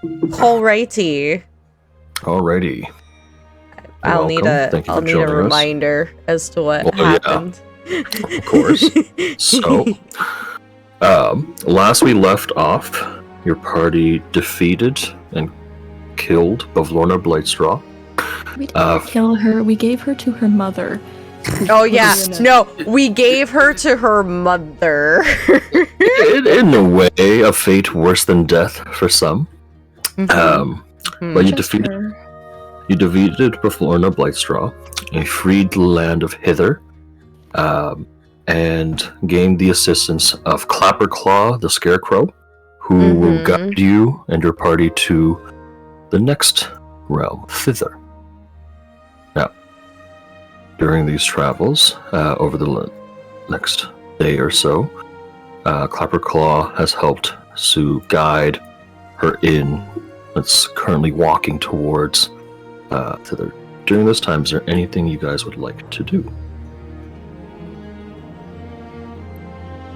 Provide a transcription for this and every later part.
Alrighty. I'll need a reminder as to what happened. Yeah. Of course. So, last we left off, your party defeated and killed Bavlorna Blightstraw. We didn't kill her. We gave her to her mother. Oh yeah, no, we gave her to her mother. in a way, a fate worse than death for some. But you defeated Bavlorna Blightstraw, and freed the land of Hither, and gained the assistance of Clapperclaw, the Scarecrow, who will guide you and your party to the next realm, Thither. Now, during these travels, over the next day or so, Clapperclaw has helped Sue guide her in. That's currently walking towards Thither. During this time, is there anything you guys would like to do?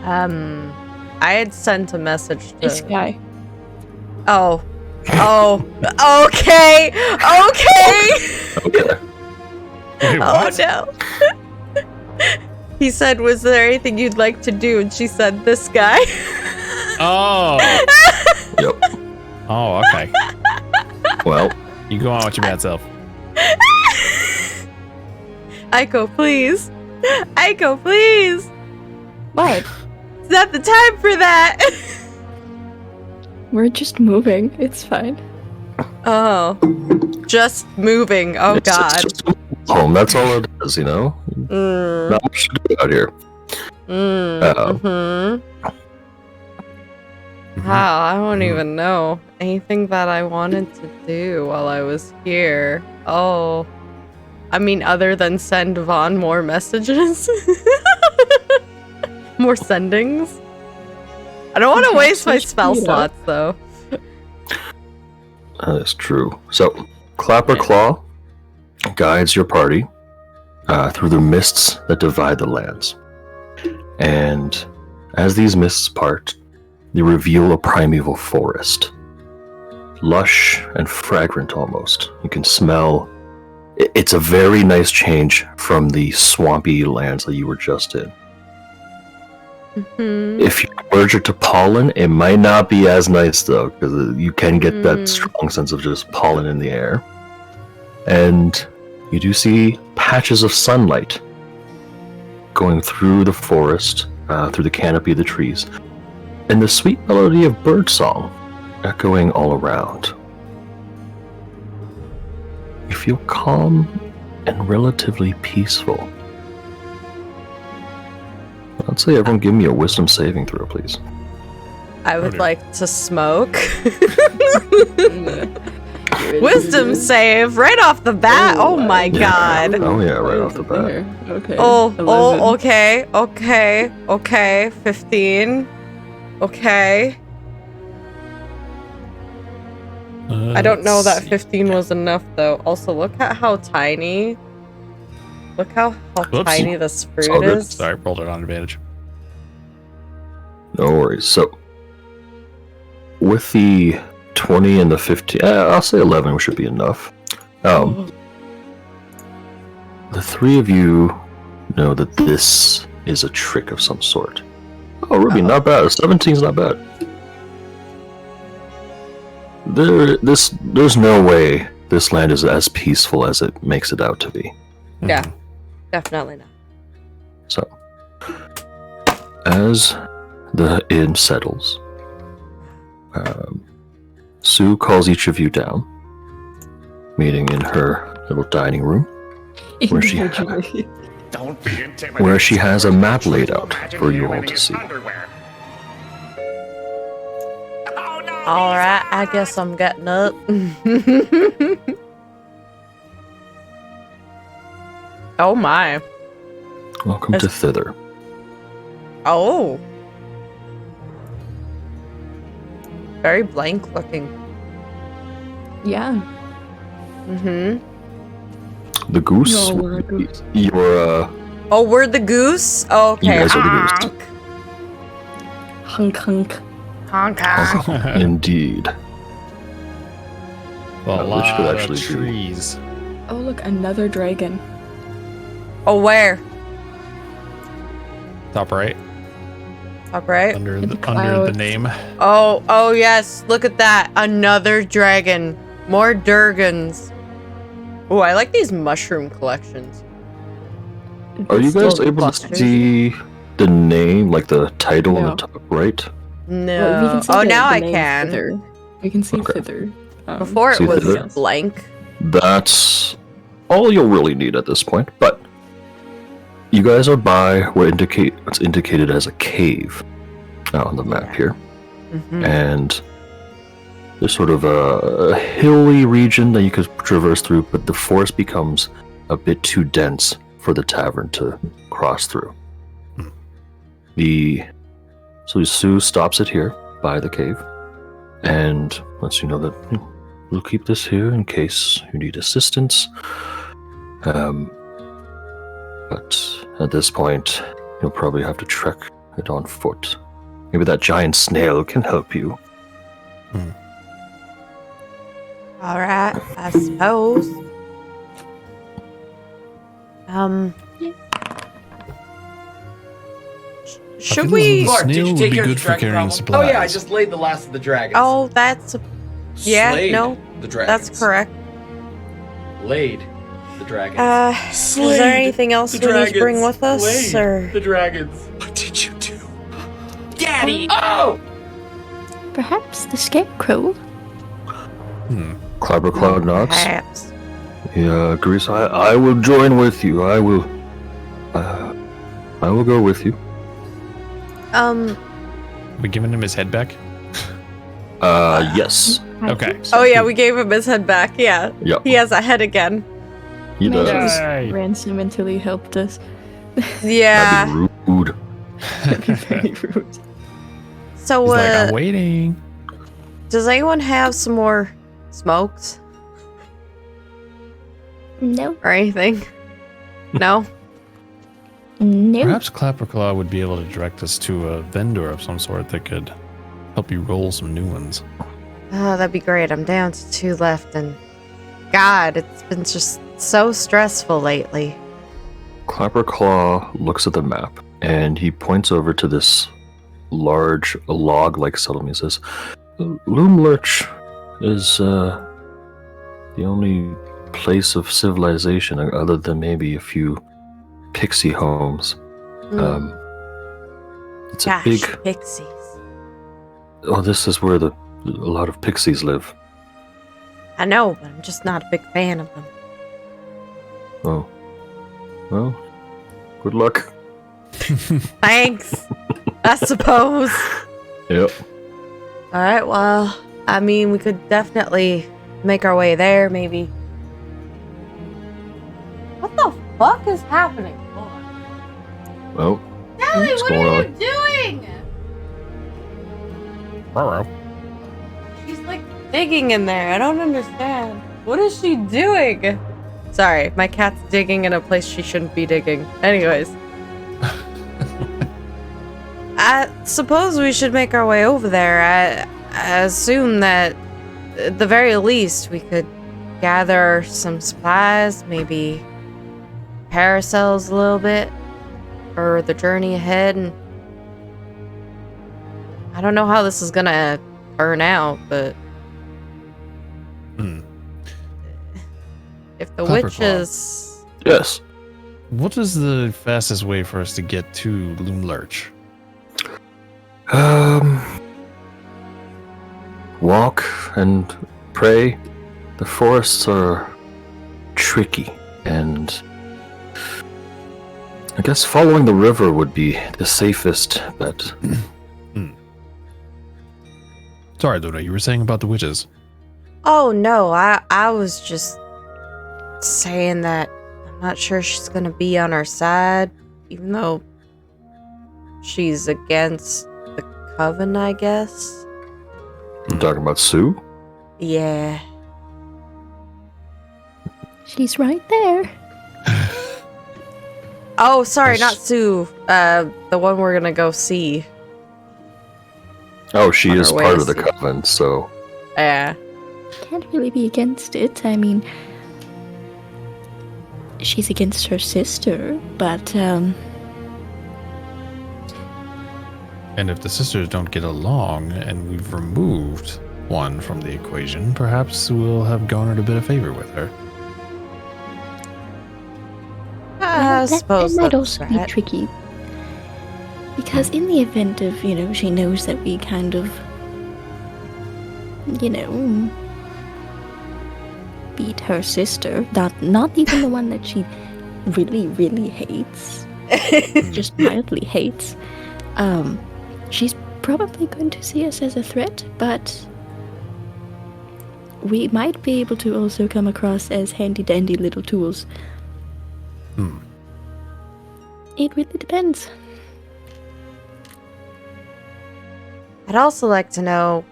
I had sent a message to this guy. Oh, okay. Wait, Oh no. He said, "Was there anything you'd like to do?" And she said, "This guy." Oh. Yep. Oh, okay. Well, You go on with your bad self. Aiko, please. Aiko, please. What? It's not the time for that. We're just moving. It's fine. Oh. Just moving. Oh, it's God. just home. That's all it is, you know? Not much to do out here. Wow, I don't even know anything that I wanted to do while I was here. Oh. I mean, other than send Vaughn more messages. More sendings. I don't want to waste my spell slots, though. That is true. So, Clapperclaw guides your party through the mists that divide the lands. And as these mists part, they reveal a primeval forest. Lush and fragrant almost. You can smell... It's a very nice change from the swampy lands that you were just in. If you're allergic to pollen, it might not be as nice though, because you can get that strong sense of just pollen in the air. And you do see patches of sunlight going through the forest, through the canopy of the trees, and the sweet melody of birdsong echoing all around. You feel calm and relatively peaceful. I'd say everyone give me a wisdom saving throw, please. I would like to smoke. Wisdom save right off the bat. Oh my god. Oh yeah, right off the bat. Okay. Okay. 15. Okay. I don't know that 15 was enough though. Also, look at how tiny. Look how tiny this fruit is. Sorry, rolled it on advantage. No worries. So, with the 20 and the 15, I'll say 11 should be enough. The three of you know that this is a trick of some sort. Oh, Ruby, not bad. 17's not bad. There's no way this land is as peaceful as it makes it out to be. Yeah, definitely not. So, as the inn settles, Sue calls each of you down, meeting in her little dining room, where she has a map laid out for you all to see. Alright, I guess I'm getting up. Oh my. Welcome to Thither. Oh. Very blank looking. Yeah. The goose. No, we're a goose. You're Oh, we're the goose? Okay. You guys are the goose. Hunk hunk. Honk honk. Indeed. A Which lot could of actually be. trees. Oh, look, another dragon. Oh, where? Top right, Top right? under In the the clouds. name. Oh yes, look at that. Another dragon. More Durgans. Oh, I like these mushroom collections. Are you guys Little able clusters. to see the name, like the title in No. the top right? No. Well, we can see Oh, the, now the I name can. Thither. We can see Okay. Thither. Before it See was thither? blank. That's all you'll really need at this point. But you guys are by what's indicated as a cave out on the map Yeah. here, Mhm. and there's sort of a hilly region that you could traverse through, but the forest becomes a bit too dense for the tavern to cross through. So Sue stops it here by the cave and lets you know that we'll keep this here in case you need assistance. But at this point, you'll probably have to trek it on foot. Maybe that giant snail can help you. All right, I suppose. Should we? Clark, did Snail you would take be care of good the for dragon carrying problem? supplies. Oh yeah, I just laid the last of the dragons. Oh, that's yeah. Slayed No, the dragons. that's correct. Laid the dragons. Is Slayed there anything else the we need to bring dragons. with us, Slayed or? the dragons? What did you do, Daddy? Oh! Perhaps the scarecrow. Clabberclaw nods. Perhaps. Yeah, agrees. I will join with you. I will go with you. We giving him his head back? Yes. Okay. Oh yeah, we gave him his head back. Yeah, Yep. he has a head again. He Maybe does. just Yay. ransom until he helped us. Yeah. That'd be rude. That'd be very rude. So, He's like, I'm waiting. does anyone have some more smokes No. or anything? No. No. Perhaps Clapperclaw would be able to direct us to a vendor of some sort that could help you roll some new ones. Oh, that'd be great. I'm down to 2 left, and God, it's been just so stressful lately. Clapperclaw looks at the map and he points over to this large log-like settlement. He says, "Loomlurch is the only place of civilization other than maybe a few pixie homes. It's Gosh, a big. pixies. Oh, this is where a lot of pixies live. I know, but I'm just not a big fan of them. Oh, well, good luck." Thanks, I suppose. Yep. All right, well, I mean, we could definitely make our way there, maybe. What the fuck is happening? Hold on. Well, Ellie, what's what going are on? you doing? Ruh-roh. She's like digging in there. I don't understand. What is she doing? Sorry, my cat's digging in a place she shouldn't be digging. Anyways. I suppose we should make our way over there. I assume that at the very least we could gather some supplies, maybe prepare ourselves a little bit for the journey ahead. And I don't know how this is gonna turn out, but if the Clapperclaw. witches... yes. What is the fastest way for us to get to Loomlurch? Walk and pray. The forests are tricky, and I guess following the river would be the safest bet. Sorry, Luna, you were saying about the witches. Oh no, I was just saying that I'm not sure she's gonna be on our side, even though she's against the coven, I guess. You talking about Sue? Yeah. She's right there. Oh, sorry, Yes. not Sue. The one we're gonna go see. Oh, she On is her way part to of the see. coven, so Yeah. Can't really be against it. I mean, she's against her sister, but, And if the sisters don't get along and we've removed one from the equation, perhaps we'll have garnered a bit of favor with her. I that suppose might that's also be right. tricky. Because in the event of, she knows that we kind of, beat her sister, not even the one that she really, really hates, just mildly hates, she's probably going to see us as a threat, but we might be able to also come across as handy-dandy little tools. It really depends. I'd also like to know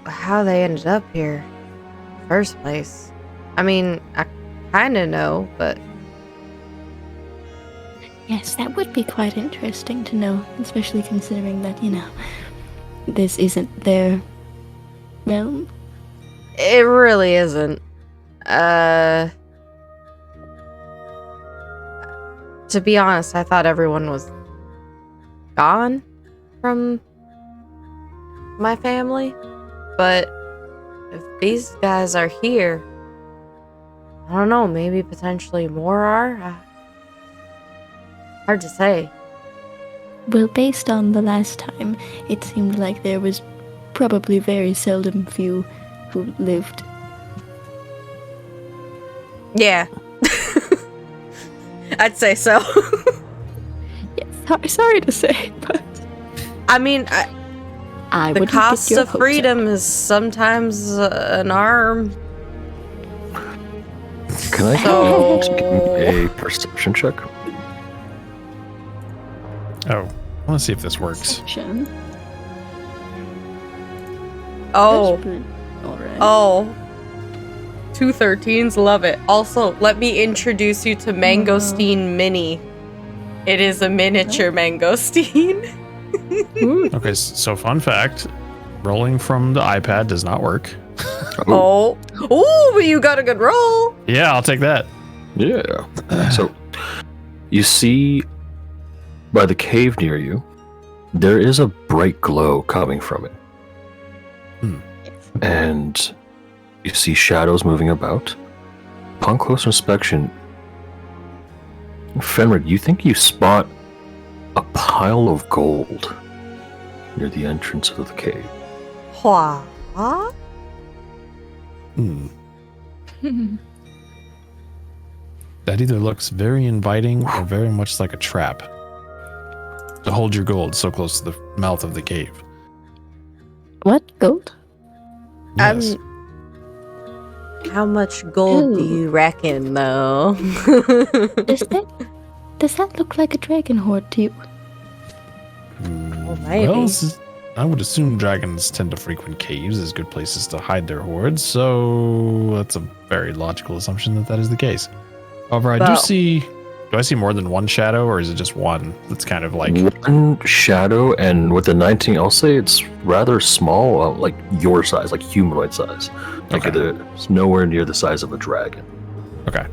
how they ended up here in the first place. I mean, I kind of know, but Yes, that would be quite interesting to know, especially considering that, this isn't their realm. it really isn't. To be honest, I thought everyone was gone from my family, but if these guys are here, I don't know, maybe potentially more are? Hard to say. Well, based on the last time, it seemed like there was probably very seldom few who lived. Yeah. I'd say so. Yes, sorry to say, but I mean, I the wouldn't cost get your of hopes freedom up. is sometimes an arm. Can I So- give a perception check? Oh, I want to see if this works. Section. Oh. Alright. Oh. 2 13s, love it. Also, let me introduce you to Mangosteen Mini. It is a miniature mangosteen. Okay, so fun fact, rolling from the iPad does not work. Oh. Ooh, but you got a good roll. Yeah, I'll take that. Yeah. So, you see by the cave near you, there is a bright glow coming from it. And you see shadows moving about. Upon closer inspection, Fenrir, you think you spot a pile of gold near the entrance of the cave. What? That either looks very inviting or very much like a trap to hold your gold so close to the mouth of the cave. What? Gold? Yes. How much gold do Ooh. you reckon, though? Does that look like a dragon hoard to you? Well, maybe. I would assume dragons tend to frequent caves as good places to hide their hoards, so that's a very logical assumption that that is the case. However, I do Well- see... Do I see more than one shadow, or is it just one that's kind of like... One shadow, and with the 19, I'll say it's rather small, like your size, like humanoid size. Like Okay. it's nowhere near the size of a dragon. Okay.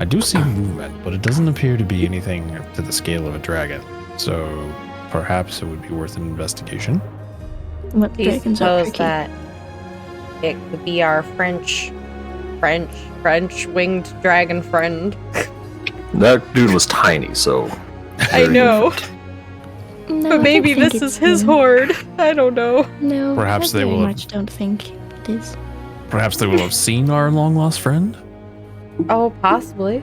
I do see movement, but it doesn't appear to be anything to the scale of a dragon. So perhaps it would be worth an investigation. What Do you dragons are suppose tricky? that it could be our French winged dragon friend? That dude was tiny, so. I very know. different. No, But I maybe don't think this it's is his him. horde. I don't know. No, Perhaps I they very will- much don't think it is. Perhaps they will have seen our long lost friend? Oh, possibly.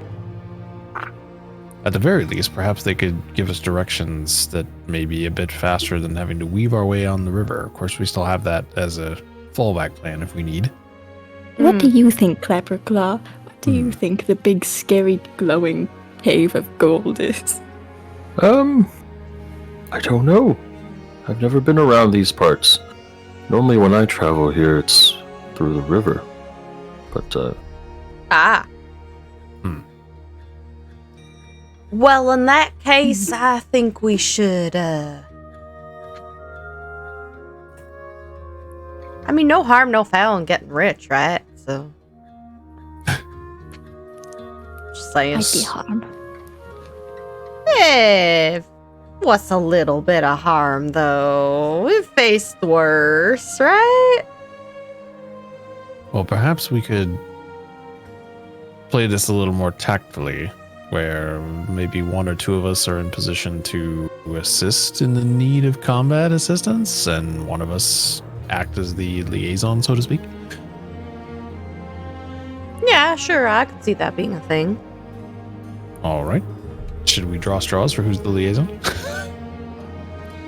At the very least, perhaps they could give us directions that may be a bit faster than having to weave our way on the river. Of course, we still have that as a fallback plan if we need. What do you think, Clapperclaw? What do you think the big, scary, glowing cave of gold is? I don't know. I've never been around these parts. Normally when I travel here, it's through the river. But, Ah. Well, in that case, I think we should, I mean, no harm, no foul in getting rich, right? So. Just saying. Might be harm. Eh, what's a little bit of harm, though? We've faced worse, right? Well, perhaps we could play this a little more tactfully, where maybe one or two of us are in position to assist in the need of combat assistance, and one of us act as the liaison, so to speak. Yeah, sure, I could see that being a thing. All right. Should we draw straws for who's the liaison?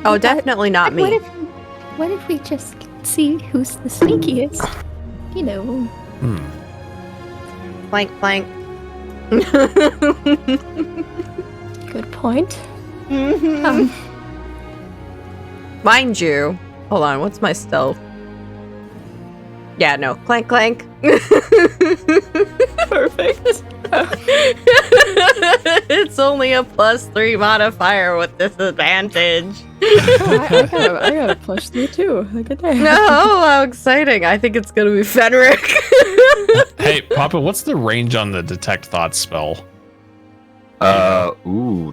Oh, definitely not me. What if we just see who's the sneakiest? You know. Plank, plank. Good point. Mind you. Hold on, what's my stealth? Yeah, no. Clank, clank. Perfect. It's only a +3 modifier with disadvantage. I got a +3 too. Look at that. No, how exciting. I think it's gonna be Fenric. Hey, Papa, what's the range on the detect thoughts spell?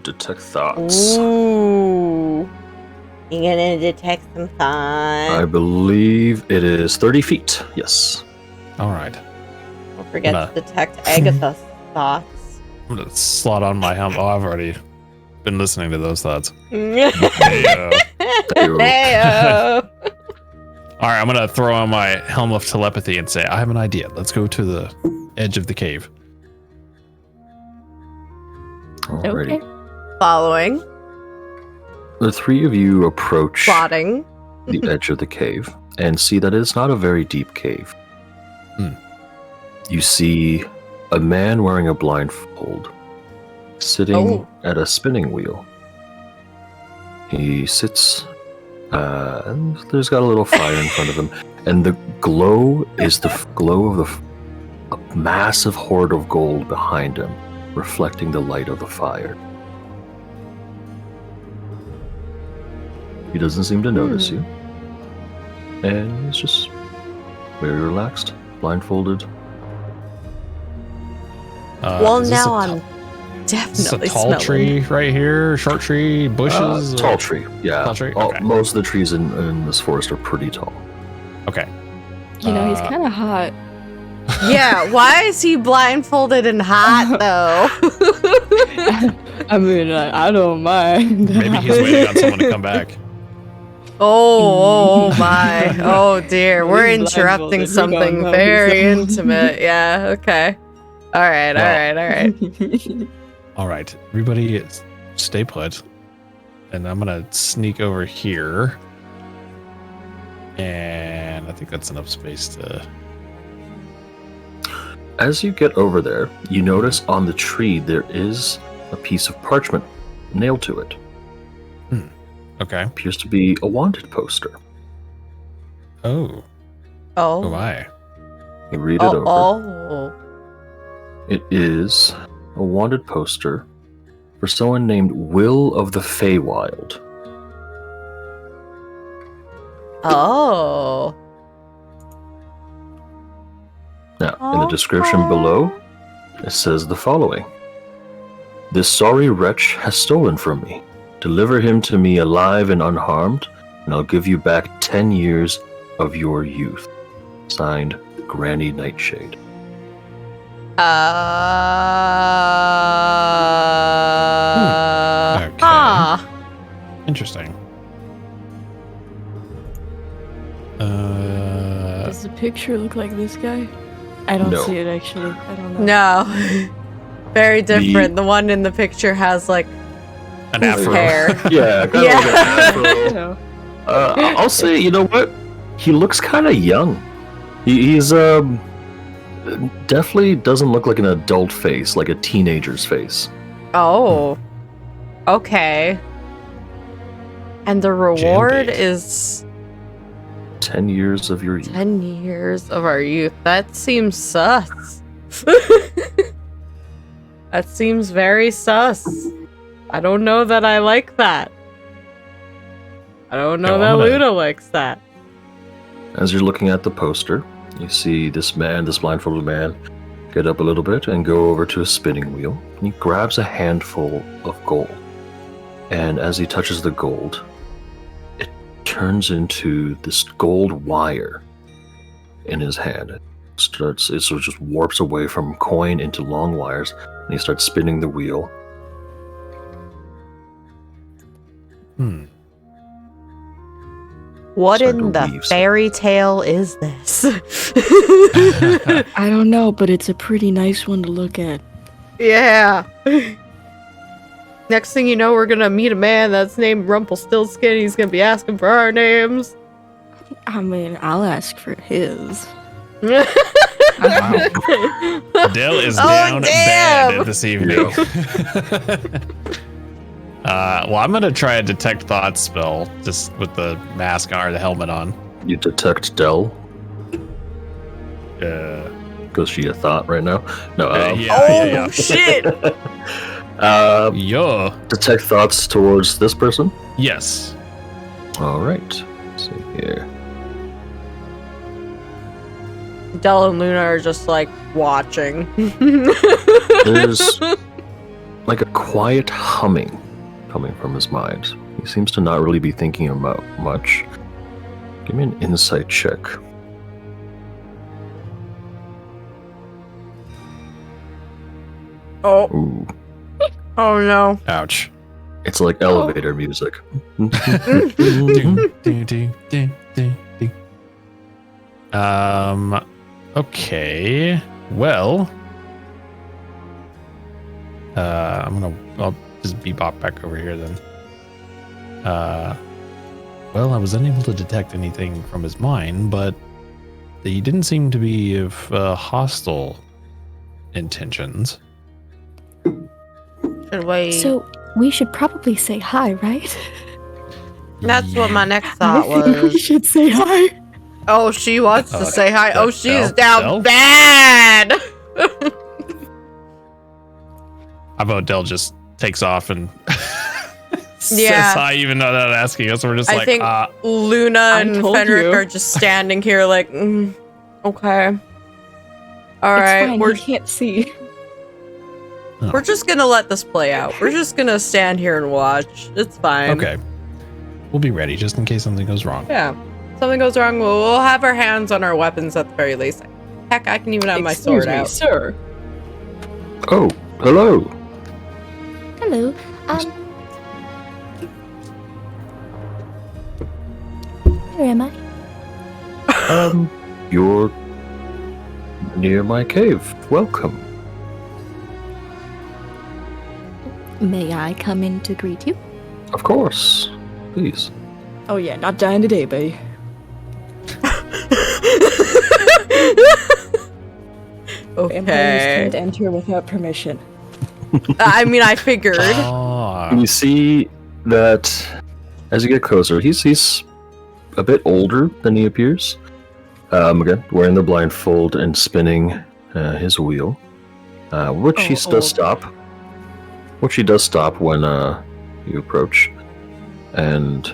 Detect thoughts. Ooh. You're gonna detect some thoughts. I believe it is 30 feet. Yes. All right. Don't forget to detect Agatha's thoughts. I'm gonna slot on my helmet. Oh, I've already been listening to those thoughts. Heyo. All right, I'm gonna throw on my helm of telepathy and say, I have an idea. Let's go to the edge of the cave. Alrighty. Okay. Following. The three of you approach Plotting. the edge of the cave and see that it's not a very deep cave. You see a man wearing a blindfold sitting at a spinning wheel. He sits, and there's got a little fire in front of him, and the glow is the glow of a massive hoard of gold behind him, reflecting the light of the fire. He doesn't seem to notice you, and he's just very relaxed, blindfolded. Well, Is this now a I'm Is this a definitely tall smelling. tree right here? Short tree? Bushes? Tall or- tree, yeah. Tall tree? Okay. Most of the trees in this forest are pretty tall. Okay. You know, he's kind of hot. Yeah, why is he blindfolded and hot though? I mean, I don't mind. Maybe he's waiting on someone to come back. Oh my. Oh dear. We're He's interrupting blindfolded. We something don't know very who's- intimate. Yeah, okay. All right. All right. Everybody stay put. And I'm going to sneak over here. And I think that's enough space to... As you get over there, you notice on the tree there is a piece of parchment nailed to it. Okay. Appears to be a wanted poster. Oh. Oh. Oh, my. You read it over. Oh. It is a wanted poster for someone named Will of the Feywild. Oh. Now, in the description below, it says the following. This sorry wretch has stolen from me. Deliver him to me alive and unharmed, and I'll give you back 10 years of your youth. Signed, Granny Nightshade. Okay. Interesting. Does the picture look like this guy? I don't No. see it actually. I don't know. No. Very different. The one in the picture has like An afro. hair. Yeah, kind Yeah. of like an afro. You know. I'll say, you know what? He looks kind of young. He's definitely doesn't look like an adult face, like a teenager's face. Oh. Okay. And the reward Jailbait. is 10 years of your youth. 10 years of our youth. That seems sus. That seems very sus. I don't know that I like that. I don't know No, that I'm gonna- Luna likes that. As you're looking at the poster, you see this blindfolded man, get up a little bit and go over to a spinning wheel. He grabs a handful of gold. And as he touches the gold, it turns into this gold wire in his hand. It sort of just warps away from coin into long wires, and he starts spinning the wheel. What Starting in to the weave some- fairy tale is this? I don't know, but it's a pretty nice one to look at. Yeah. Next thing you know, we're gonna meet a man that's named Rumpelstiltskin. He's gonna be asking for our names. I mean, I'll ask for his. Wow. Dell is Oh, down damn. bad this evening. Well, I'm gonna try a detect thought spell just with the mask or the helmet on. You detect Dell. Uh, Because she a thought right now. No. yeah. Shit! Yo. Detect thoughts towards this person. Yes. All right. Let's see here. Dell and Luna are just like watching. There's like a quiet humming coming from his mind. He seems to not really be thinking about much. Give me an insight check. Oh, Ooh, oh no. Ouch. it's like elevator music. Ding, ding, ding, ding, ding, ding. Okay. Well. I'll just bebop back over here then. Well, I was unable to detect anything from his mind, but he didn't seem to be of hostile intentions. Should we? So we should probably say hi, right? That's what my next I thought think we was. should say hi. Oh, she wants to say hi. Oh, she's Dell? down bad. How about Dell just takes off and says Yeah. hi even without asking us? We're just I like, think Luna I and told Fenric you. are just standing here like, okay. All It's right, fine, we're he can't see. we're just gonna let this play out. We're just gonna stand here and watch. It's fine. okay. We'll be ready just in case something goes wrong. Yeah. Something goes wrong, we'll have our hands on our weapons at the very least. Heck, I can even have my Excuse sword me, out. sir. Oh, hello. Hello. Where am I? You're near my cave. Welcome. May I come in to greet you? Of course. Please. Oh yeah, not dying today, buddy. Vampires Okay. can't enter without permission. I mean, I figured. Oh, You see that as you get closer, he's a bit older than he appears. Again, wearing the blindfold and spinning his wheel, which he does stop. Which he does stop when you approach, and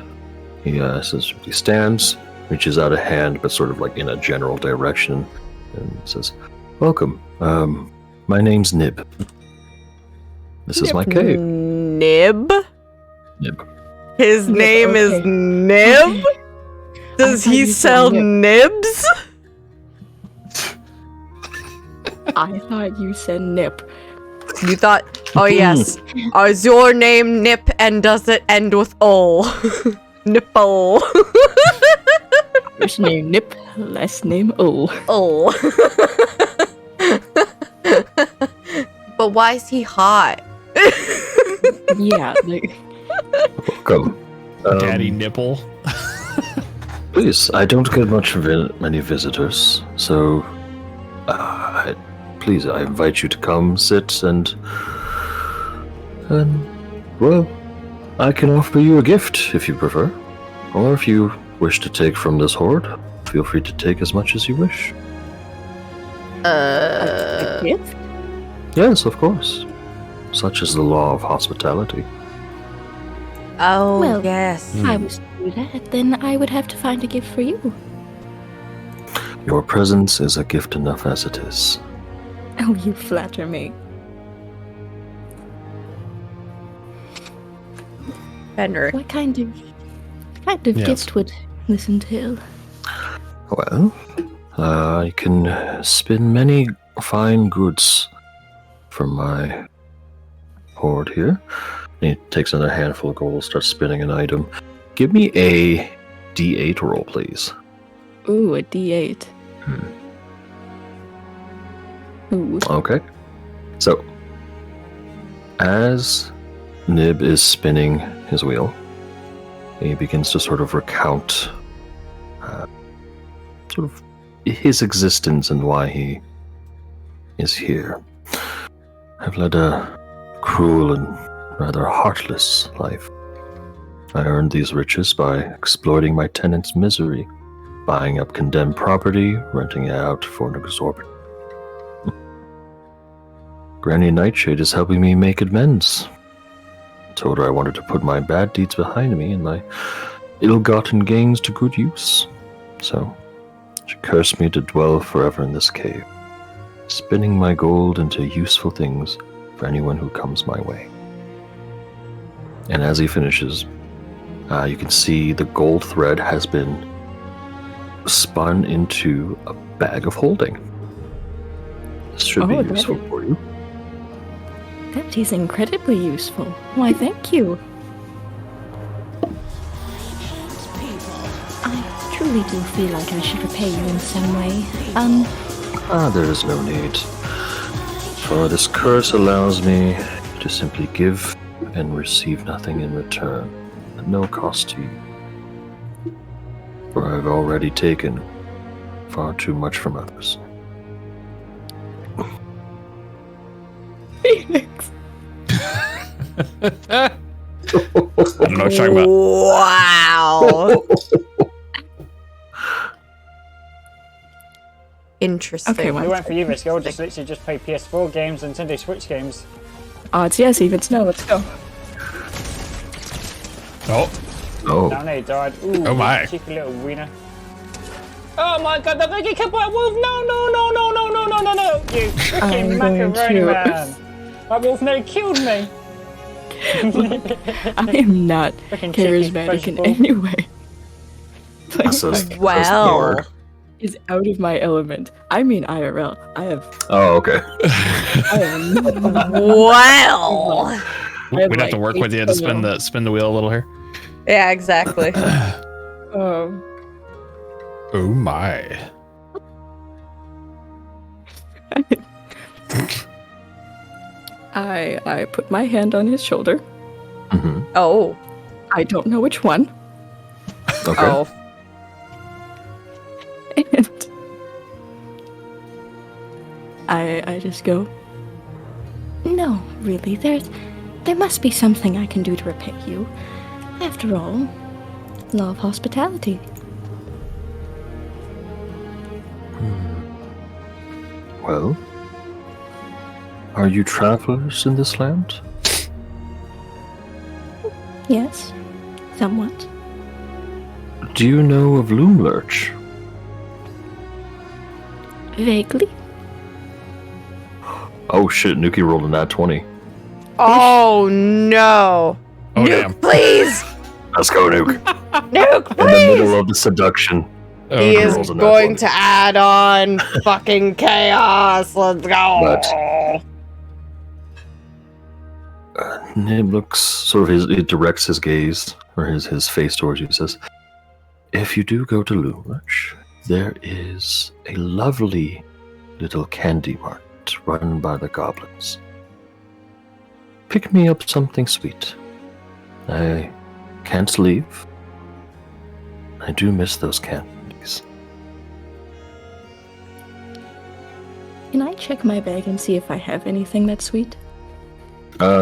he says he stands, reaches out a hand, but sort of like in a general direction, and says, "Welcome. My name's Nib. This is my cave." Nib? Nib. His Nib, name is okay. Nib? Does I thought he you said sell nib. nibs? I thought you said nip. You thought, oh yes. Is your name Nip and does it end with O? Nipple. First name Nip, last name O. Oh. But why is he hot? Yeah, like, Welcome. Daddy nipple. Please, I don't get many visitors, so please, I invite you to come sit and well, I can offer you a gift if you prefer, or if you wish to take from this hoard, feel free to take as much as you wish. a gift? Yes, of course. Such is the law of hospitality. Oh, Well, yes. If I was to do that, then I would have to find a gift for you. Your presence is a gift enough as it is. Oh, you flatter me. Fenric. What kind of Yes. gift would this entail? Well, I can spin many fine goods from my hoard here. He takes another handful of gold, starts spinning an item. Give me a D8 roll, please. Ooh, a D8. Ooh. Okay. So, as Nib is spinning his wheel, he begins to sort of recount sort of his existence and why he is here. I've led a cruel and rather heartless life. I earned these riches by exploiting my tenants' misery, buying up condemned property, renting it out for an exorbitant. Granny Nightshade is helping me make amends. I told her I wanted to put my bad deeds behind me and my ill-gotten gains to good use. So, she cursed me to dwell forever in this cave, spinning my gold into useful things for anyone who comes my way. And as he finishes, you can see the gold thread has been spun into a bag of holding. This should be useful for you. That is incredibly useful. Why, thank you. I truly do feel like I should repay you in some way. There is no need. For this curse allows me to simply give and receive nothing in return, at no cost to you. For I've already taken far too much from others. Phoenix. I don't know what you're talking about. Wow. Interesting. Okay, If well, it weren't for you, Risky, I would just literally just play PS4 games and Nintendo Switch games. Odds, yes, even snow. Let's go. Oh, Oh, Down there, he died. Ooh, Oh my. cheeky little wiener. Oh my god, they're going to get killed by a wolf! No, no, no, no, no, no, no, no, no! You freaking I'm going macaroni to- man! That wolf nearly killed me! I am not Freaking cheeky charismatic in vegetable. any way. Like, Well. is out of my element. I mean IRL. oh, okay. I am Well. we'd have to work with you to spin the wheel a little here. Yeah, exactly. Oh, Oh my. I put my hand on his shoulder. Mm-hmm. Oh. I don't know which one. Okay. Oh. And I just go, No, really, there must be something I can do to repay you. After all, law of hospitality. Well, are you travelers in this land? Yes, somewhat. Do you know of Loomlurch? Vaguely. Oh shit, Nuki rolled a nat 20. Oh no. Oh Nuke, damn. please. Let's go, Nuke. Nuke, In the please. middle of the seduction. Oh, He no. is rolls a nat going 20. to add on fucking chaos. Let's go. Nib looks sort of, he directs his gaze, or his face towards you, says, if you do go to Loomlurch, there is a lovely little candy mart run by the goblins. Pick me up something sweet. I can't leave. I do miss those candies. Can I check my bag and see if I have anything that's sweet?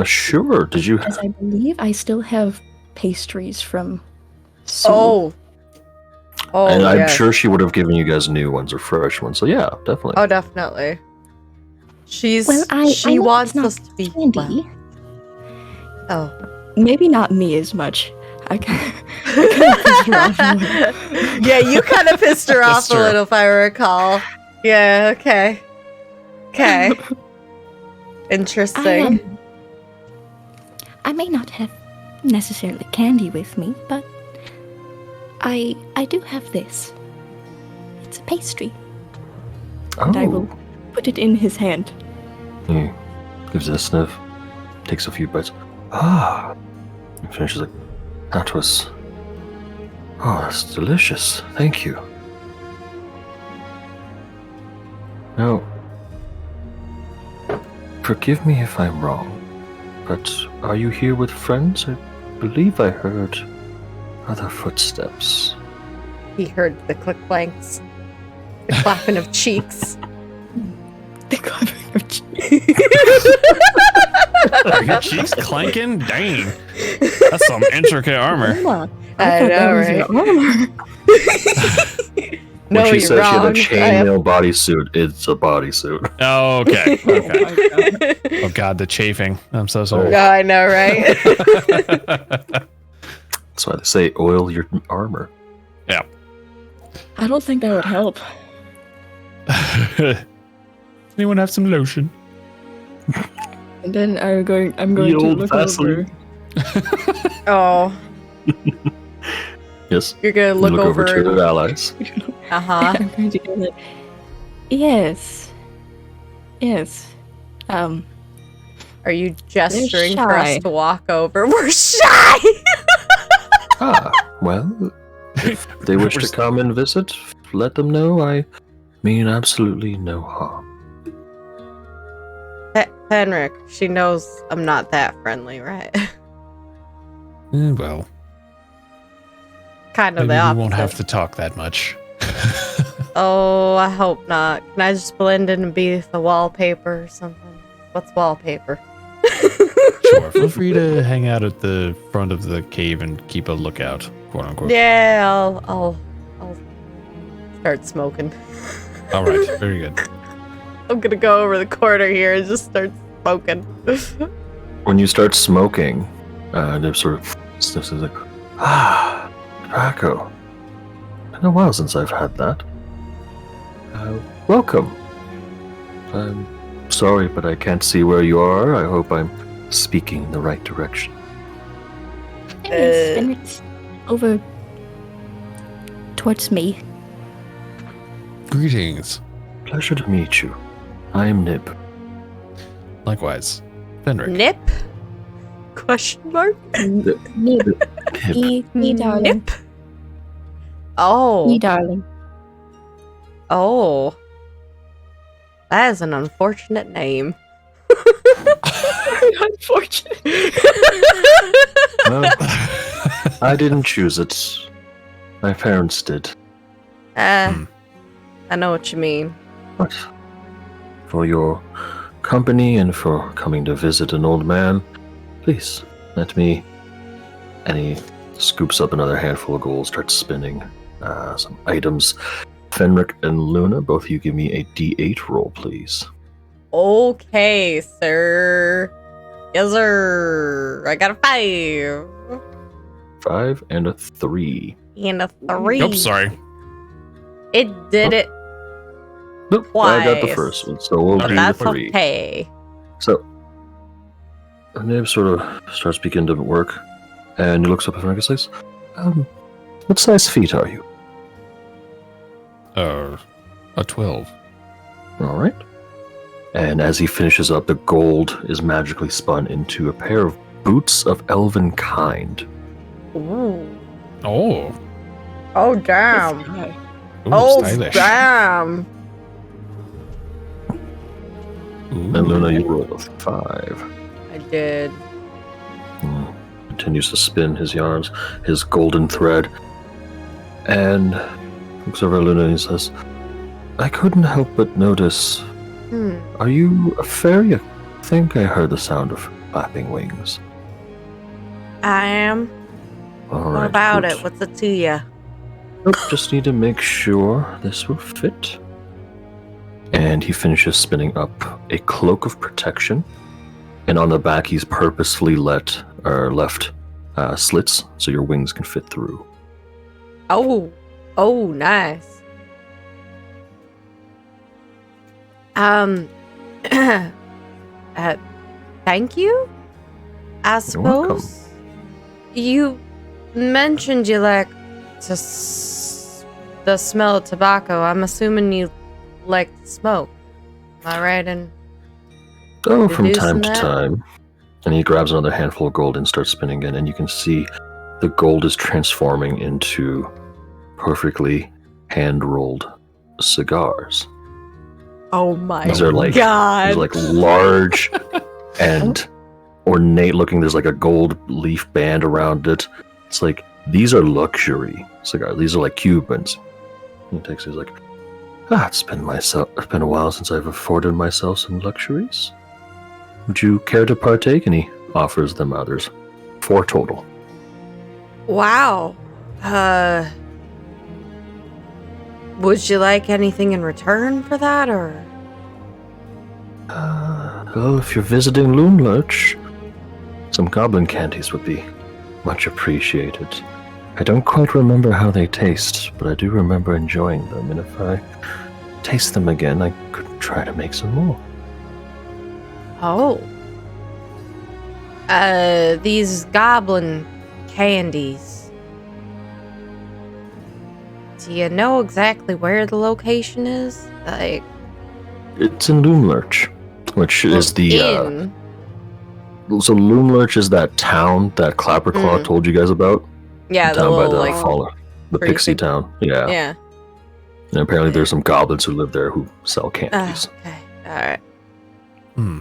Sure. Did you As I believe I still have pastries from Sue. Oh. Oh, and I'm yes. sure she would have given you guys new ones or fresh ones. So yeah, definitely. Oh, definitely. She Well, I know wants it's not us to be candy. Oh. maybe not me as much. I kind of pissed her off a little. Yeah, you kind of pissed her off That's a true. little, if I recall. Yeah, okay. Okay. Interesting. I may not have necessarily candy with me, but I do have this. It's a pastry. And I will put it in his hand. He gives it a sniff, takes a few bites. Ah, and finishes like, that was. Oh, that's delicious. Thank you. Now, forgive me if I'm wrong, but are you here with friends? I believe I heard other footsteps. He heard the click blanks, the clapping of cheeks. The clapping of cheeks. Are your cheeks clanking? Dang. That's some intricate armor. I know, right? No, When she you're says wrong. she had a chainmail bodysuit, it's a bodysuit. Oh, okay. Okay. God. Oh God, the chafing. I'm so sorry. No, I know, right? That's why they say oil your armor. Yeah. I don't think that would help. Anyone have some lotion? And then I'm going The to old look Vaseline. over. Oh, Yes. you're gonna You look over. to your allies. Uh-huh. I'm going to go like, yes. Yes. Are you gesturing for us shy. to walk over? We're shy! Ah, well, if they wish to come and visit, let them know I mean absolutely no harm. Henrik, she knows I'm not that friendly, right? Well, Kind of maybe the we opposite. won't have to talk that much. Oh, I hope not. Can I just blend in and be the wallpaper or something? What's wallpaper? Sure. Feel free to hang out at the front of the cave and keep a lookout, quote unquote. Yeah, I'll start smoking. All right. Very good. I'm gonna go over the corner here and just start smoking. When you start smoking, Nib sort of sniffs and is like, ah, tobacco. Been a while since I've had that. Welcome. I'm sorry, but I can't see where you are. I hope I'm speaking in the right direction. Fenrit's over towards me. Greetings. Pleasure to meet you. I am Nib. Likewise. Fenric. Nip? Question mark? Me, Nib. me, darling. Nip? Oh. Me, darling. Oh. That is an unfortunate name. Unfortunate. Well, I didn't choose it. My parents did. I know what you mean. But for your company and for coming to visit an old man, please let me. And he scoops up another handful of gold, starts spinning some items. Fenric and Luna, both of you give me a d8 roll, please. Okay, sir. Yes, sir. I got a 5. 5 and a 3. And a 3. Oops, sorry. It did Oh. it. Nope, I got the Twice. first one, so we'll But do that's 3. okay. So, Nib sort of starts beginning to work, and he looks up at Fenric and says, what size feet are you? A 12. All right. And as he finishes up, the gold is magically spun into a pair of boots of elven kind. Ooh. Oh. Oh, damn. Guy. Ooh, Oh, stylish. damn. Ooh. And Luna, you rolled a 5. I did. Continues to spin his yarns, his golden thread, and looks over at Luna and he says, I couldn't help but notice, are you a fairy? I think I heard the sound of flapping wings. I am. All What right, about good. it? What's it to you? Nope, just need to make sure this will fit. And he finishes spinning up a cloak of protection. And on the back, he's purposefully left slits so your wings can fit through. Oh, nice. Thank you, I You're welcome. suppose. You mentioned you like the smell of tobacco. I'm assuming you like to smoke. Am I right in Oh, from time deducing to that? time. And he grabs another handful of gold and starts spinning it, and you can see the gold is transforming into perfectly hand-rolled cigars. Oh my These are like god. these are like large and ornate looking. There's like a gold leaf band around it. It's like these are luxury cigars. These are like Cubans. And he takes it, he's like, it's been a while since I've afforded myself some luxuries. Would you care to partake? And he offers them others. 4 total. Wow. Would you like anything in return for that, or? Well, if you're visiting Loon Lurch, some goblin candies would be much appreciated. I don't quite remember how they taste, but I do remember enjoying them, and if I taste them again, I could try to make some more. Oh. These goblin candies. Do you know exactly where the location is? Like, It's in Loon Lurch, which is the in. so Loon Lurch is that town that Clapperclaw told you guys about. Yeah, the Town by little, the like, the pixie town. Yeah. yeah. And apparently there's some goblins who live there who sell Oh, candies. okay. Alright. Hmm.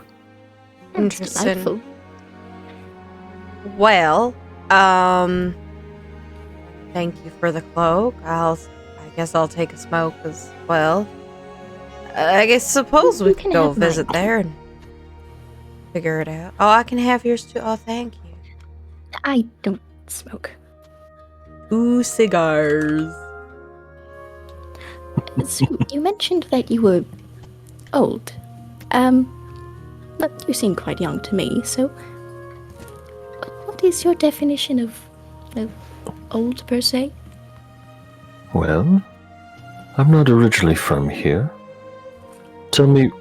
That's Interesting. delightful. Well, thank you for the cloak. I guess I'll take a smoke as well. I suppose we You could can go have mine. visit there and figure it out. Oh, I can have yours too. Oh, thank you. I don't smoke. 2 cigars. So you mentioned that you were old. But you seem quite young to me, so what is your definition of old per se? Well, I'm not originally from here. Tell me,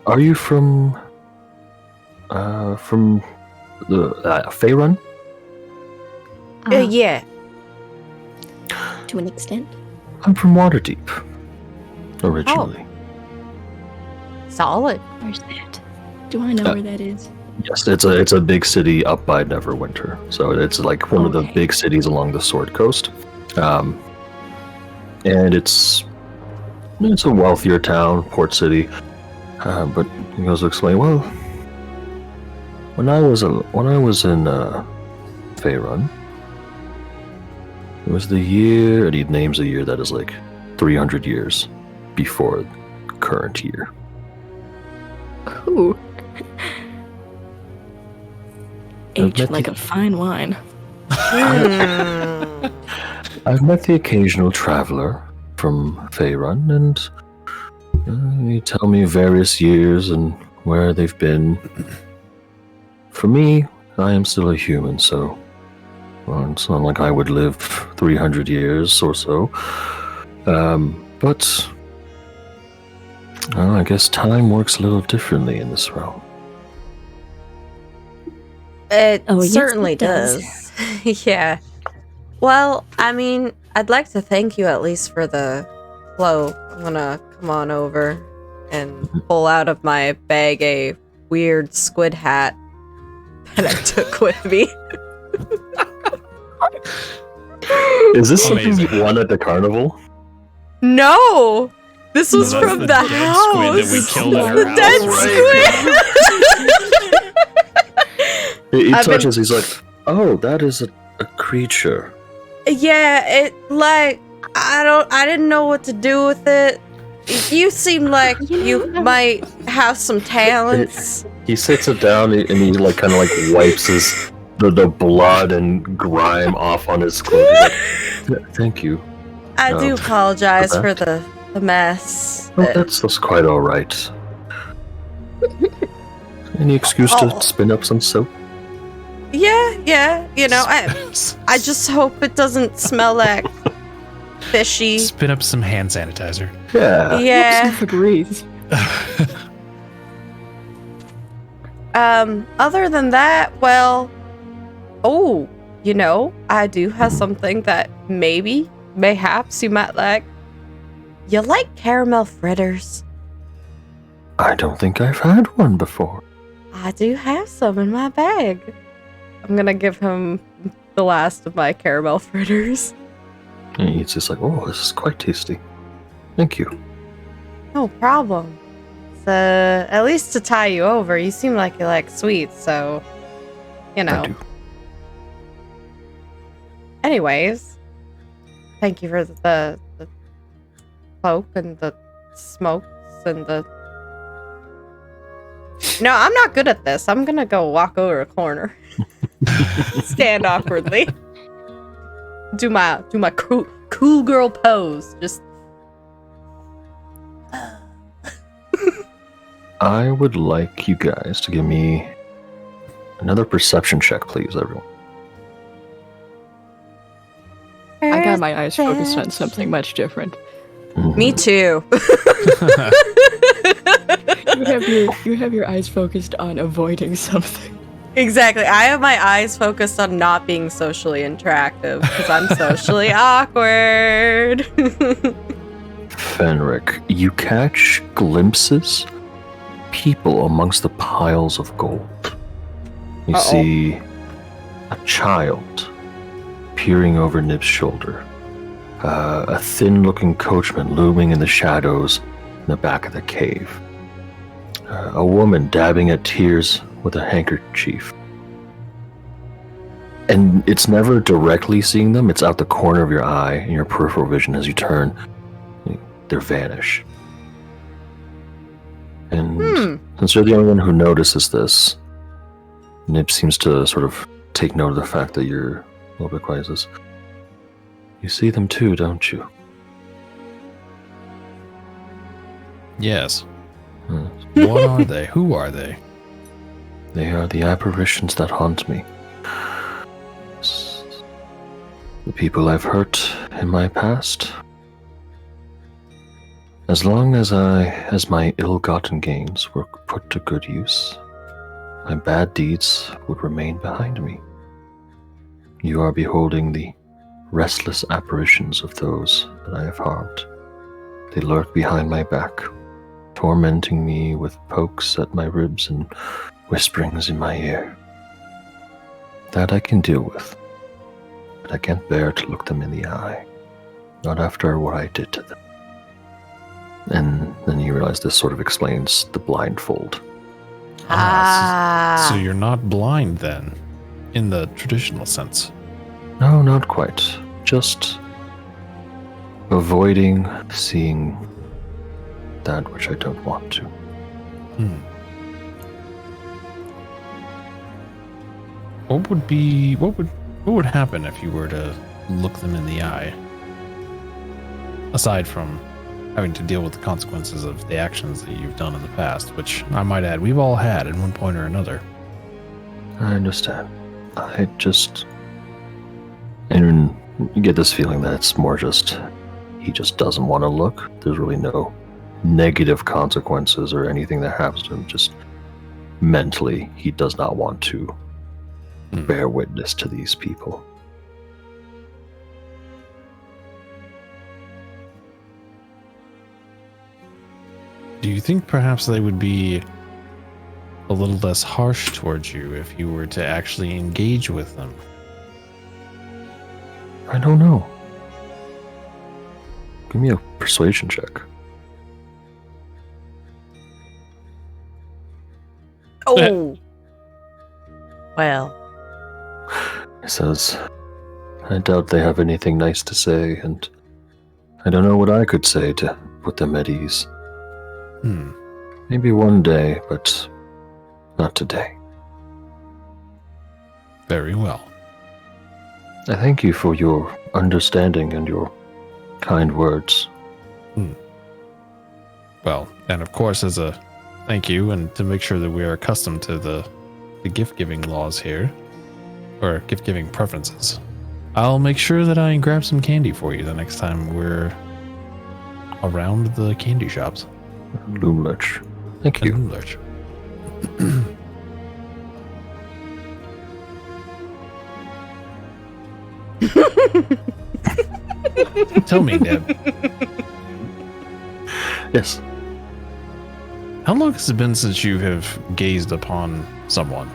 are you from the Faerun? Yeah. To an extent. I'm from Waterdeep, originally. Solid. Where's that? Do I know where that is? Yes, it's a big city up by Neverwinter. So it's like one of the Okay. big cities along the Sword Coast. And it's a wealthier town, port city. But he goes to explain, well, when I was in Faerun, it was the year, and he names a year that is like 300 years before the current year. Ooh. I've Aged met like the- a fine wine. I've met the occasional traveler from Faerun, and they tell me various years and where they've been. For me, I am still a human, so it's not like I would live 300 years or so. But I guess time works a little differently in this realm. It Oh, yes, certainly it does. does. Yeah. Well, I mean, I'd like to thank you at least for the cloak. I'm gonna come on over and pull out of my bag a weird squid hat that I took with me. Is this something Amazing. you won at the carnival? No! This was that's from the the dead house! squid that we killed at the our dead house. squid! He I've been- touches, he's like, oh, that is a creature. Yeah, it like I didn't know what to do with it. You seem like you might have some talents. He sits it down and he like kind of like wipes the blood and grime off on his clothes. He's like, thank you. I do apologize for for the mess. Oh, that's quite all right. Any excuse Oh. to spin up some soap? Yeah, Yeah, you know, I just hope it doesn't smell like fishy. Spin up some hand sanitizer. Yeah. Yeah. Febreze. Other than that, well, oh, you know, I do have something that mayhaps you might like. You like caramel fritters? I don't think I've had one before. I do have some in my bag. I'm gonna give him the last of my caramel fritters. And he eats this like, oh, this is quite tasty. Thank you. No problem. So, at least to tie you over, you seem like you like sweets, so, you know. I do. Anyways, thank you for the cloak and the smokes and the... No, I'm not good at this. I'm gonna go walk over a corner. Stand awkwardly. Do my cool girl pose. Just... I would like you guys to give me another perception check, please, everyone. I got my eyes focused on something much different. Me too. You have your eyes focused on avoiding something. Exactly. I have my eyes focused on not being socially interactive because I'm socially awkward. Fenric, you catch glimpses, people amongst the piles of gold. You see a child peering over Nib's shoulder, a thin-looking coachman looming in the shadows in the back of the cave, a woman dabbing at tears with a handkerchief. And it's never directly seeing them, it's out the corner of your eye in your peripheral vision. As you turn, they vanish. And since you're the only one who notices this, Nib seems to sort of take note of the fact that you're a little bit quiet. Says, you see them too, don't you? Yes. What are they? Who are they? They are the apparitions that haunt me. The people I've hurt in my past. As long as my ill-gotten gains were put to good use, my bad deeds would remain behind me. You are beholding the restless apparitions of those that I have harmed. They lurk behind my back, tormenting me with pokes at my ribs and whisperings in my ear. That I can deal with, but I can't bear to look them in the eye, not after what I did to them. And then you realize this sort of explains the blindfold. So you're not blind then, in the traditional sense. No, not quite. Just avoiding seeing that which I don't want to. What would happen if you were to look them in the eye? Aside from having to deal with the consequences of the actions that you've done in the past, which I might add, we've all had at one point or another. I understand. And you get this feeling that it's more just, he just doesn't want to look. There's really no negative consequences or anything that happens to him. Just mentally, he does not want to bear witness to these people. Do you think perhaps they would be a little less harsh towards you if you were to actually engage with them? I don't know. Give me a persuasion check. Oh. Well. He says, I doubt they have anything nice to say, and I don't know what I could say to put them at ease. Maybe one day, but not today. Very well. I thank you for your understanding and your kind words. Well, and of course, as a thank you, and to make sure that we are accustomed to the gift-giving laws here, or gift-giving preferences, I'll make sure that I grab some candy for you the next time we're around the candy shops. Loomlurch. Thank you. Loomlurch. Tell me, Neb, Yes. how long has it been since you have gazed upon someone?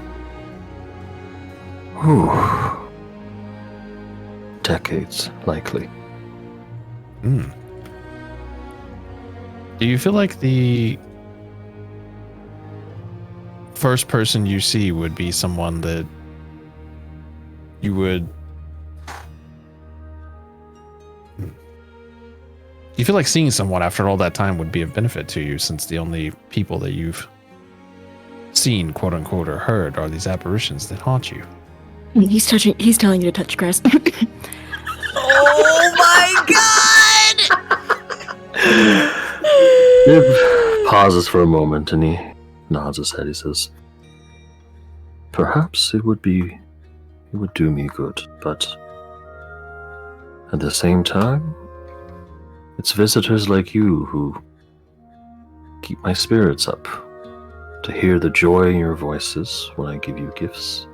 Whew. Decades, likely. Hmm. Do you feel like the first person you see would be someone that you would... Do you feel like seeing someone after all that time would be of benefit to you, since the only people that you've seen, quote unquote, or heard are these apparitions that haunt you? He's telling you to touch grass. Oh my god! Nib pauses for a moment and he nods his head. He says, "Perhaps it would do me good, but at the same time, it's visitors like you who keep my spirits up. To hear the joy in your voices when I give you gifts.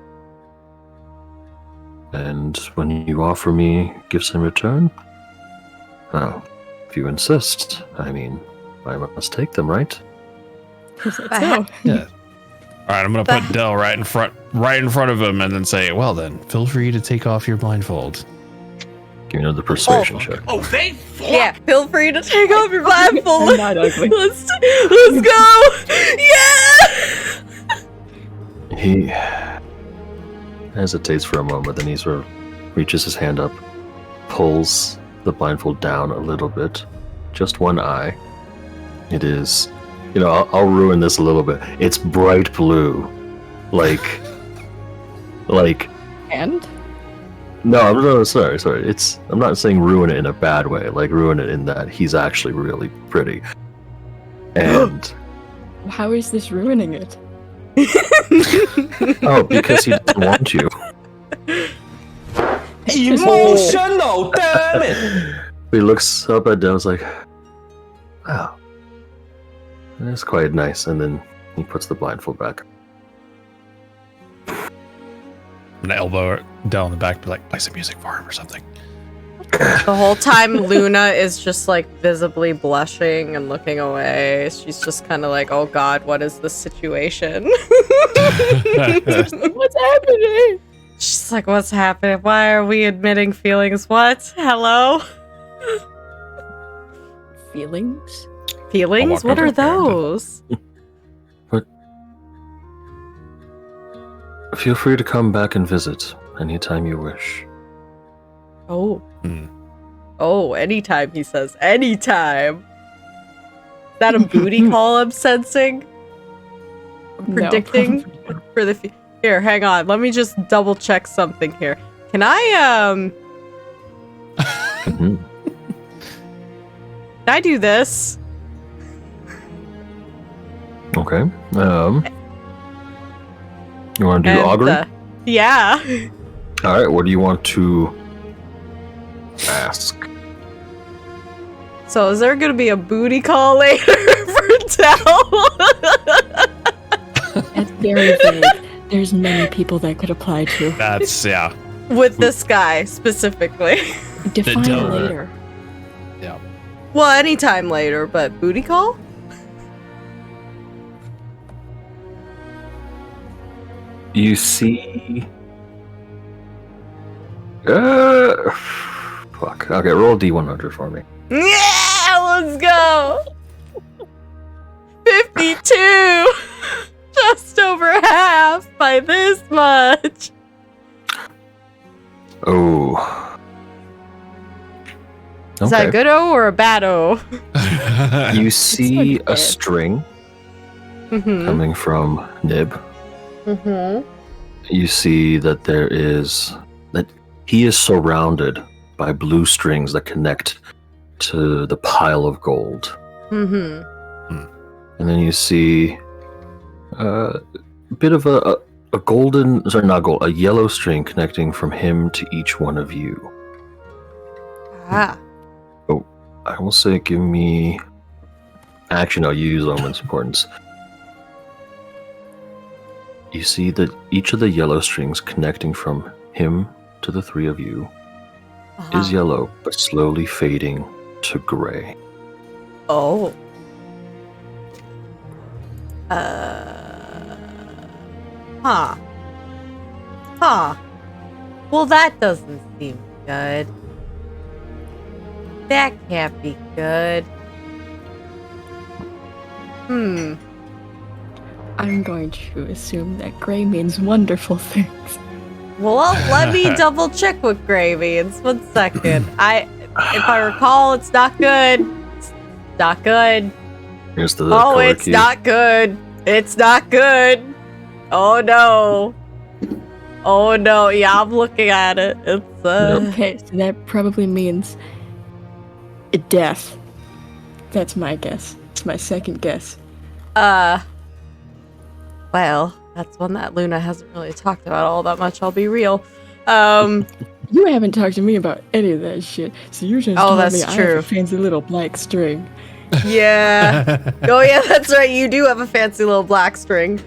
And when you offer me gifts in return, well, if you insist, I mean, I must take them, right?" But Yeah. All right, I'm gonna put Dell right in front of him, and then say, "Well, then, feel free to take off your blindfold." Give me another persuasion check. Oh, they yeah, feel free to take off your blindfold. I'm not ugly. Let's go! Yeah! He hesitates for a moment, then he sort of reaches his hand up, pulls the blindfold down a little bit, just one eye. It is, I'll ruin this a little bit. It's bright blue, like. And? No, sorry. I'm not saying ruin it in a bad way. Like ruin it in that he's actually really pretty. And How is this ruining it? oh, because he doesn't want you. Emotional, damn it! He looks up at Dell's like, wow, that's quite nice. And then he puts the blindfold back. I'm gonna elbow Dell in the back, be like, "Play some music for him or something." The whole time Luna is just like visibly blushing and looking away. She's just kind of like, oh god, what is this situation? What's happening? She's like, what's happening? Why are we admitting feelings? What? Hello? Feelings? Feelings? What are those? Feel free to come back and visit anytime you wish. Oh. Oh, anytime, he says. Anytime. Is that a booty call I'm sensing? I'm predicting for the Here, hang on. Let me just double check something here. Can I, Mhm. Can I do this? Okay. You want to do augury? Yeah. All right. What do you want to ask? So is there going to be a booty call later for Dell? That's very vague. There's many people that could apply to. That's yeah. With this guy specifically. Define Dell- later. Yeah. Well, anytime later, but booty call? You see. Fuck. Okay, roll a D100 for me. Yeah, let's go. 52. Just over half by this much. Oh. Is that a good O or a bad O? You see like a it. string Mm-hmm. coming from Nib. Mm-hmm. You see that he is surrounded by blue strings that connect to the pile of gold. Mm-hmm. And then you see a bit of a a yellow string connecting from him to each one of you. Ah. Oh, I will say, give me. Actually, no, you use Omen's Importance. You see that each of the yellow strings connecting from him to the three of you is yellow, but slowly fading to gray. Oh. Huh. Huh. Well, that doesn't seem good. That can't be good. I'm going to assume that gray means wonderful things. Well, let me double check what gray means. 1 second. If I recall, it's not good. It's not good. Here's the Oh, color it's key. not good. It's not good. Oh no. Oh no. Yeah, I'm looking at it. It's Okay, so that probably means death. That's my guess. It's my second guess. Well, that's one that Luna hasn't really talked about all that much, I'll be real. You haven't talked to me about any of that shit, so you just told that's me I have true. a fancy little black string. Yeah. Oh yeah, that's right, you do have a fancy little black string.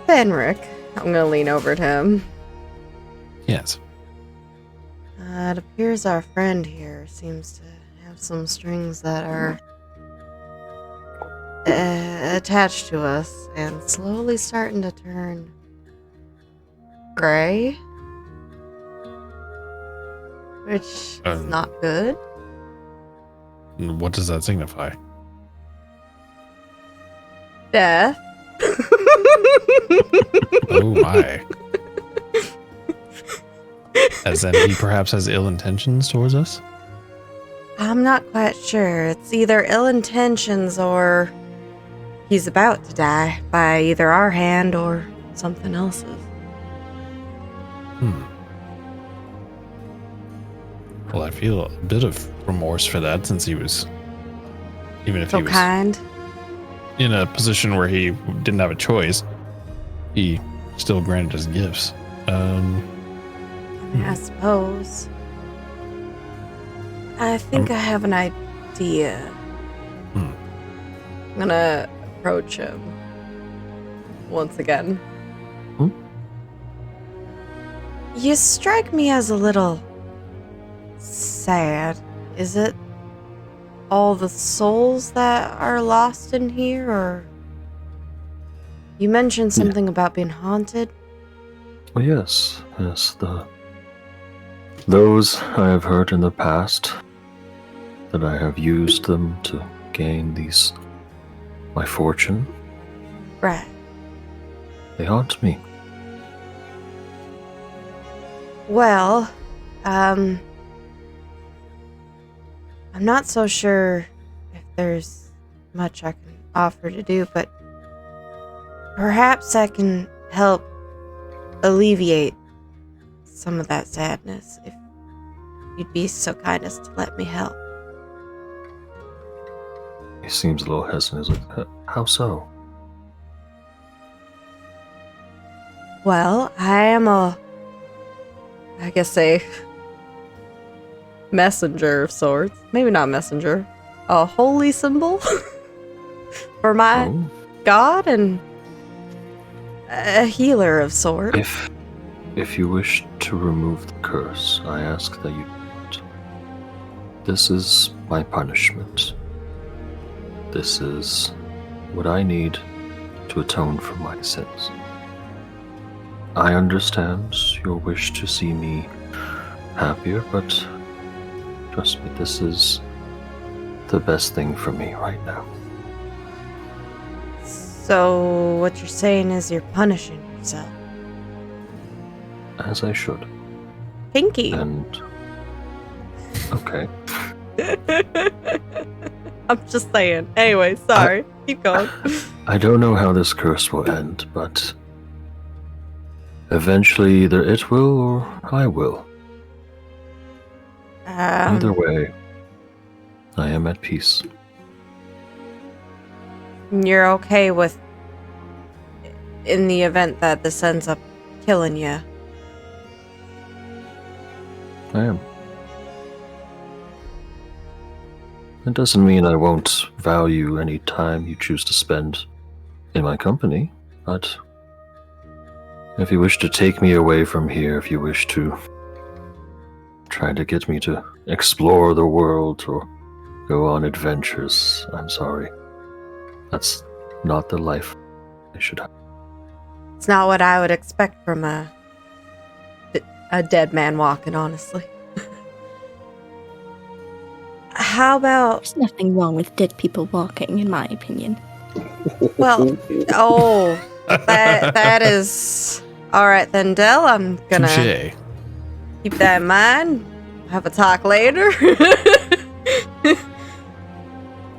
Benric, I'm gonna lean over to him. Yes. It appears our friend here seems to have some strings that are attached to us and slowly starting to turn gray, which is not good. What does that signify? Death. Oh my. As in he perhaps has ill intentions towards us? I'm not quite sure. It's either ill intentions or he's about to die by either our hand or something else's. Well, I feel a bit of remorse for that since he was, even if So he was kind. in a position where he didn't have a choice, he still granted us gifts. I suppose. I think I have an idea. I'm gonna approach him once again. You strike me as a little sad. Is it all the souls that are lost in here, or you mentioned something about being haunted? Well, yes. Those I have heard in the past, that I have used them to gain my fortune. Right. They haunt me. Well, I'm not so sure if there's much I can offer to do, but perhaps I can help alleviate some of that sadness if you'd be so kind as to let me help. He seems a little hesitant. He's like, how so? Well, I am a messenger of sorts. Maybe not messenger. A holy symbol for my god and a healer of sorts. If you wish to remove the curse, I ask that you do it. This is my punishment. This is what I need to atone for my sins. I understand your wish to see me happier, but trust me, this is the best thing for me right now. So what you're saying is you're punishing yourself. As I should. Pinky. And okay. I'm just saying. Anyway, sorry. Keep going. I don't know how this curse will end, but eventually either it will or I will. Either way, I am at peace. You're okay with in the event that this ends up killing you. I am. That doesn't mean I won't value any time you choose to spend in my company, but if you wish to take me away from here, if you wish to try to get me to explore the world or go on adventures, I'm sorry. That's not the life I should have. It's not what I would expect from a dead man walking, honestly. How about... There's nothing wrong with dead people walking, in my opinion. Well, that is... Alright then, Del, I'm gonna Touché. keep that in mind. Have a talk later.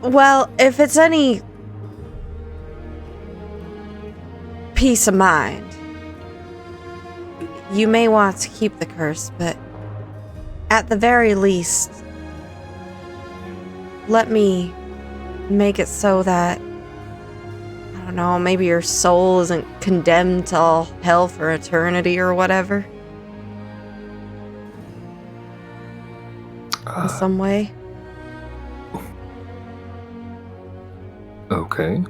Well, if it's any peace of mind, you may want to keep the curse, but at the very least, let me make it so that, I don't know, maybe your soul isn't condemned to all hell for eternity or whatever. In some way. Okay.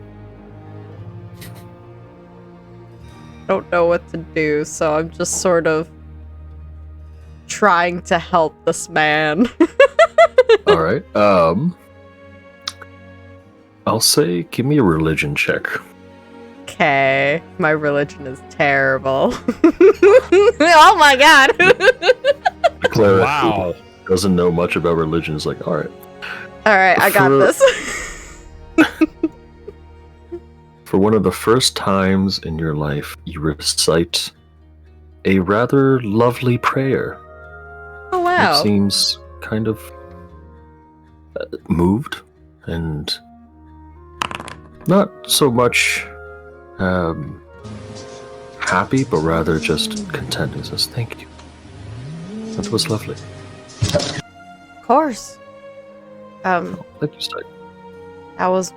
Don't know what to do, so I'm just sort of trying to help this man. All right. I'll say, give me a religion check. Okay, my religion is terrible. Oh my god. Cleric Wow. who doesn't know much about religion is like, all right. Alright, I got For- this. For one of the first times in your life, you recite a rather lovely prayer. Oh It wow. seems kind of moved and not so much happy, but rather just content. He says, thank you. That was lovely. Of course. Thank you, Stag. I was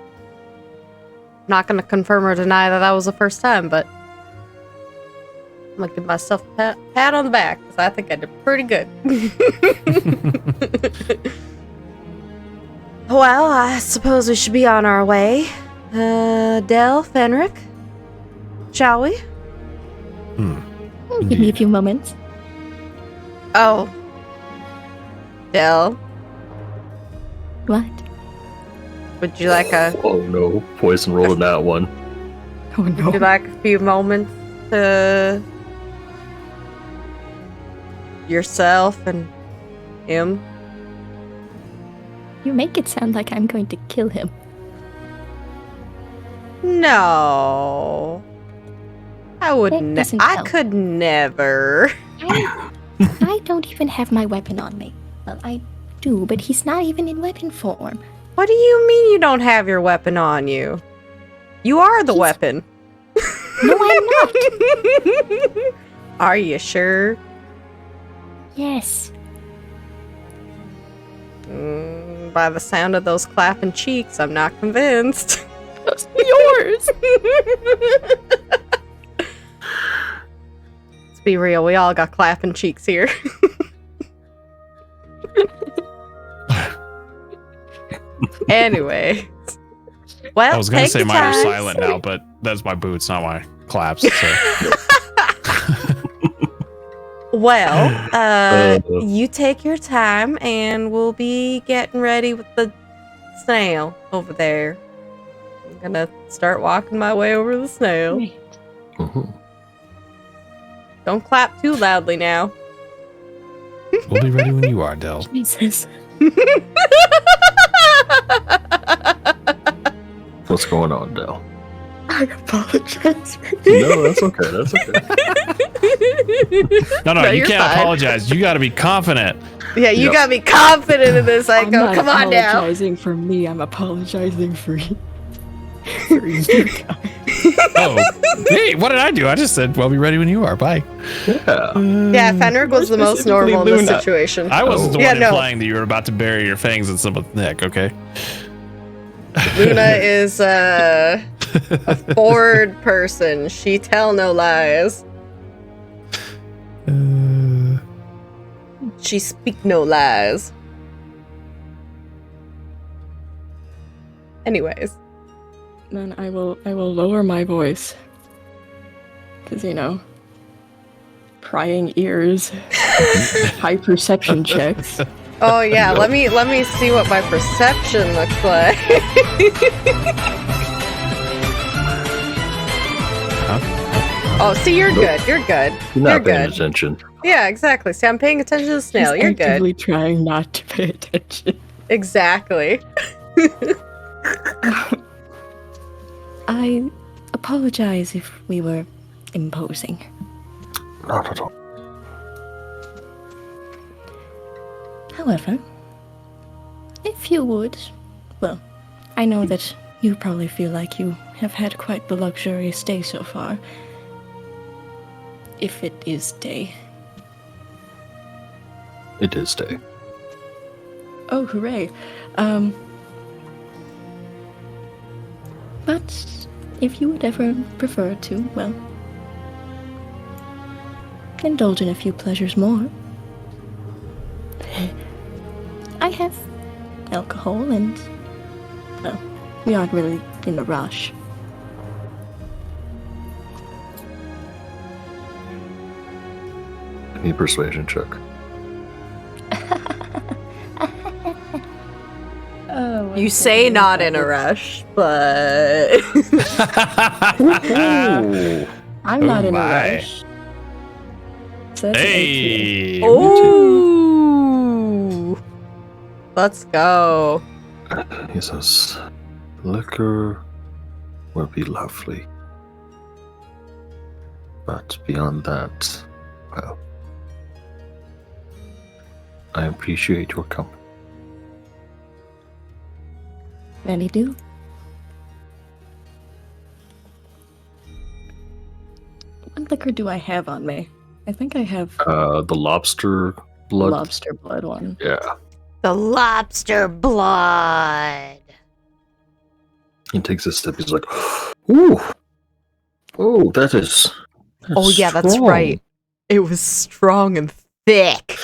not gonna confirm or deny that was the first time, but I'm gonna give myself a pat on the back because I think I did pretty good. Well, I suppose we should be on our way. Del, Fenric, shall we? Give me a few moments. Oh. Del, What? would you like Oh no, Poison rolled that one. Oh would you no. like a few moments to yourself and him? You make it sound like I'm going to kill him. No. I would That doesn't I help. could never. I don't even have my weapon on me. Well, I do, but he's not even in weapon form. What do you mean you don't have your weapon on you? You are the He's- weapon. No, I'm not. Are you sure? Yes. By the sound of those clapping cheeks, I'm not convinced. That's yours. Let's be real, we all got clapping cheeks here. Anyway. Well, I was gonna take say your mine are time. silent now, but that's my boots, not my claps. So. Well, you take your time and we'll be getting ready with the snail over there. I'm gonna start walking my way over to the snail. Wait. Mhm. Don't clap too loudly now. We'll be ready when you are, Del. Jesus. What's going on, Del? I apologize. No, that's okay. That's okay. No, No, you you're can't fine. apologize. You got to be confident. Yeah, you Yep. gotta be confident in this. I'm Psycho. not Come on now. apologizing for me. I'm apologizing for you. For you guys. Oh, hey, what did I do? I just said, "Well, be ready when you are." Bye. Yeah. Yeah, Fenric was the most specifically normal in this Luna. situation. I wasn't the Yeah, one no. implying that you were about to bury your fangs in someone's neck. Okay. Luna is A forward person. She tell no lies. She speak no lies. Anyways. Then I will lower my voice. Cause prying ears, high perception checks. Oh yeah, let me see what my perception looks like. Oh, see, you're good. You're good. You're not paying good. attention. Yeah, exactly. See, I'm paying attention to the snail. She's You're good. actively trying not to pay attention. Exactly. I apologize if we were imposing. Not at all. However, if you would, well, I know that you probably feel like you have had quite the luxurious day so far. If it is day. It is day. Oh, hooray. But if you would ever prefer to, well, indulge in a few pleasures more. I have alcohol and, well, we aren't really in a rush. Give me a persuasion check. Oh, You say not in a rush, but I'm not in a my. rush. So that's an 18. Hey! ooh, let's go. He says, liquor will be lovely. But beyond that, well, I appreciate your company. Many do. What liquor do I have on me? I think I have The lobster blood. lobster blood one. Yeah. The lobster blood. He takes a step. He's like, ooh. Oh, that's Oh yeah, that's strong. right. It was strong and thick.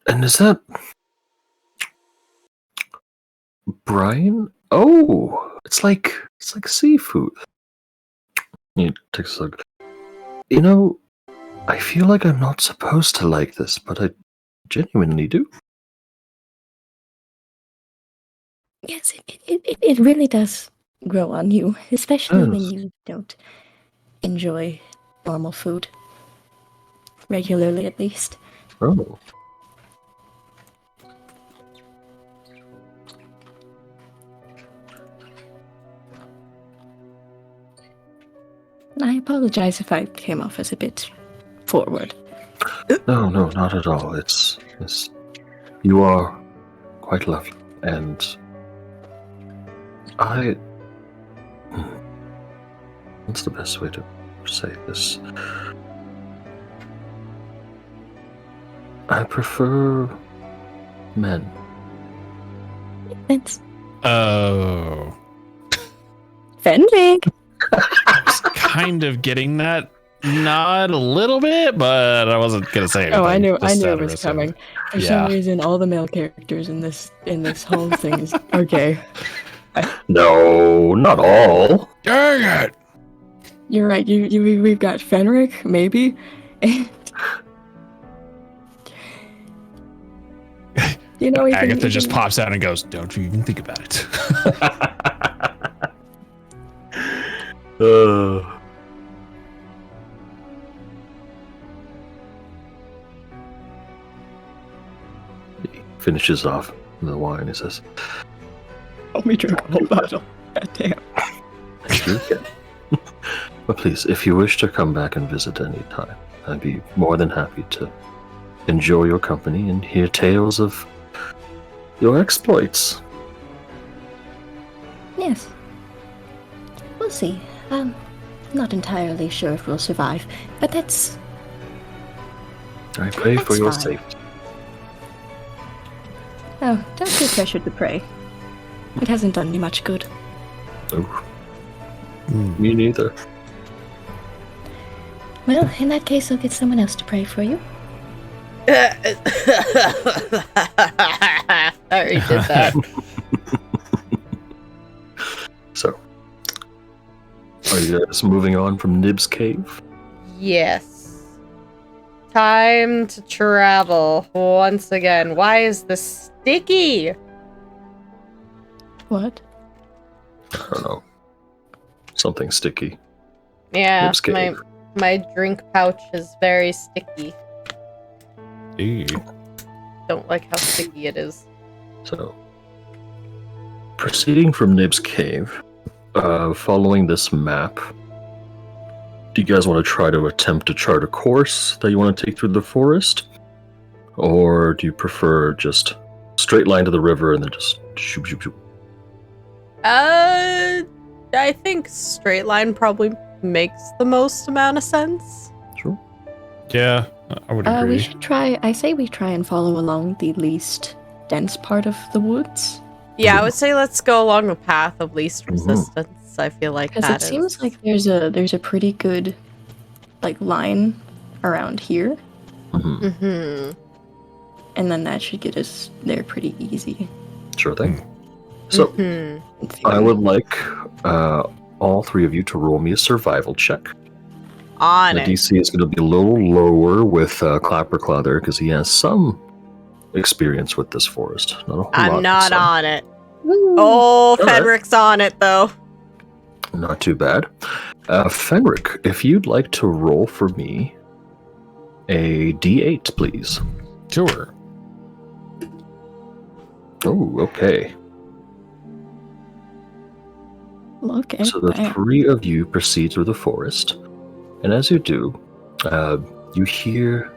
And is that brine? Oh, it's like seafood. He takes a look. I feel like I'm not supposed to like this, but I genuinely do. Yes, it really does grow on you, especially when Yes. you don't enjoy normal food. Regularly, at least. Oh. And I apologize if I came off as a bit forward. No, not at all. It's you are quite lovely, and what's the best way to say this? I prefer men. That's Oh. Fenwick! I was kind of getting that nod a little bit, but I wasn't gonna say anything. Oh, I knew Just it out of was respect. coming. For Yeah. some reason, all the male characters in this whole thing are gay. No, not all. Dang it! You're right. We've got Fenric, maybe. Ethan, Agatha just Ethan- pops out and goes, "Don't you even think about it." He finishes off the wine. He says, Help me drink a whole bottle. God damn. "You can." But please, if you wish to come back and visit any time, I'd be more than happy to enjoy your company and hear tales of your exploits. yes. We'll see. Not entirely sure if we'll survive, but that's I pray for That's your fine. safety. Oh, don't feel pressured to pray. It hasn't done me much good. Oh, Me neither. Well, in that case, I'll get someone else to pray for you. I already did that. So, are you guys moving on from Nib's cave? Yes. Time to travel once again. Why is this sticky? What? I don't know. Something sticky. Yeah, Nib's cave. my drink pouch is very sticky. Ew. Don't like how sticky it is. So, proceeding from Nib's cave, following this map, do you guys want to try to attempt to chart a course that you want to take through the forest? Or do you prefer just straight line to the river and then just shoop, shoop, shoop? I think straight line probably makes the most amount of sense. Sure. Yeah, I would agree. We should try. I say we try and follow along the least dense part of the woods. Yeah, I would say let's go along the path of least Mhm. resistance. I feel like Because that it seems is- like there's a pretty good line around here, Mhm. Mhm. and then that should get us there pretty easy. Sure thing. So, Mhm. in theory. I would like all three of you to roll me a survival check. On The it. DC is going to be a little lower with Clapperclaw there because he has some experience with this forest. Not a whole lot, I'm but not some. on it. Oh, All right. Fenric's on it though. Not too bad. Fenric, if you'd like to roll for me a D8, please. Sure. Oh, okay. Okay. So the bam. three of you proceed through the forest, and as you do, you hear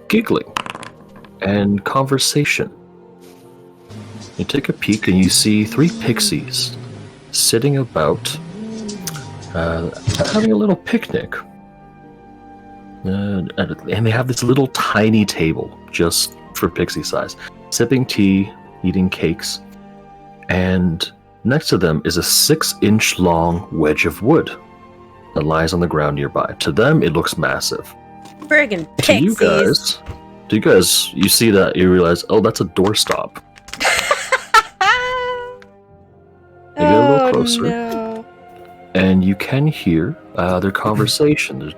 giggling and conversation. You take a peek and you see three pixies sitting about, having a little picnic. And they have this little tiny table just for pixie size, sipping tea, eating cakes, and next to them is a 6-inch long wedge of wood that lies on the ground nearby. To them, it looks massive. Friggin' To you pixies. guys, you see that, you realize, oh, that's a doorstop. You get a little closer. No. And you can hear their conversation. The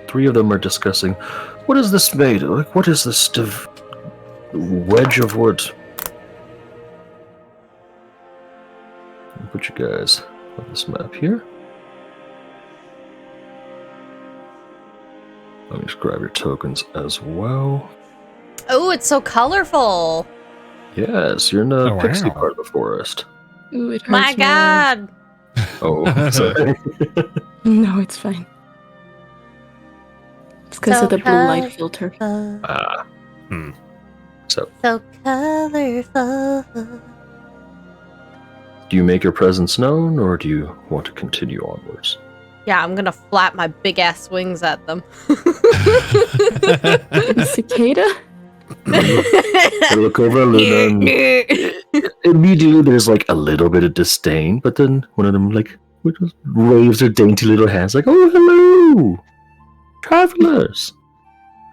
three of them are discussing, what is this made of? Like, what is this wedge of wood? I'll put you guys on this map here. Let me just grab your tokens as well. Oh, it's so colorful. Yes, you're in the Oh, pixie wow. part of the forest. Ooh, it hurts My God. Oh, sorry. No, it's fine. It's because So of the blue light filter. Ah. Hmm. So, So colorful. do you make your presence known, or do you want to continue onwards? Yeah, I'm gonna flap my big ass wings at them. Cicada? I look over at Luna, and immediately there's like a little bit of disdain, but then one of them like just waves her dainty little hands like, "Oh, hello, travelers!"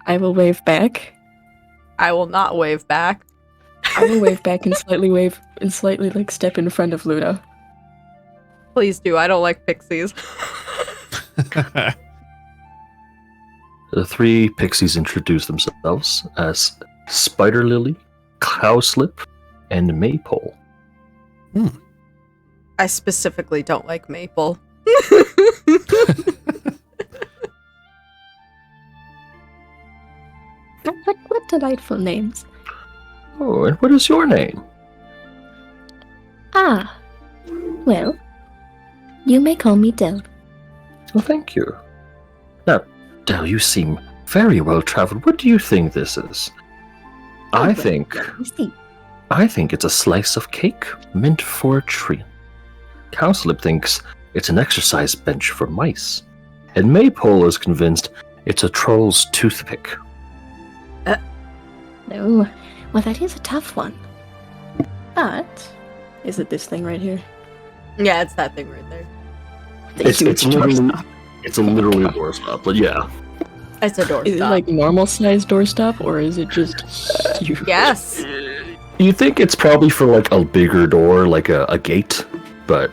I will wave back. I will not wave back. I will wave back and slightly like step in front of Luna. Please do. I don't like pixies. The three pixies introduce themselves as Spider Lily, Cowslip, and Maypole. I specifically don't like maple. What delightful names. Oh, and what is your name? Ah, well, you may call me Del. Well, thank you. Now, Del, you seem very well traveled. What do you think this is? I think You see, it's a slice of cake meant for a tree. Cowslip thinks it's an exercise bench for mice. And Maypole is convinced it's a troll's toothpick. no, well, that is a tough one. But Is it this thing right here? Yeah, it's that thing right there. It's literally doorstop. it's literally a doorstop, but yeah. It's a doorstop. Is it like normal sized doorstop or is it just huge? Yes. You think it's probably for like a bigger door, like a gate, but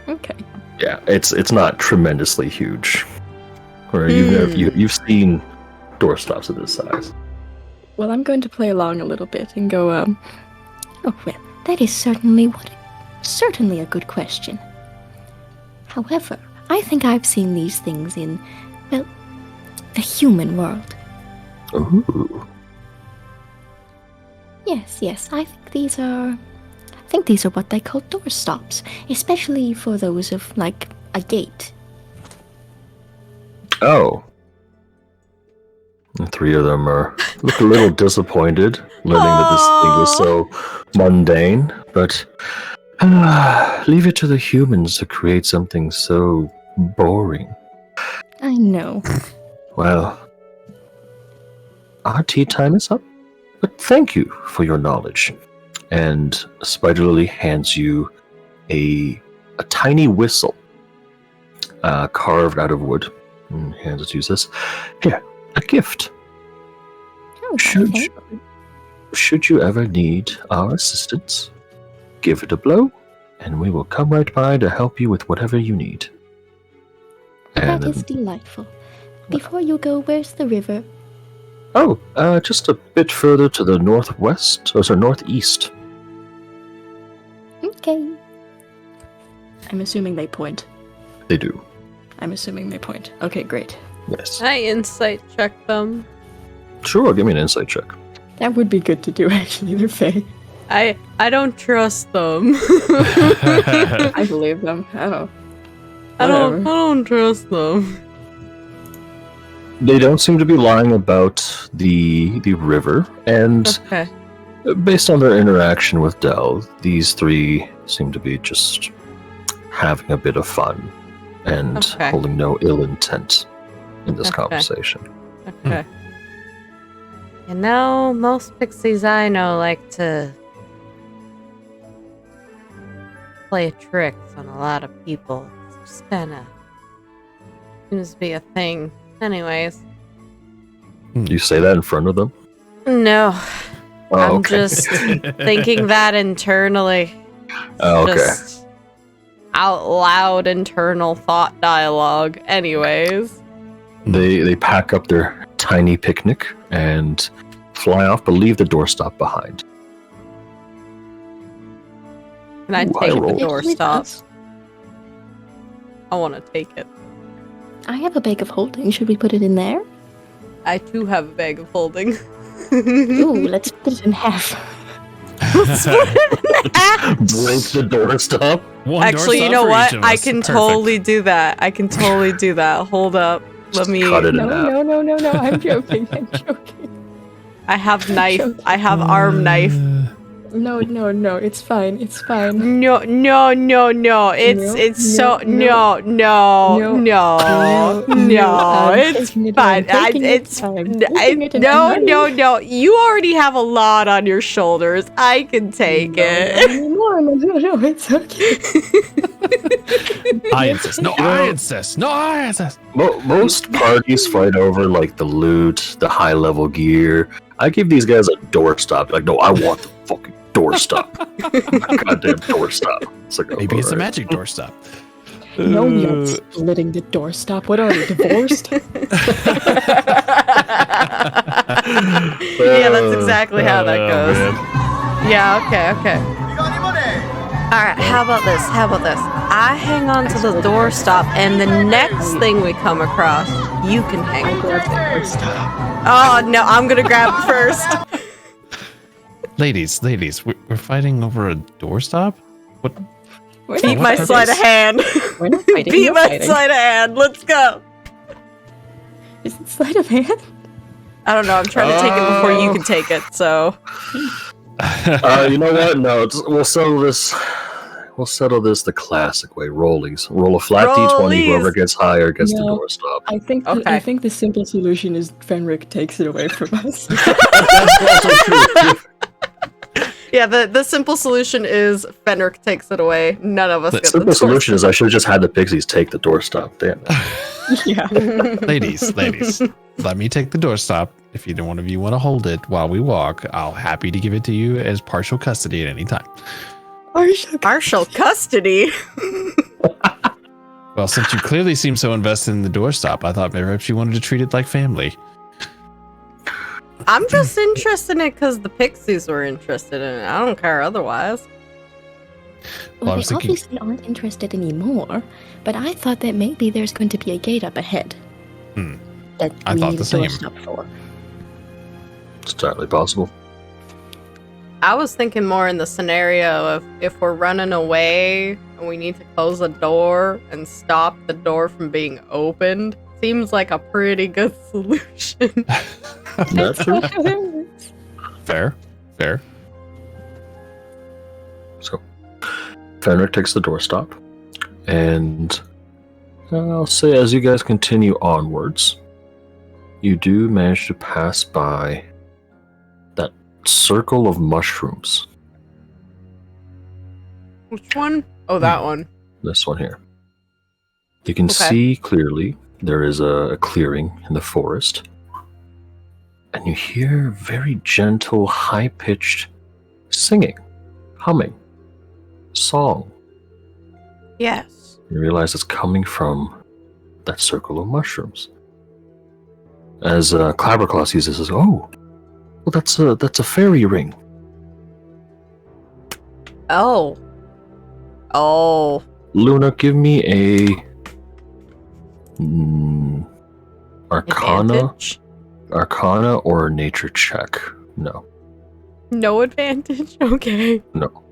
Okay. yeah, it's not tremendously huge. Or you've seen doorstops of this size. Well, I'm going to play along a little bit and go, Oh well, that is certainly a good question. However, I think I've seen these things in, well, the human world. Ooh. Yes, I think these are what they call doorstops, especially for those of, like, a gate. Oh. The three of them look a little disappointed, learning that this thing was so mundane, but leave it to the humans to create something so boring. I know. Well, our tea time is up, but thank you for your knowledge. And Spider Lily hands you a tiny whistle carved out of wood. And hands it to you, says, "Here, a gift. Oh, Should you ever need our assistance, give it a blow, and we will come right by to help you with whatever you need." that is delightful. Before you go, where's the river? Oh, just a bit further to the northwest, northeast. Okay. I'm assuming they point. They do. I'm assuming they point. Okay, great. Yes. I insight check them. Sure, give me an insight check. That would be good to do, actually. They're fey. I don't trust them. I believe them. I don't trust them. They don't seem to be lying about the river, and Okay. based on their interaction with Del, these three seem to be just having a bit of fun and Okay. holding no ill intent in this Okay. conversation. Okay. You know, most pixies I know like to play tricks on a lot of people. It's just kinda seems to be a thing. Anyways. You say that in front of them? No. Oh, I'm okay. just thinking that internally. Oh, okay. Just out loud internal thought dialogue. Anyways. They pack up their tiny picnic and fly off, but leave the doorstop behind. Can I Ooh, take I the rolled. doorstop? I want to take it. I have a bag of holding. Should we put it in there? I too have a bag of holding. Ooh, let's split it in half. Break the doorstop. One Actually, you doorstop know for what? each of I us. can Perfect. totally do that. I can totally do that. Hold up. Let me. Cut it in No, half. no. I'm joking. I'm joking. I have knife. Joking. I have arm knife. No. It's fine. It's fine. No. It's so No. It's fine. No. You already have a lot on your shoulders. I can take it. No, it's okay. I insist. No, I insist. No, I insist. Most parties fight over like the loot, the high level gear. I give these guys a doorstop. Like, no, I want the fucking doorstop. Goddamn doorstop. It's like, Maybe it's a alright. magic doorstop. No, we aren't splitting the doorstop. What are we, divorced? Yeah, that's exactly how that goes. Yeah, okay. Alright, how about this? I hang on to the doorstop, and the next thing we come across, you can hang on to. Oh, no, I'm gonna grab it first. Ladies, we're fighting over a doorstop? What? Beat my sleight of hand. We're not fighting. Beat You're my fighting. sleight of hand. Let's go. Is it sleight of hand? I don't know. I'm trying to take it before you can take it, so. You know what? No, we'll settle this. We'll settle this the classic way. Rollies. Roll a flat d20. Rollies. Whoever gets higher gets the No. doorstop. I think the simple solution is Fenric takes it away from us. That's also true. Yeah, the simple solution is Fenric takes it away. None of us The get the simple solution is doorstop. I should have just had the pixies take the doorstop. Damn it. Yeah. ladies, let me take the doorstop. If either one of you want to hold it while we walk, I'll happy to give it to you as partial custody at any time. Partial custody. Well, since you clearly seem so invested in the doorstop, I thought perhaps you wanted to treat it like family. I'm just interested in it because the pixies were interested in it. I don't care otherwise. Well, I Well, was they thinking- obviously aren't interested anymore, but I thought that maybe there's going to be a gate up ahead. That I we thought need the a same. doorstop for. It's entirely possible. I was thinking more in the scenario of if we're running away and we need to close the door and stop the door from being opened. Seems like a pretty good solution. That's true. Fair. So, Fenric takes the doorstop, and I'll say as you guys continue onwards, you do manage to pass by that circle of mushrooms. Which one? Oh, that one. This one here. You can Okay. see clearly there is a clearing in the forest, and you hear very gentle, high-pitched singing, humming, song. Yes. You realize it's coming from that circle of mushrooms. As Clabberclaw sees this, says, "Oh, well, that's a fairy ring." Oh. Oh. Luna, give me a Advantage? Arcana or a nature check. No. No advantage? Okay. No.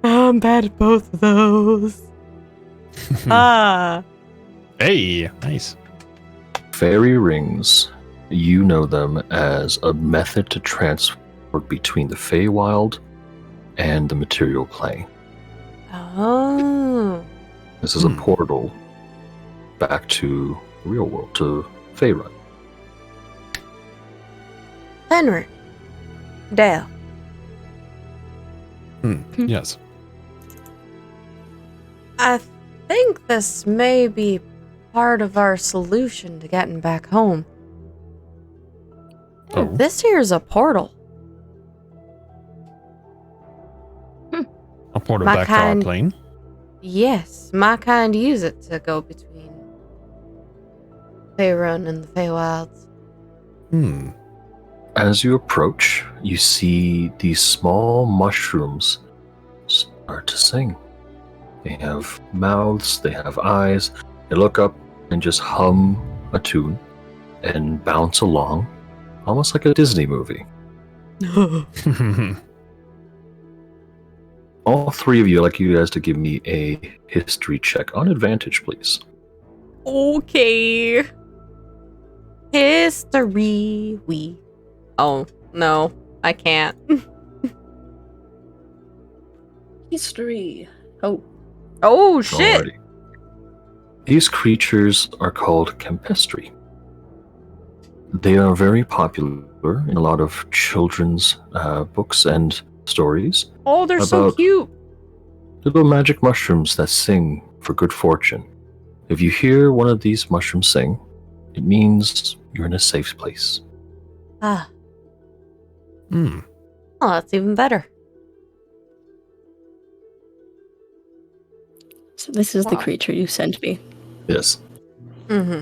I'm bad at both of those. Hey, nice. Fairy rings, you know them as a method to transport between the Feywild and the material plane. Oh. This is a portal back to the real world, to Faerun. Henry. Dale. Yes. I think this may be part of our solution to getting back home. Oh. This here's a portal. A portal My back to our kind- plane. Yes, my kind use it to go between Faerun and the Feywilds. As you approach, you see these small mushrooms start to sing. They have mouths, they have eyes. They look up and just hum a tune and bounce along, almost like a Disney movie. All three of you, I'd like you guys to give me a history check on advantage, please. Okay. History. Oh, no, I can't. History. Oh, Oh, shit. Alrighty. These creatures are called Campestri. They are very popular in a lot of children's books and stories. Oh, they're so About- cute. Little magic mushrooms that sing for good fortune. If you hear one of these mushrooms sing, it means you're in a safe place. Ah, Hmm. oh, that's even better. so this is the Wow. creature you sent me. Yes. Mm-hmm.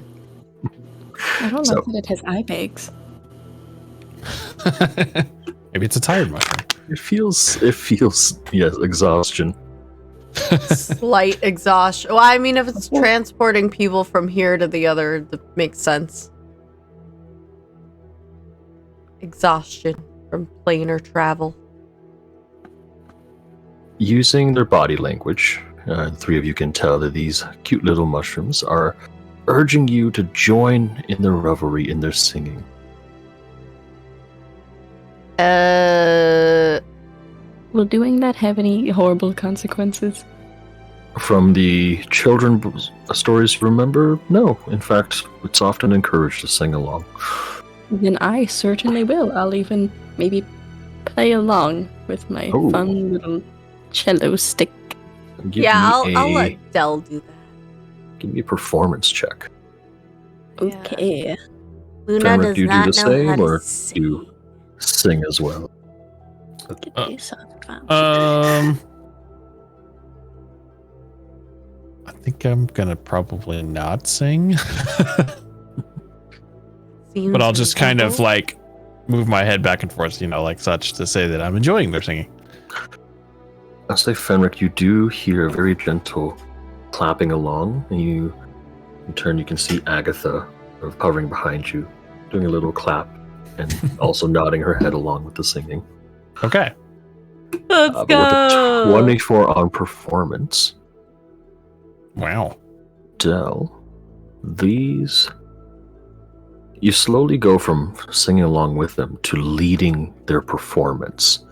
I don't So- like that it has eye bags. Maybe it's a tired mushroom. It feels, yes, exhaustion. Slight exhaustion. Well, I mean, if it's transporting people from here to the other, that makes sense. Exhaustion from planar travel. Using their body language, the three of you can tell that these cute little mushrooms are urging you to join in their revelry, in their singing. Will doing that have any horrible consequences? From the children stories you remember, no. In fact, it's often encouraged to sing along. Then I certainly will. I'll even maybe play along with my Ooh. fun little cello stick. Give Yeah, me I'll a- let Dell do that. Give me a performance check. Okay. Luna Fenric, does do you do not the know how same, to or sing. you sing as well? Get Uh, these advantages. I think I'm gonna probably not sing, but I'll just kind of like move my head back and forth, like such, to say that I'm enjoying their singing. I'll say, Fenric, you do hear a very gentle clapping along, and you, in turn, you can see Agatha sort of hovering behind you, doing a little clap, and also nodding her head along with the singing. Okay. Let's But with a go. 24 on performance, Wow. Dell, these... You slowly go from singing along with them to leading their performance.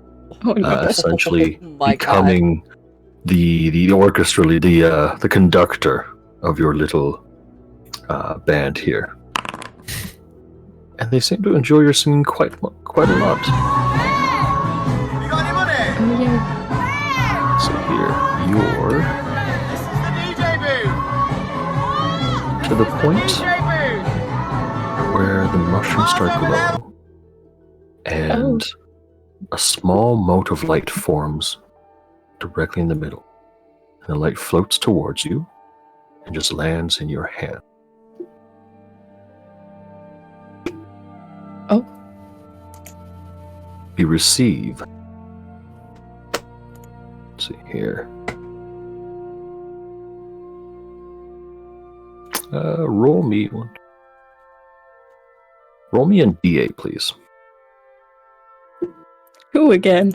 Oh no. Essentially My becoming the orchestra lead, the conductor of your little band here. And they seem to enjoy your singing quite a lot. You got any money? Oh yeah. So here, you're This is the DJ booth. to the point DJ booth. where the mushrooms start glowing, and a small mote of light forms directly in the middle. And the light floats towards you and just lands in your hand. Oh. You receive. Let's see here. Roll me one. Roll me an D8, please. Who again?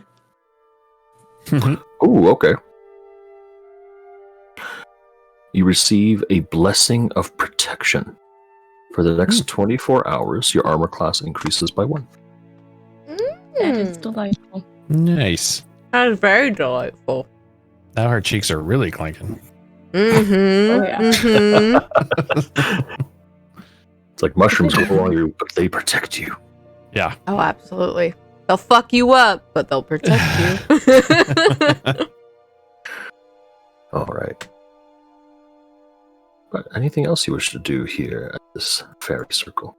Ooh, okay. You receive a blessing of protection. For the next 24 hours, your armor class increases by 1. That is delightful. Nice. That is very delightful. Now her cheeks are really clanking. Mm-hmm. Oh, yeah. Mm-hmm. It's like mushrooms grow on you, but they protect you. Yeah. Oh, absolutely. They'll fuck you up, but they'll protect you. All right. But anything else you wish to do here at this fairy circle?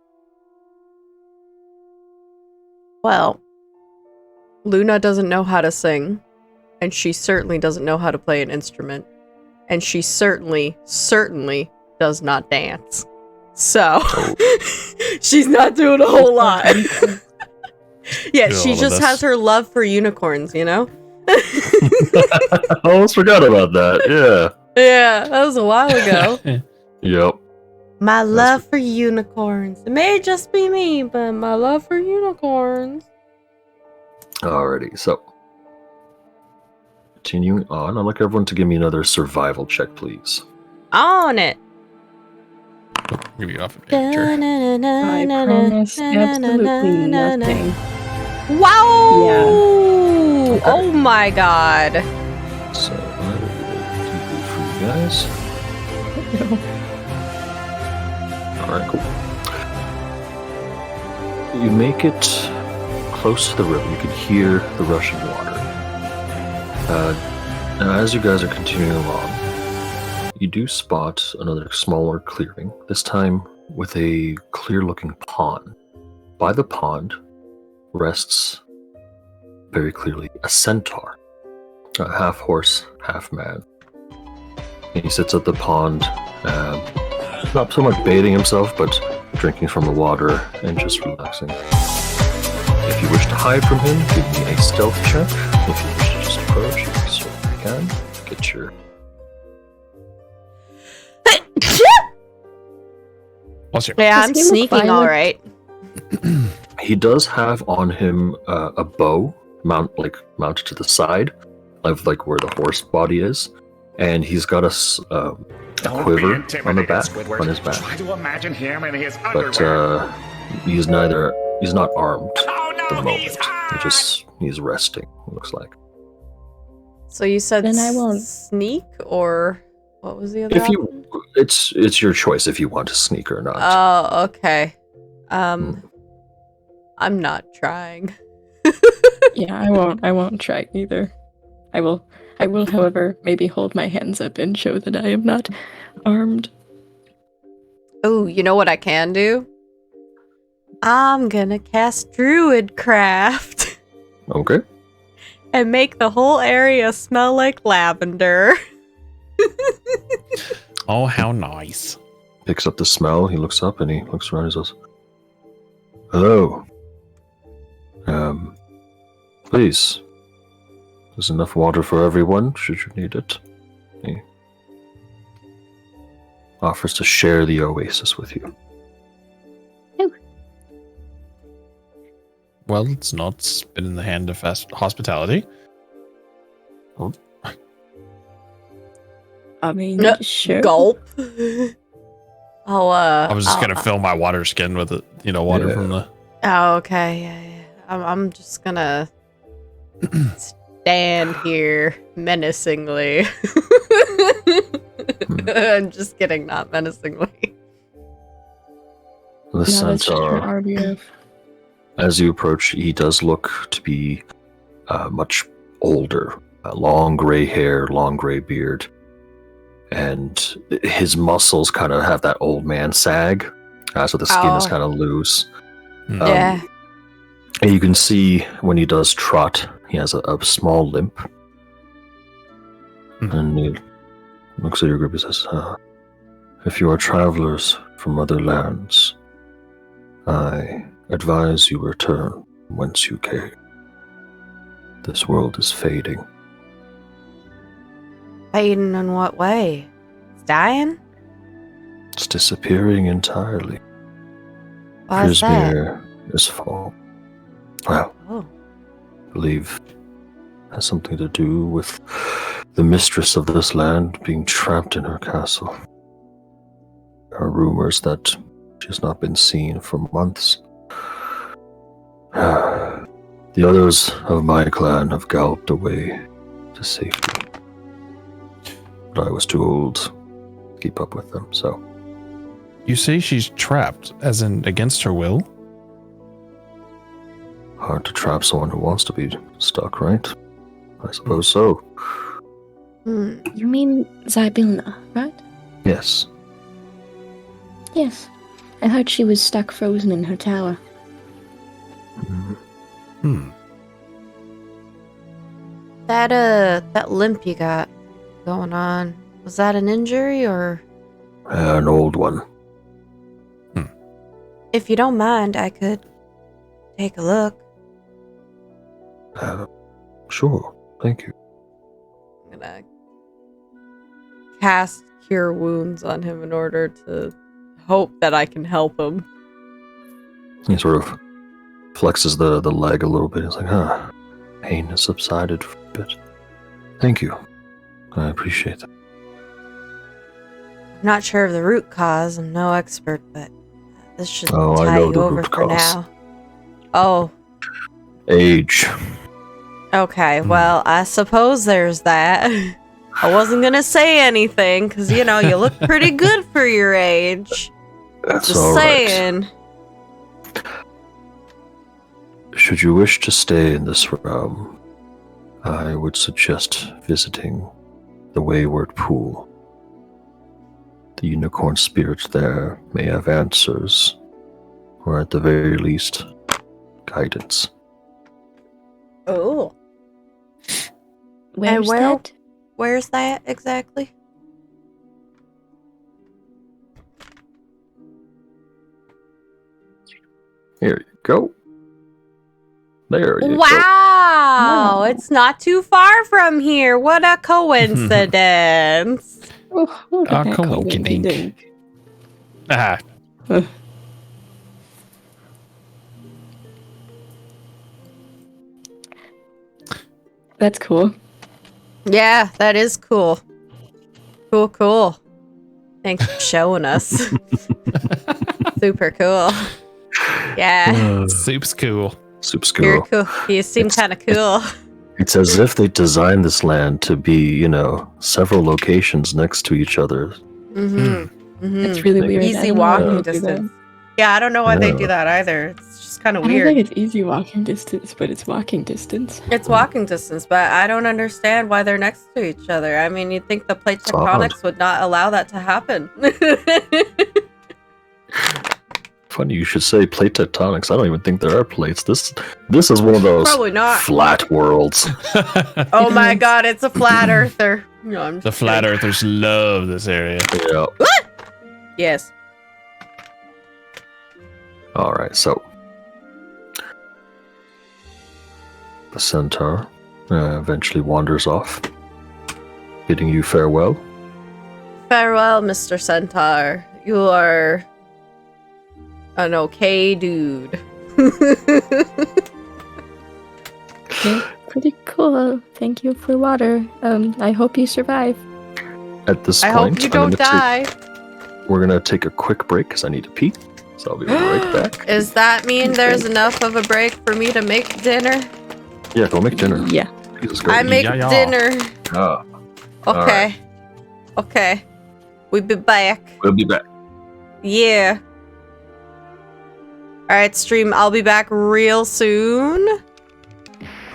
Well, Luna doesn't know how to sing, and she certainly doesn't know how to play an instrument, and she certainly does not dance. So, she's not doing a whole lot. Yeah, Do she all of just this. has her love for unicorns, you know? I almost forgot about that. Yeah. Yeah, that was a while ago. Yep. My love for unicorns. It may just be me, but my love for unicorns. Alrighty. So, continuing on, I'd like everyone to give me another survival check, please. On it. Give you off adventure. I promise absolutely nothing. Wow! Yeah. Okay. Oh my god. So, I will debrief for you guys. Alright, cool. You make it close to the river. You can hear the rushing water. Now, as you guys are continuing along, you do spot another smaller clearing, this time with a clear-looking pond. By the pond rests, very clearly, a centaur. A half horse, half man. And he sits at the pond, not so much bathing himself, but drinking from the water and just relaxing. If you wish to hide from him, give me a stealth check. If you wish to just approach, you certainly can. Get your... What's your... Yeah, Does I'm he look sneaking violent? alright. He does have on him a bow mounted to the side of where the horse body is, and he's got a quiver on the back, on his back. Try to imagine him in his But underwear. he's not armed Oh at the no, moment. he's hot! He's resting, it looks like. So you said Then I won't. sneak, or what was the other If option? you, it's your choice if you want to sneak or not. Oh, okay. I'm not trying. Yeah, I won't try either. I will, however, maybe hold my hands up and show that I am not armed. Oh, you know what I can do? I'm gonna cast Druidcraft Okay. and make the whole area smell like lavender. Oh, how nice. Picks up the smell. He looks up and he looks around and says, "Hello. Please. There's enough water for everyone, should you need it." He offers to share the oasis with you. Well, it's not spit in the hand of hospitality. I mean, No, sure. Gulp. I was just gonna fill my water skin with it, water Yeah. from the. Oh, okay. Yeah. I'm just gonna stand here menacingly. I'm just kidding, not menacingly. The No, that's just your centaur, RBF. as you approach, he does look to be much older. Long gray hair, long gray beard. And his muscles kind of have that old man sag. So the skin is Oh. kind of loose. Yeah. And you can see when he does trot, he has a small limp. Hmm. And he looks at your group and says, "If you are travelers from other lands, I advise you return whence you came. This world is fading." Fading in what way? It's dying? It's disappearing entirely. Why is that? Prismere is fall. Well, Oh. I believe it has something to do with the mistress of this land being trapped in her castle. There are rumors that she has not been seen for months. The others of my clan have galloped away to safety. But I was too old to keep up with them, so You say she's trapped, as in against her will? hard to trap someone who wants to be stuck, right? I suppose so. Hmm. You mean Zybilna, right? Yes. Yes. I heard she was stuck frozen in her tower. Mhm. That limp you got going on, was that an injury or? An old one. If you don't mind, I could take a look. Sure. Thank you. I'm gonna cast Cure Wounds on him in order to hope that I can help him. He sort of flexes the leg a little bit. He's like, pain has subsided for a bit. Thank you. I appreciate that. I'm not sure of the root cause. I'm no expert, but this should Oh, I tie know you the over root for cause. now. Oh, Age. okay. Well, I suppose there's that. I wasn't gonna say anything because you look pretty good for your age. That's Just all right. saying. Should you wish to stay in this realm, I would suggest visiting the Wayward Pool. The unicorn spirit there may have answers, or at the very least, guidance. Oh, Where's where- that? where's that exactly? Here you go. There you go. Wow, it's not too far from here. What a coincidence. Oh, look at that coinkydink. coinkydink. Ah, That's cool. Yeah, that is cool. Cool. Thanks for showing us. Super cool. Yeah, soup's cool. Soup's you're cool. cool. You seem It's- kind of cool. It's as if they designed this land to be, several locations next to each other. Mm-hmm. It's really weird. I Easy don't know why walking they do that. distance. Yeah, I don't know why they Yeah. do that either. It's just kind of I don't weird. think it's easy walking distance, but it's walking distance. It's walking distance, but I don't understand why they're next to each other. I mean, you'd think the plate It's odd. tectonics would not allow that to happen. Funny you should say plate tectonics. I don't even think there are plates. This is one of those Probably not. flat worlds. Oh my god, it's a flat earther. No, I'm The just flat kidding. earthers love this area. Yeah. Yes. All right. So the centaur eventually wanders off, bidding you farewell. Farewell, Mr. Centaur. You are an okay dude. Okay, pretty cool. Thank you for water. I hope you survive. At this I point, hope you don't die. We're gonna take a quick break because I need to pee. So I'll be right back. Does that mean there's enough of a break for me to make dinner? Yeah, go make dinner. Yeah. Jesus I Christ. make Yeah. dinner. Ah, Okay. Okay. We'll be back. we'll be back. Yeah. Alright, stream. I'll be back real soon.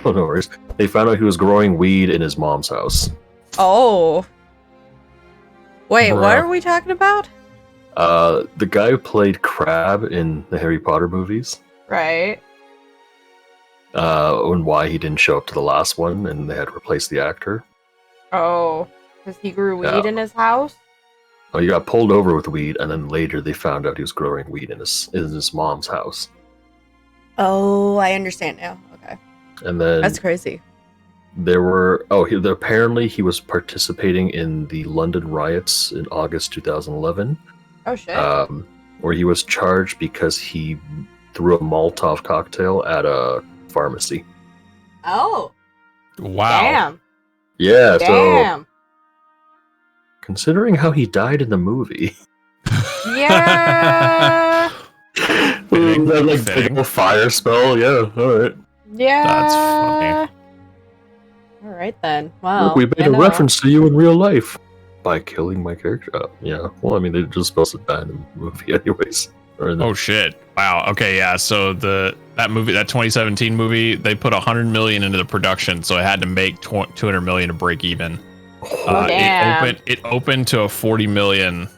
Oh, no worries. They found out he was growing weed in his mom's house. Oh. Wait, what Bruh. are we talking about? The guy who played Crab in the Harry Potter movies. Right. And why he didn't show up to the last one, and they had to replace the actor. Oh. Because he grew weed Yeah. in his house? Oh, he got pulled over with weed, and then later they found out he was growing weed in his mom's house. Oh, I understand now. Okay. And then That's crazy. there were apparently he was participating in the London riots in August 2011, Oh, shit. where he was charged because he threw a Molotov cocktail at a pharmacy. oh. Wow. Damn. Yeah, so Damn. considering how he died in the movie, Yeah. Fitting, that like fitting. big old fire spell. Yeah, all right. Yeah. That's funny. All right then. Wow. Look, we made I a know. reference to you in real life by killing my character. Oh, yeah. Well, I mean, they're just supposed to die in the movie, anyways. Or in the, Oh shit! Wow. Okay, yeah. So that movie, that 2017 movie, they put 100 million into the production, so it had to make 200 million to break even. Damn. It opened to a 40 million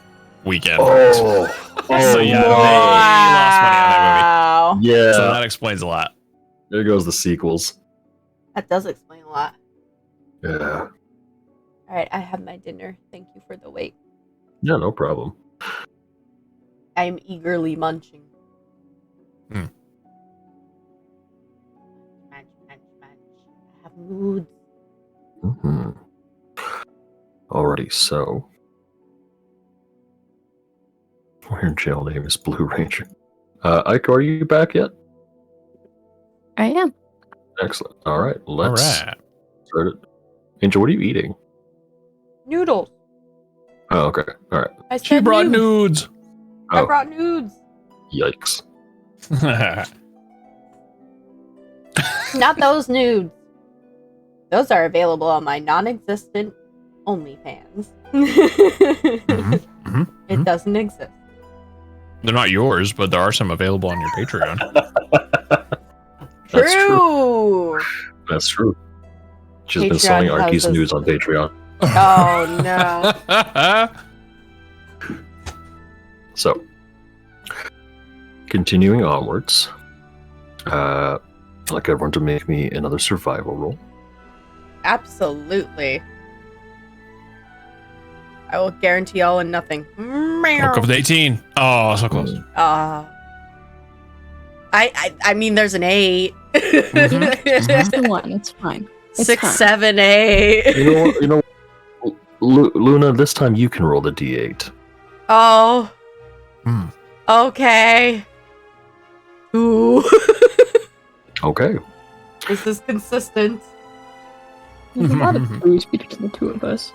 weekend. oh, So yeah, they Wow. lost money on that movie. yeah. So that explains a lot. There goes the sequels. That does explain a lot. Yeah. All right, I have my dinner. Thank you for the wait. Yeah, no problem. I'm eagerly munching. Hmm. Munch, munch, munch. I have moods. Mm-hmm. Alrighty, so. Weird jail name is Blue Ranger. Ike, are you back yet? I am. Excellent. All right, All let's right. start it. Angel, what are you eating? Noodles. Oh, okay. All right. I said She brought nudes. nudes. I Oh, brought nudes. yikes. Not those nudes. Those are available on my non-existent OnlyFans. Mhm, mhm, It mhm. doesn't exist. They're not yours, but there are some available on your Patreon. That's true. True. That's true. She's been Patreon selling has Arky's us- news on Patreon. Oh no. So, continuing onwards, I'd like everyone to make me another survival roll. Absolutely. I will guarantee all and nothing. Woke up with 18. Oh, so close. I mean, there's an 8. That's the one. It's fine. It's 6, fine. 7, 8. You know, Luna, this time you can roll the d8. Oh. Hmm. Okay. Ooh. Okay. This is consistent. There's a lot of booze between the two of us.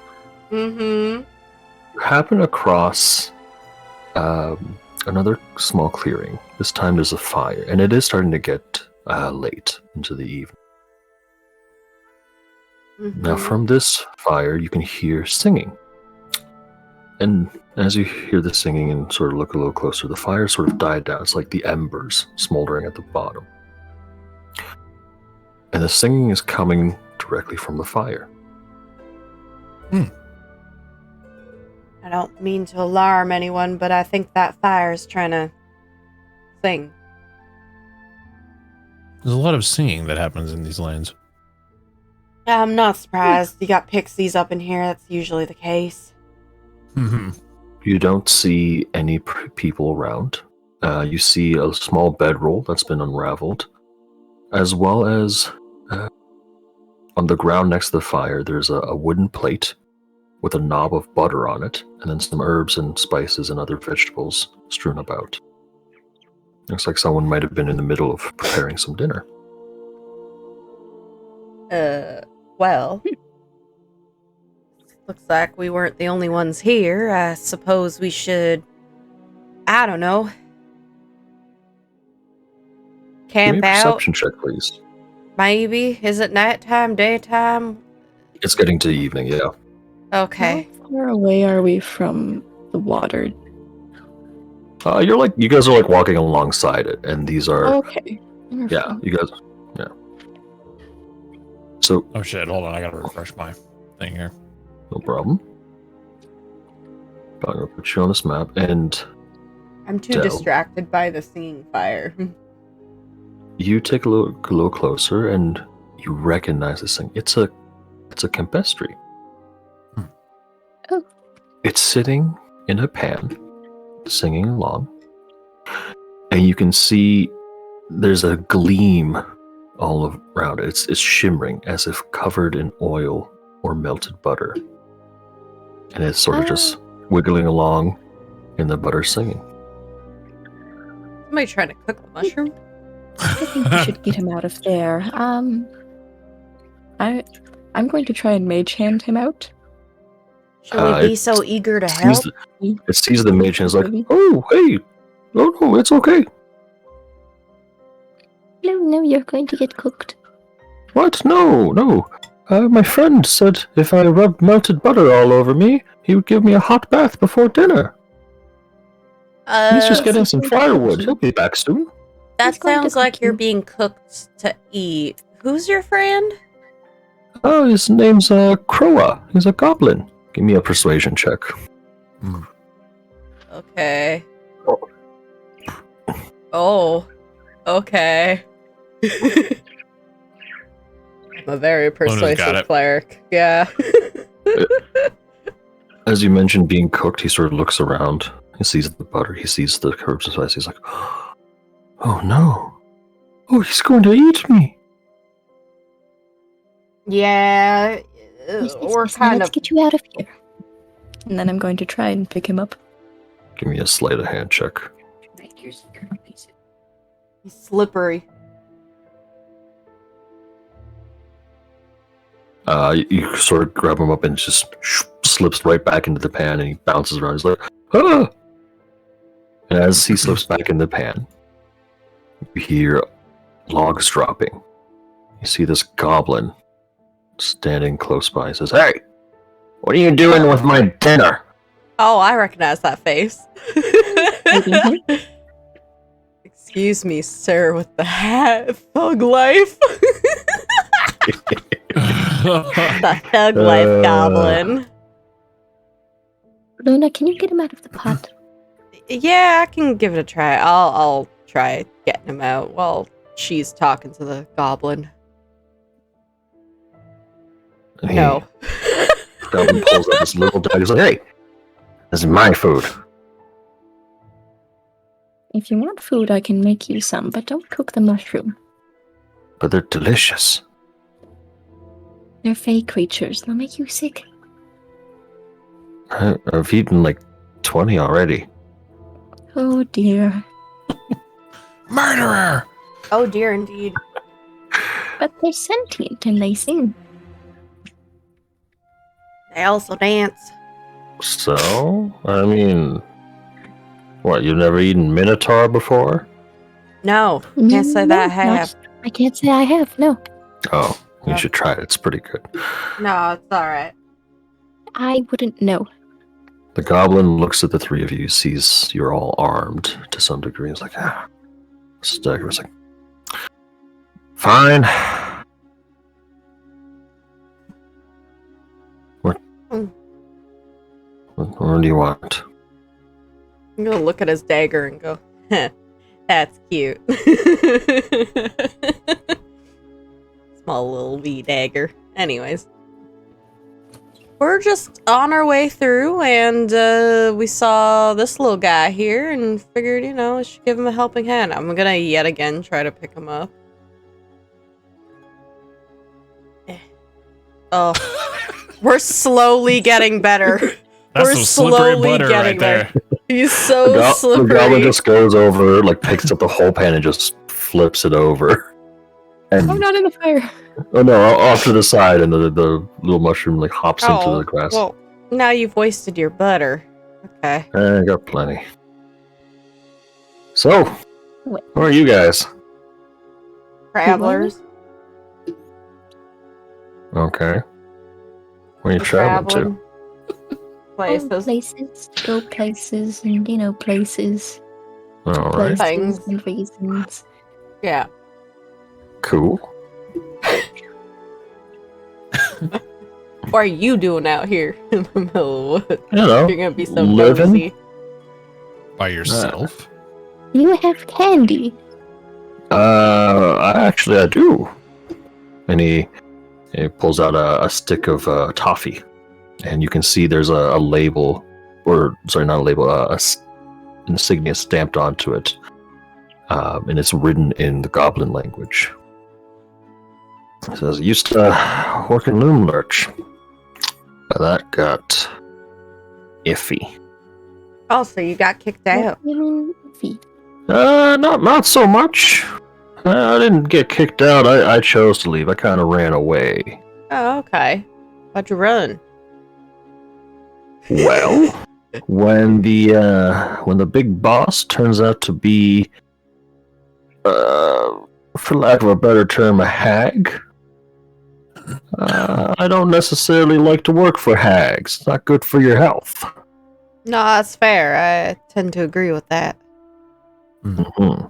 Mm-hmm. You happen across another small clearing. This time there's a fire, and it is starting to get late into the evening. Now, from this fire, you can hear singing. And As you hear the singing and sort of look a little closer, the fire sort of died down. It's like the embers smoldering at the bottom. And the singing is coming directly from the fire. I don't mean to alarm anyone, but I think that fire's trying to sing. There's a lot of singing that happens in these lands. I'm not surprised. You got pixies up in here. That's usually the case. You don't see any people around. You see a small bedroll that's been unraveled, as well as on the ground next to the fire, there's a wooden plate with a knob of butter on it, and then some herbs and spices and other vegetables strewn about. Looks like someone might have been in the middle of preparing some dinner. Well, looks like we weren't the only ones here. I suppose we should, I don't know, Give me camp a out, perception check, please. maybe? Is it nighttime, daytime? It's getting to evening, yeah. Okay. How far away are we from the water? You guys are like walking alongside it, and these are, Okay. We're yeah, fine. you guys, yeah. So, Oh shit, hold on, I gotta refresh my thing here. no problem. I'm gonna put you on this map, and I'm too Del. distracted by the singing fire. you take a little closer, and you recognize this thing. It's a campestry. Oh. It's sitting in a pan, singing along, and you can see there's a gleam all around it. It's shimmering as if covered in oil or melted butter, and it's sort of just wiggling along in the butter, singing. Somebody trying to cook the mushroom? I think we should get him out of there. I'm going to try and mage hand him out. Should we be It so eager to sees help? It sees the mage and is like, Really? "Oh, hey, no, it's okay. No, you're going to get cooked. What? No. My friend said if I rubbed melted butter all over me, he would give me a hot bath before dinner. He's just getting some firewood. He'll be back soon." That He's going to sounds like cook you're you. being cooked to eat. Who's your friend? Oh, his name's Croa. He's a goblin. Give me a persuasion check. Okay. Oh. Okay. I'm a very got persuasive it. cleric. Yeah. As you mentioned being cooked, he sort of looks around. He sees the butter. He sees the herbs and spices. He's like, "Oh no! Oh, he's going to eat me!" Yeah. We're kind Let's of. get you out of here. And then I'm going to try and pick him up. Give me a sleight of hand check. He's slippery. You sort of grab him up and just slips right back into the pan, and he bounces around. He's like, "Ah!" And as he slips back in the pan, you hear logs dropping. You see this goblin standing close by. He says, "Hey, what are you doing with my dinner?" Oh, I recognize that face. Excuse me, sir, with the hat. Thug life. The thug life goblin. Luna, can you get him out of the pot? Yeah, I can give it a try. I'll try getting him out while she's talking to the goblin. And he- No. Goblin pulls out this little dog. He's like, "Hey, this is my food." If you want food, I can make you some, but don't cook the mushroom. "But they're delicious." They're fey creatures. They'll make you sick. I've eaten like 20 already. Oh dear. Murderer! Oh dear, indeed. But they're sentient and they sing. They also dance. So, I mean, what, you've never eaten Minotaur before? No, can't say that I No, have. I can't say I have, no. Oh, you Yeah. should try it. It's pretty good. No, it's alright. I wouldn't know. The goblin looks at the three of you, sees you're all armed to some degree. He's like, staggers. Like, fine. What do you want? I'm gonna look at his dagger and go, that's cute. Small little wee dagger. Anyways. We're just on our way through, and we saw this little guy here and figured, I should give him a helping hand. I'm gonna yet again try to pick him up. Oh. We're slowly getting better. That's We're some slippery slowly butter getting right there. He's so slippery. The goblin just goes over, like picks up the whole pan and just flips it over. And I'm not in the fire. oh no, off to the side, and the little mushroom like hops into the grass. Well, now you've wasted your butter. Okay. I got plenty. So, who are you guys? Travelers. Okay. Where are you traveling to? Places. Places. Go places and, places. Alright. Places and reasons. Yeah. Cool. What are you doing out here in the middle of the woods? You know, You're gonna be so living. nosy. By yourself? You have candy. I do. And he pulls out a stick of toffee, and you can see there's a label, or sorry, not a label, an insignia stamped onto it, and it's written in the goblin language. It says, I used to work in Loom Lurch, but that got iffy. Oh, so you got kicked out. What do you mean, feet? Not so much. I didn't get kicked out. I chose to leave. I kind of ran away. Oh, okay. Why'd you run? Well, when the big boss turns out to be, for lack of a better term, a hag, I don't necessarily like to work for hags. It's not good for your health. No, that's fair. I tend to agree with that. Mm-hmm.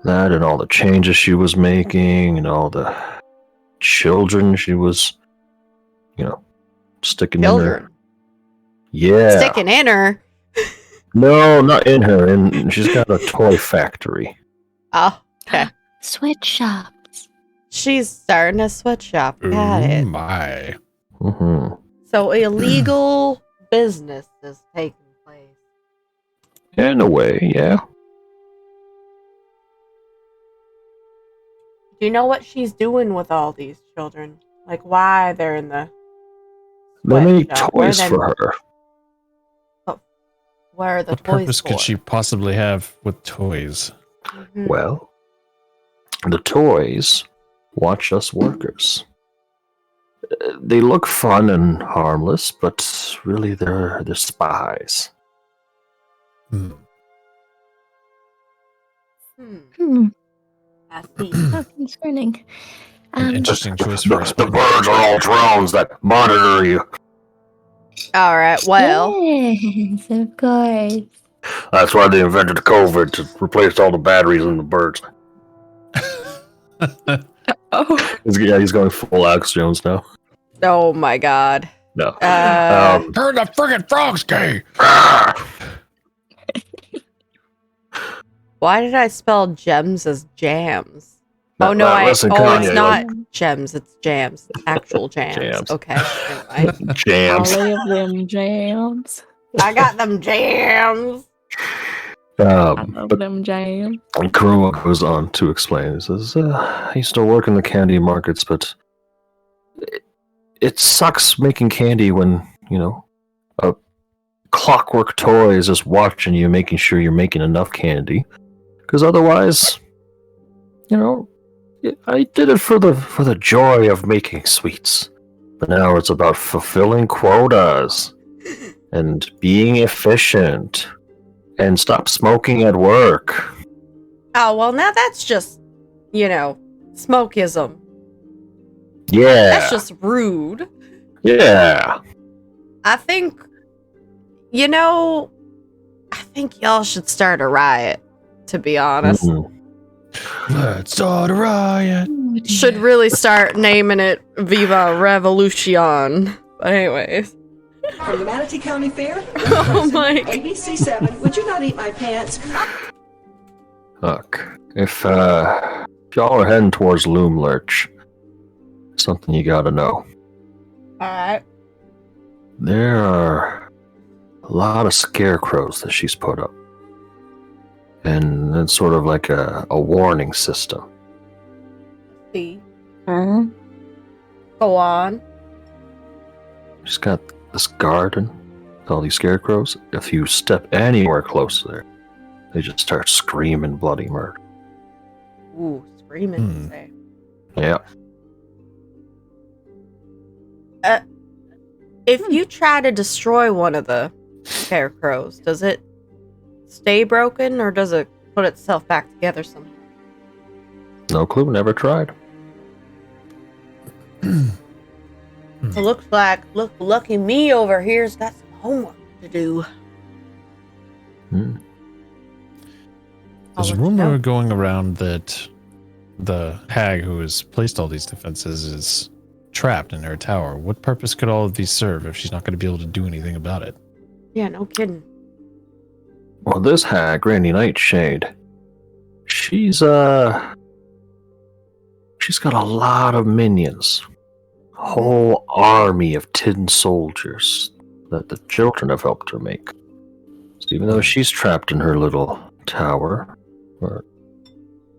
That and all the changes she was making, and all the children she was, sticking Children? in her. Yeah. Sticking in her? No, not in her. And she's got a toy factory. Oh, okay. Sweatshops. She's starting a sweatshop. Got Ooh, it. my. Mm-hmm. So illegal business is taking place. In a way, yeah. Do you know what she's doing with all these children? Like, why they're in the They make sweatshop? toys for her. Where are the What toys purpose for? could she possibly have with toys? Mhm. Well, the toys watch us workers. They look fun and harmless, but really they're spies. Hmm. Hmm. I see. How concerning. An interesting choice for a The spy. birds are all drones that monitor you. All right. Well, Yes, of course. That's why they invented COVID, to replace all the batteries in the birds. Oh, He's going full Alex Jones now. oh my God. No. Turn the friggin' frogs gay! Why did I spell gems as jams? That- Oh no, that wasn't it's Kanye. not gems. It's jams. Actual jams. Jams. Okay. Anyway. Jams. all of them jams. I got them jams. I love But them jams. Kuruma goes on to explain. He says, I used to work in the candy markets, but it sucks making candy when, a clockwork toy is just watching you, making sure you're making enough candy. Because otherwise, I did it for the joy of making sweets. But now it's about fulfilling quotas and being efficient and stop smoking at work. Oh well, now that's just, smokeism. Yeah. That's just rude. Yeah. I think, I think y'all should start a riot, to be honest. Let's start a riot. Should really start naming it Viva Revolution. But anyways. From the Manatee County Fair, Oh my. ABC7, would you not eat my pants? Look, if y'all are heading towards Loom Lurch, something you gotta know. Alright. There are a lot of scarecrows that she's put up. And it's sort of like a warning system. See. Go on. She's got this garden with all these scarecrows. If you step anywhere close there, they just start screaming bloody murder. Ooh, screaming. Say. Yeah. If you try to destroy one of the scarecrows, does it stay broken or does it put itself back together somehow? No clue, never tried. It looks like, lucky me over here's got some homework to do. There's a rumor going around that the hag who has placed all these defenses is trapped in her tower. What purpose could all of these serve if she's not going to be able to do anything about it? Yeah, no kidding. Well, this hag, Granny Nightshade, she's got a lot of minions. A whole army of tin soldiers that the children have helped her make. So even though she's trapped in her little tower, or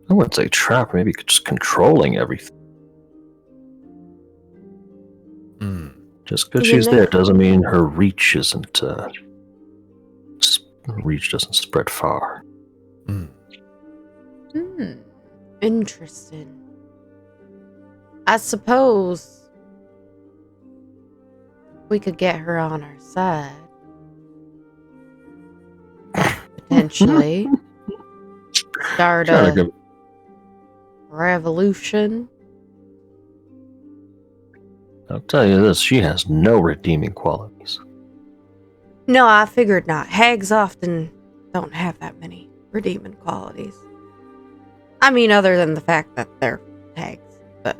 I wouldn't say trapped, maybe just controlling everything. Just because she's there doesn't mean her reach isn't reach doesn't spread far. Interesting. I suppose we could get her on our side. Potentially. Start a revolution. I'll tell you this, she has no redeeming qualities. No, I figured not. Hags often don't have that many redeeming qualities. I mean, other than the fact that they're hags, but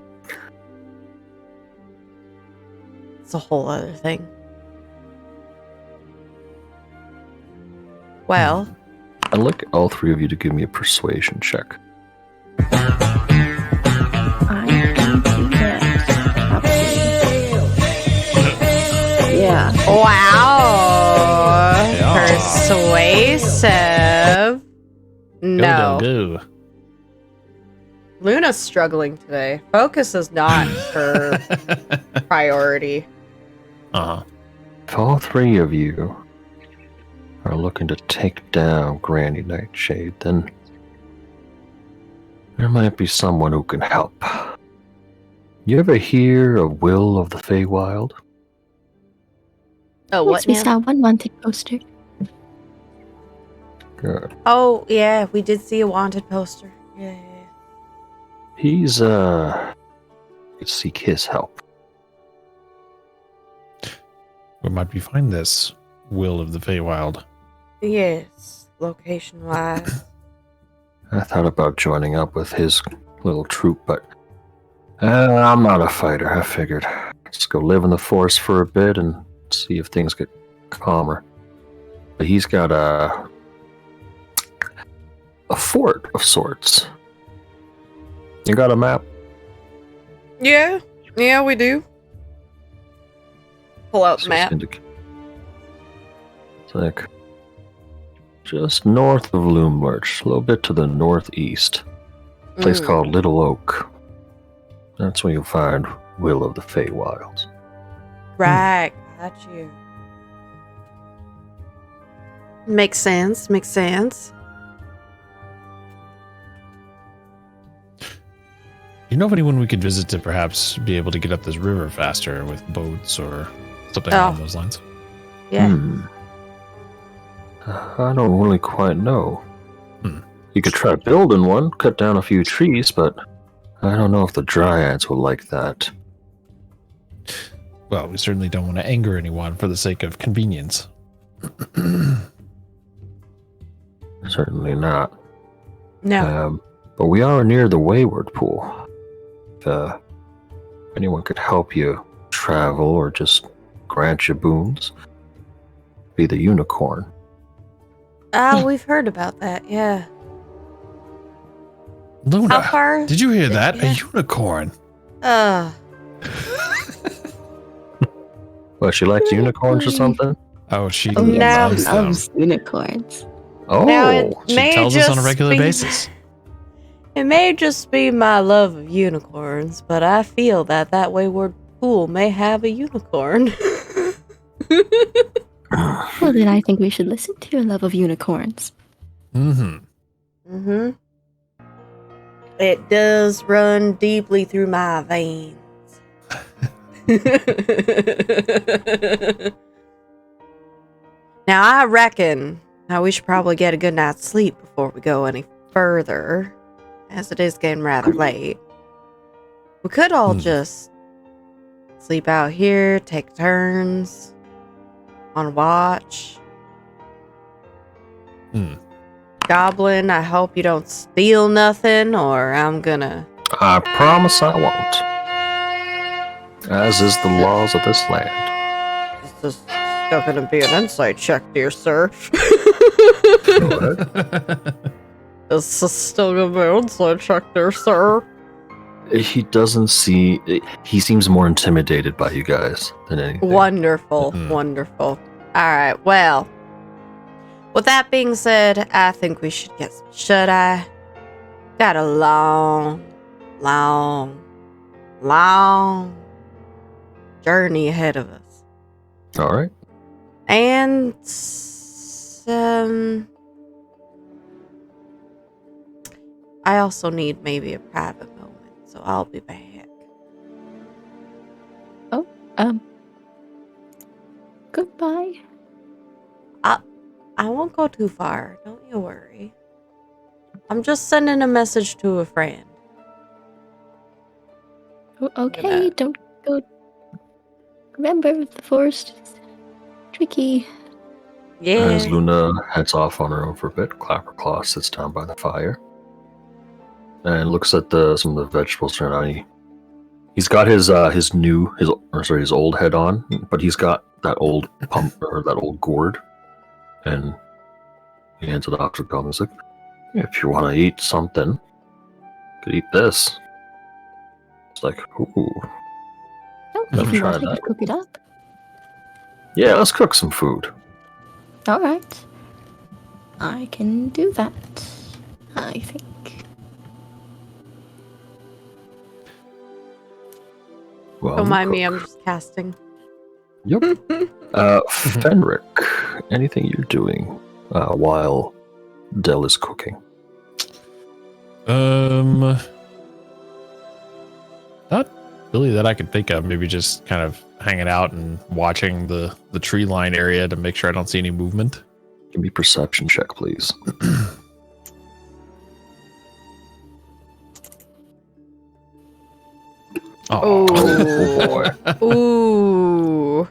it's a whole other thing. Well, I'd like all three of you to give me a persuasion check. I can do that. Yeah. wow. Yeah. Persuasive. No. Go. Luna's struggling today. Focus is not her priority. If all three of you are looking to take down Granny Nightshade, then there might be someone who can help. You ever hear of Will of the Feywild? Oh, Yes, what we now? saw one wanted poster. Good. Oh, yeah, we did see a wanted poster. Yeah. He's, could seek his help. Where might we find this Will of the Feywild? Yes, location-wise. I thought about joining up with his little troop, but I'm not a fighter. I figured let's go live in the forest for a bit and see if things get calmer. But he's got a fort of sorts. You got a map? Yeah, we do. Pull out the map. It's like just north of Loomlurch, a little bit to the northeast. A place called Little Oak. That's where you'll find Will of the Feywilds. Right, got you. Makes sense. You know of anyone we could visit to perhaps be able to get up this river faster with boats or something along those lines? Yeah. I don't really quite know. You could try building one, cut down a few trees, but I don't know if the Dryads will like that. Well, we certainly don't want to anger anyone for the sake of convenience. Certainly not. No. But we are near the Wayward Pool. If anyone could help you travel or just grant you boons, be the unicorn. We've heard about that, yeah. Luna, How far? did you hear that? Yeah. A unicorn. Well, she likes unicorns or something? Oh, she Oh, yeah, loves she them. loves unicorns. Oh, Now it She may tells us on a just regular be- basis. It may just be my love of unicorns, but I feel that Wayward Pool may have a unicorn. Well, then I think we should listen to your love of unicorns. Mm-hmm. It does run deeply through my veins. Now, I reckon we should probably get a good night's sleep before we go any further, as it is getting rather late. We could all just sleep out here, take turns on watch. Goblin, I hope you don't steal nothing, or I'm gonna... I promise I won't. As is the laws of this land. This is still gonna be an insight check, dear sir. This is still gonna be an insight check, dear sir. He doesn't see... He seems more intimidated by you guys than anything. Wonderful, wonderful. Alright, well. With that being said, I think we should get some shut-eye. Got a long journey ahead of us. All right. And I also need maybe a private moment, so I'll be back. Goodbye. I won't go too far, don't you worry. I'm just sending a message to a friend. Okay, don't go. Remember, the forest is tricky. Yeah. As Luna heads off on her own for a bit, Clapperclaw sits down by the fire and looks at some of the vegetables around. He's got his old head on, but he's got that old pump or that old gourd, and he hands it off to the goblin. He's like, "If you want to eat something, you could eat this." It's like, "Ooh, Oh, Never if you tried want, I that. could cook it up. yeah, let's cook some food." All right. I can do that, I think. Well, Don't mind me, cook. I'm just casting. Yep. Fenric, anything you're doing while Dell is cooking? Not really that I could think of. Maybe just kind of hanging out and watching the tree line area to make sure I don't see any movement. Give me a perception check, please. Oh. Oh boy. Ooh.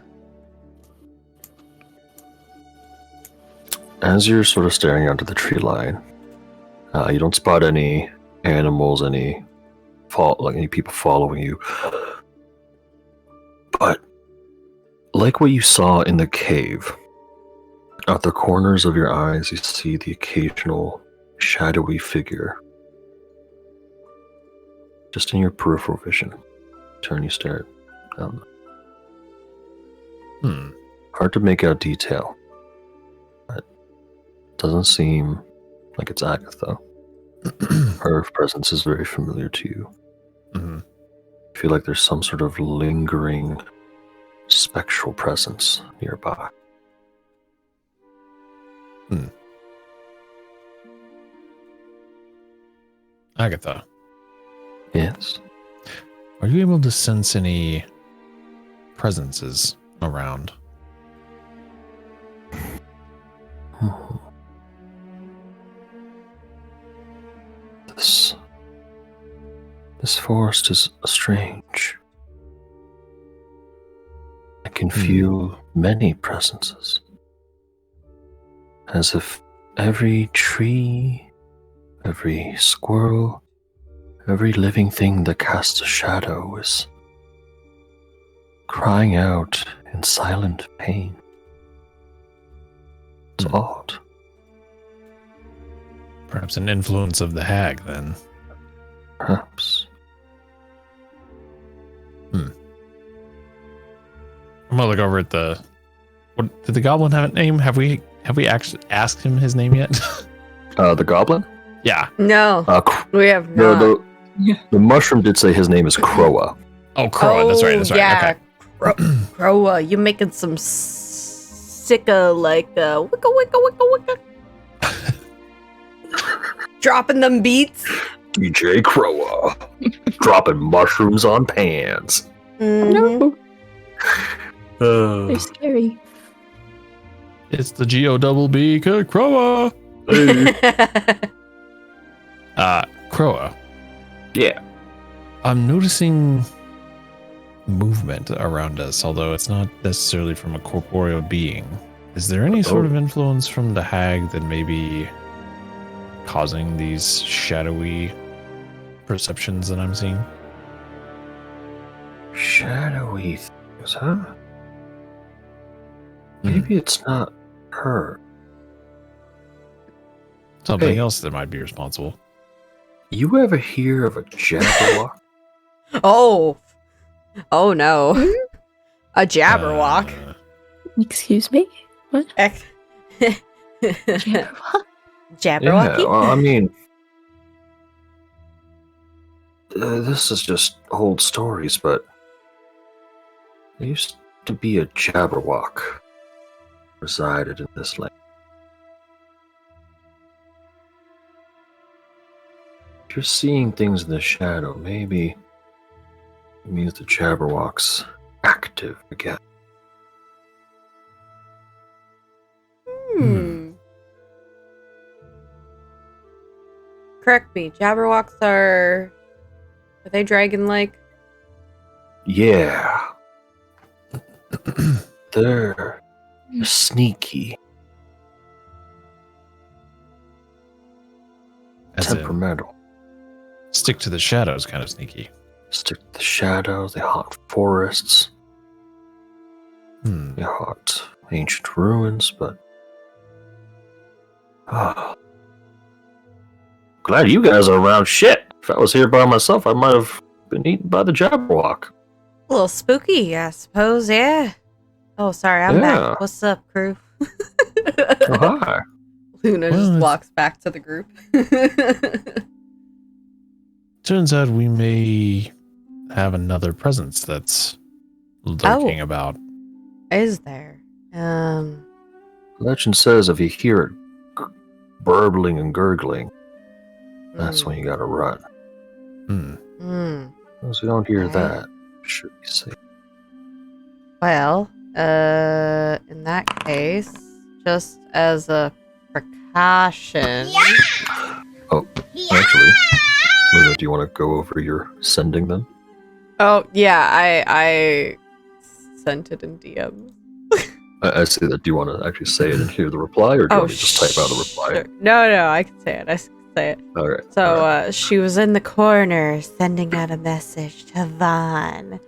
As you're sort of staring onto the tree line, you don't spot any animals, any people following you. But like what you saw in the cave, at the corners of your eyes, you see the occasional shadowy figure. Just in your peripheral vision. You stare down. Hard to make out detail. But doesn't seem like it's Agatha. Her presence is very familiar to you. Mm-hmm. I feel like there's some sort of lingering spectral presence nearby. Agatha, Yes. are you able to sense any presences around? This forest is strange. I can feel many presences. As if every tree, every squirrel, every living thing that casts a shadow is crying out in silent pain. It's odd. Perhaps an influence of the hag, then. Perhaps. I'm gonna look over at the. What did the goblin have a name? Have we actually asked him his name yet? The goblin? Yeah. No, we have not. The mushroom did say his name is Croa. Oh, Croa. That's right. Yeah. Okay. Croa, you making some sicka like wicka wicka wicka wicka. Dropping them beats. DJ Croa. Dropping mushrooms on pans. Mhm. No, they're scary. It's the G-O-double-B Croa. Croa. Yeah. I'm noticing movement around us, although it's not necessarily from a corporeal being. Is there any sort of influence from the hag that may be causing these shadowy perceptions that I'm seeing? Shadowy things, huh? Maybe it's not her. Something else that might be responsible. You ever hear of a Jabberwock? Oh no. A Jabberwock. Excuse me? What? Jabberwocky? Yeah, well, I mean, this is just old stories, but there used to be a Jabberwock resided in this land. If you're seeing things in the shadow, maybe it means the Jabberwock's active again. Correct me. Jabberwocks are they dragon-like? Yeah. They're sneaky. As in, temperamental. stick to the shadows, kind of sneaky. Stick to the shadows, they haunt forests. They haunt ancient ruins, but... glad you guys are around. Shit! If I was here by myself, I might have been eaten by the Jabberwock. A little spooky, I suppose, yeah. Oh, sorry, I'm back. What's up, crew? Oh, hi. Luna just walks back to the group. Turns out we may have another presence that's lurking about. Is there? Legend says if you hear it burbling and gurgling, that's when you gotta run. As you don't hear that, should be safe. Well, in that case, just as a precaution. Oh, actually, Luna, do you want to go over your sending them? Oh, yeah, I sent it in DMs. I see that. Do you want to actually say it and hear the reply, or do you want me to just type out a reply? Sure. No, I can say it. I can say it. All right. So, she was in the corner sending out a message to Vaughn.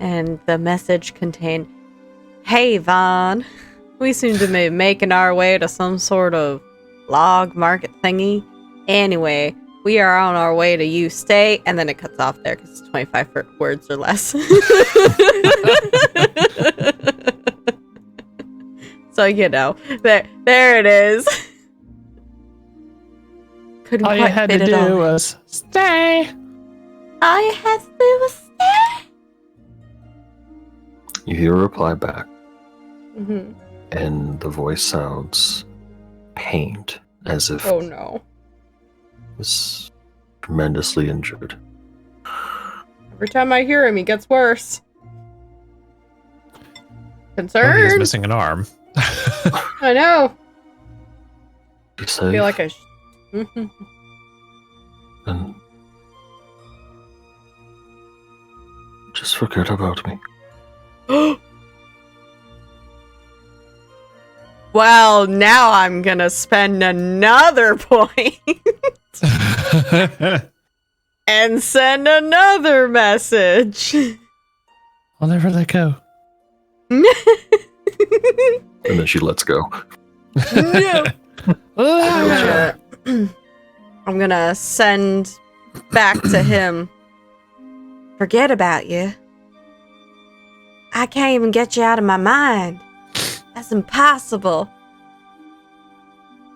And the message contained, "Hey, Vaughn, we seem to be making our way to some sort of log market thingy. Anyway, we are on our way to you. Stay," and then it cuts off there because it's 25 words or less. So, you know, there it is. Couldn't All you quite had fit to it do all. was stay. All you had to do was stay. You hear a reply back, Mm-hmm. and the voice sounds pained, as if Oh no. it's tremendously injured. Every time I hear him, he gets worse. Oh, he's Concerned. missing an arm. I know. Be I safe, feel like and just forget about me. Well, now I'm gonna spend another point and send another message. I'll never let go. And then she lets go. No. I'm gonna send back to him. Forget about you. I can't even get you out of my mind. That's impossible.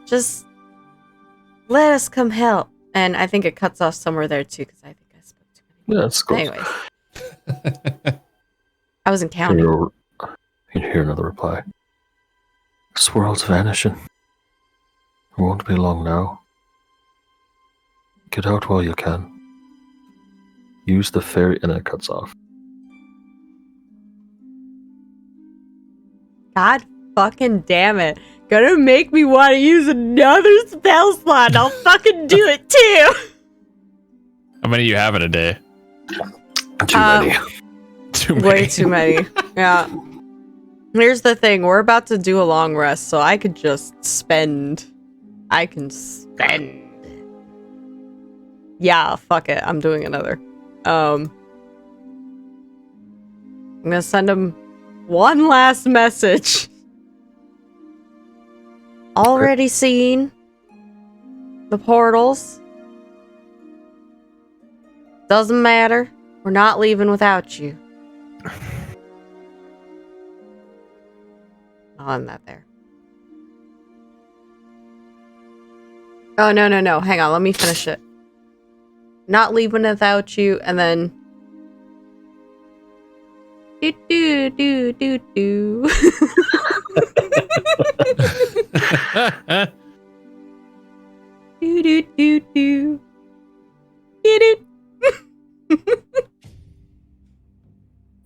Just let us come help. And I think it cuts off somewhere there too, because I think I spoke too many. Yeah, it's close. Anyways. I wasn't counting. You hear another reply. This world's vanishing. It won't be long now. Get out while you can. Use the fairy, and it cuts off. God fucking damn it. Gonna make me want to use another spell slot. I'll fucking do it too. How many do you have in a day? Too many. Too many. Way too many. Yeah. Here's the thing. We're about to do a long rest, so I could just spend. I can spend. Yeah, fuck it. I'm doing another. I'm gonna send him one last message. Already seen the portals. Doesn't matter. We're not leaving without you. I'll end that there. Oh, no. Hang on. Let me finish it. Not leaving without you, and then... Do. Do.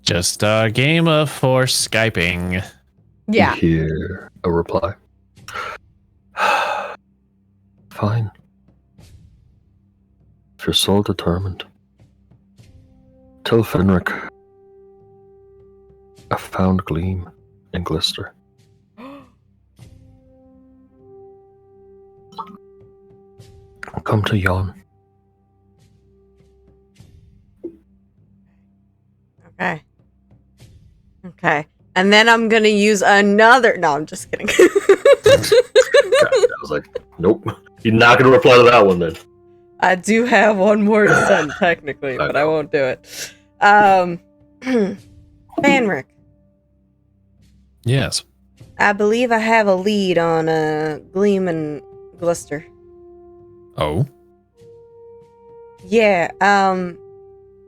Just a game of force Skyping. Yeah. You hear a reply. Fine. If you're so determined. Tell Fenric I found Gleam and Glister. Come to Yon. Okay. And then I'm gonna use another... No, I'm just kidding. I was like, nope. You're not going to reply to that one then. I do have one more to send, technically, but I won't do it. Fanric. Yes. I believe I have a lead on Gleam and Glister. Oh? Yeah,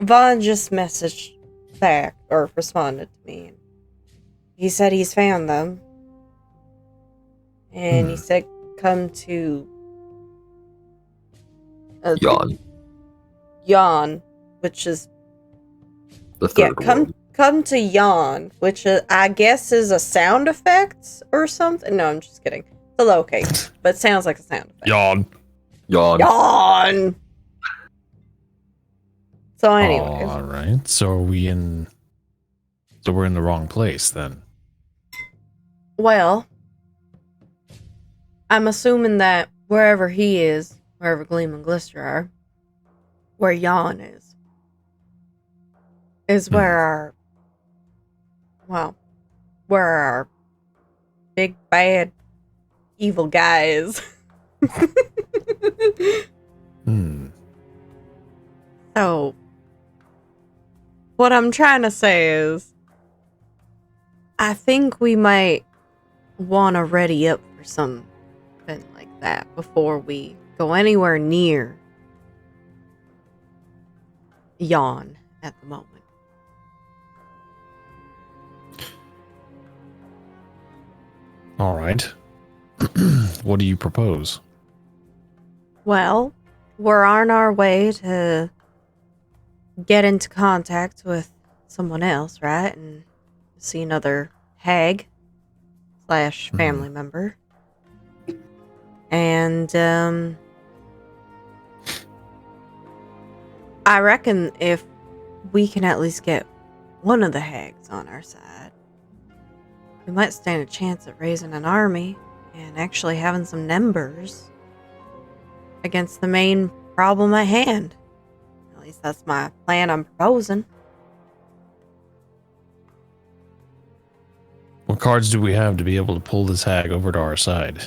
Vaughn just messaged back, or responded to me. He said he's found them. And he said come to... Yon, which is... The third one. Come to Yon, which I guess is a sound effect or something. No, I'm just kidding. It's a locate, but it sounds like a sound effect. Yawn. Yawn. So anyway. All right. So we're in the wrong place then. Well, I'm assuming that wherever he is, wherever Gleam and Glister are, where Yon is where our big bad evil guy is. So, what I'm trying to say is, I think we might want to ready up for something like that before we go anywhere near Yon at the moment. All right. What do you propose? Well, we're on our way to get into contact with someone else, right? And see another hag / family member. And I reckon if we can at least get one of the hags on our side, we might stand a chance at raising an army and actually having some numbers against the main problem at hand. At least that's my plan I'm proposing. What cards do we have to be able to pull this hag over to our side?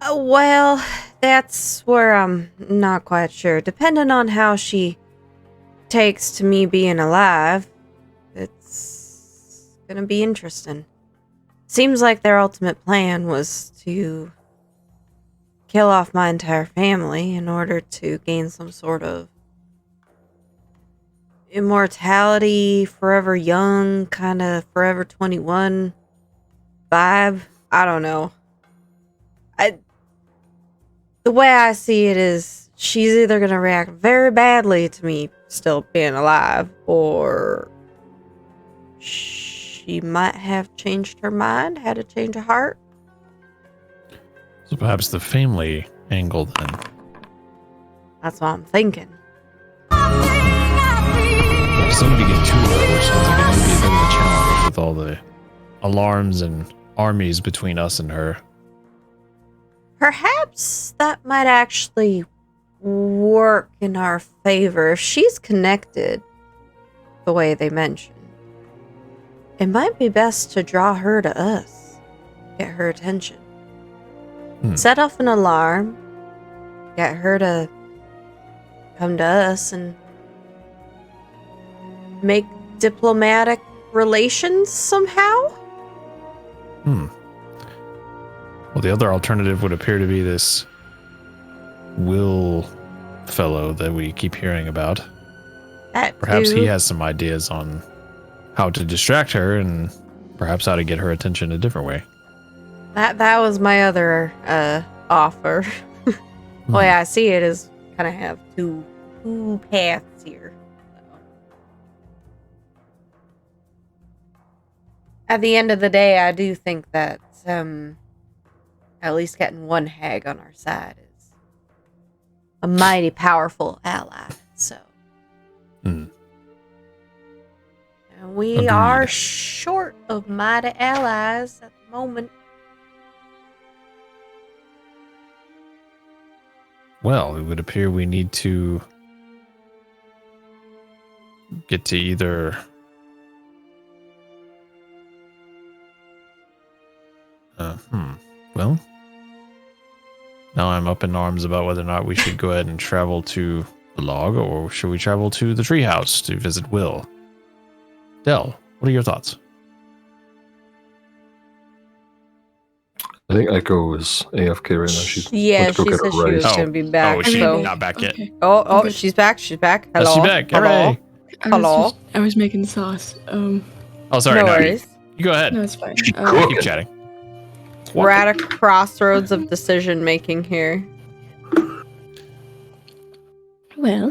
Well, that's where I'm not quite sure. Depending on how she takes to me being alive, it's gonna be interesting. Seems like their ultimate plan was to kill off my entire family in order to gain some sort of immortality, forever young, kind of forever 21 vibe. I don't know. The way I see it is she's either going to react very badly to me still being alive, or she might have changed her mind, had a change of heart. So perhaps the family angle then. That's what I'm thinking. It seemed to get too low, which sounds like it may be a bit of a challenge with all the alarms and armies between us and her. Perhaps that might actually work in our favor if she's connected the way they mentioned. It might be best to draw her to us, get her attention. Set off an alarm, get her to come to us, and make diplomatic relations somehow? Well, the other alternative would appear to be this Will fellow that we keep hearing about. Perhaps he has some ideas on how to distract her and perhaps how to get her attention a different way. That was my other offer. The way I see it is kind of have two paths here. So. At the end of the day, I do think that at least getting one hag on our side is a mighty powerful ally. So. And we Agreed. are short of mighty allies at the moment. Well, it would appear we need to get to either well, now I'm up in arms about whether or not we should go ahead and travel to the log, or should we travel to the treehouse to visit Will? Del, what are your thoughts? I think Echo is AFK right now. She's Yeah, went to go she get said her she was rice. going to be back. she's so. not back yet. Okay. Oh, Okay. she's back. She's back. Hello. Oh, she's back. Hello. Hooray. Hello. I was making sauce. Oh, sorry. No No, worries. you go ahead. No, it's fine. Cool. Keep chatting. We're at a crossroads of decision making here. Well,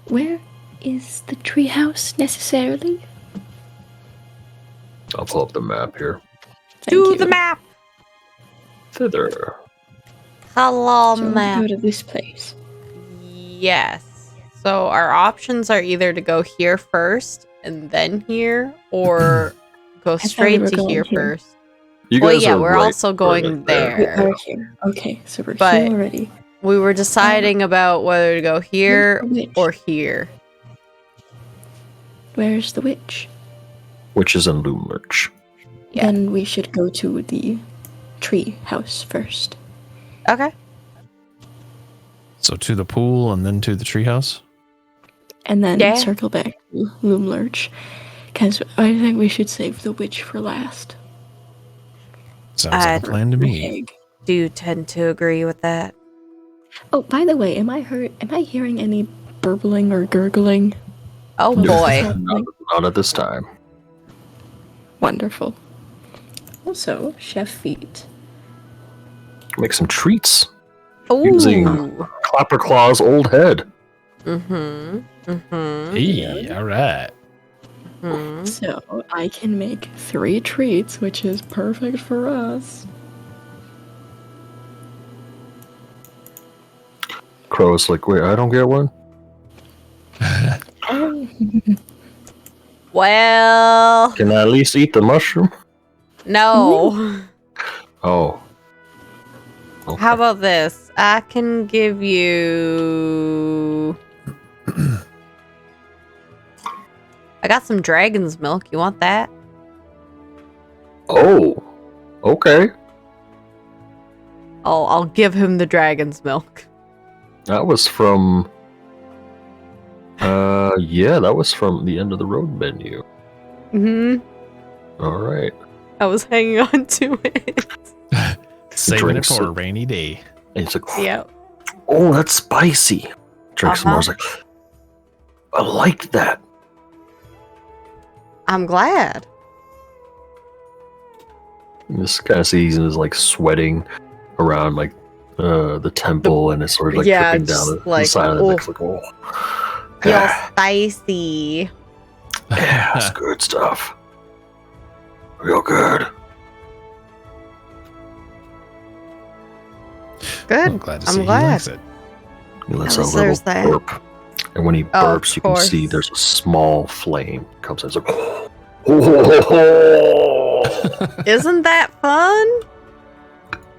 where is the treehouse necessarily? I'll pull up the map here. Do the map. Thither. Hello, So we'll map. go to this place. Yes. So our options are either to go here first and then here, or go thought straight we were to going here here. first. You Well, guys yeah, are we're right also for going it there. We are here. Okay, so we're But- here already. We were deciding about whether to go here Where's the witch? or here. Where's the witch? Which is in Loom Lurch. Yeah. Then we should go to the tree house first. Okay. So to the pool and then to the treehouse? And then Yeah. circle back to Loom Lurch. Because I think we should save the witch for last. Sounds like a plan to me. Hag. Do tend to agree with that. Oh, by the way, am I hearing any burbling or gurgling? Oh What's boy. happening? Not at this time. Wonderful. Also, chef feet. Make some treats Ooh. using Clapper Claw's old head. Mm-hmm. Mm-hmm. Hey, all right. Mm-hmm. So I can make 3 treats, which is perfect for us. Crow's like, wait, I don't get one? Well, Can I at least eat the mushroom? no. Oh. Okay. How about this? I can give you... I got some dragon's milk. You want that? Oh. Okay. I'll give him the dragon's milk. That was from... yeah, that was from the end of the road menu. Alright. I was hanging on to it. Saving it Drinks for a it. rainy day. And he's like, Yep. oh, that's spicy. Drink some more. I was like, I like that. I'm glad. And this kind of season is like sweating around like the temple, and it's sort of like dripping down the side of the neck. Like, oh. Real spicy. Yeah, that's good stuff. Real good. Good. I'm glad to see glad. he likes it. He lets At a least little there's that. burp. And when he Oh, burps, of you can see course. there's a small flame comes in. It's like, oh. Isn't that fun?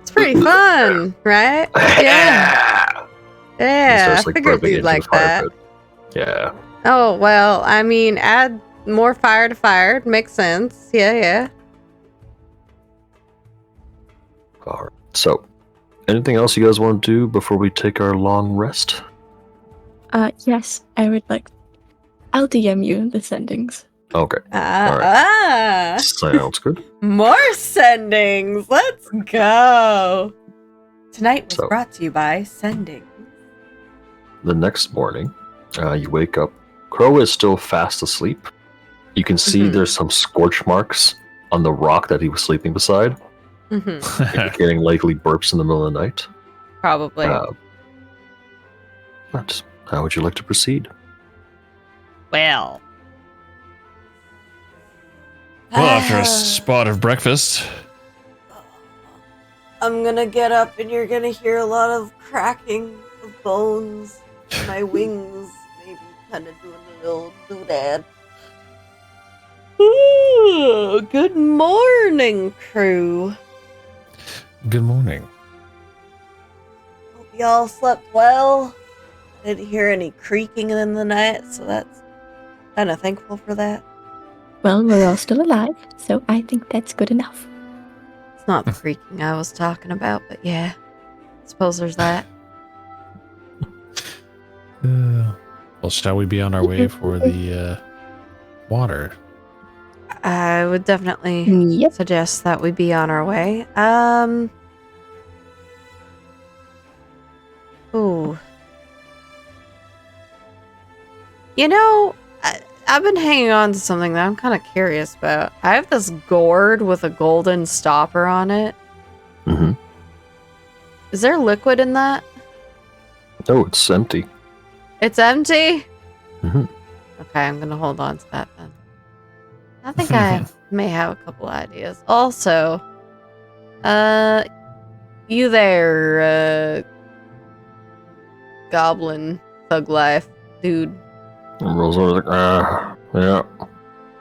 It's pretty fun, right? Yeah. He Yeah. starts, I figured burping you'd into like the fire that. pit. Yeah. Oh, well, I mean, add more fire to fire. Makes sense. Yeah. All right. So, anything else you guys want to do before we take our long rest? Yes, I would like. I'll DM you the sendings. Okay. Sounds good. More sendings. Let's go. Tonight was So- brought to you by Sending. The next morning, you wake up. Crow is still fast asleep. You can see there's some scorch marks on the rock that he was sleeping beside, indicating likely burps in the middle of the night. Probably. But how would you like to proceed? Well. Well, after a spot of breakfast, I'm gonna get up and you're gonna hear a lot of cracking of bones. And my wings maybe kind of doing a little doodad. Ooh, good morning, crew. good morning. Hope y'all slept well. I didn't hear any creaking in the night, so that's kind of thankful for that. Well, we're all still alive, so I think that's good enough. It's not the creaking I was talking about, but yeah. I suppose there's that. Well, shall we be on our way for the water? I would definitely Yep. suggest that we be on our way. Ooh. You know, I've been hanging on to something that I'm kind of curious about. I have this gourd with a golden stopper on it. Mm-hmm. Is there liquid in that? Oh, it's empty. It's empty? Mhm. Okay, I'm gonna hold on to that then. I think I may have a couple ideas. Also, you there, goblin thug life dude. And rolls over like, yeah.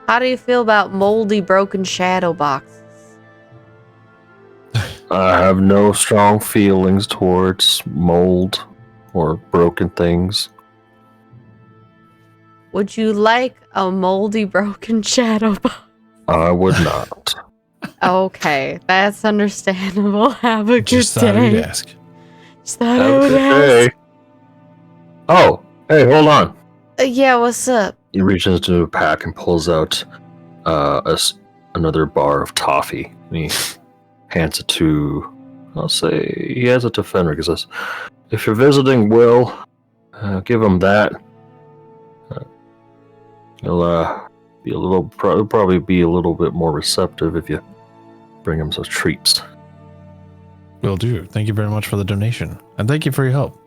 How do you feel about moldy broken shadow boxes? I have no strong feelings towards mold or broken things. Would you like a moldy broken shadow box? I would not. Okay, that's understandable. Have a good Just thought we'd day. ask. Just thought I Have a would good ask. day. Oh, hey, hold on. Yeah, what's up? He reaches into a pack and pulls out another bar of toffee. And he hands it to, I'll say, he hands it to Fenric. He says, if you're visiting Will, give him that. He'll be a little, probably be a little bit more receptive if you bring him some treats. Will do. Thank you very much for the donation. And thank you for your help.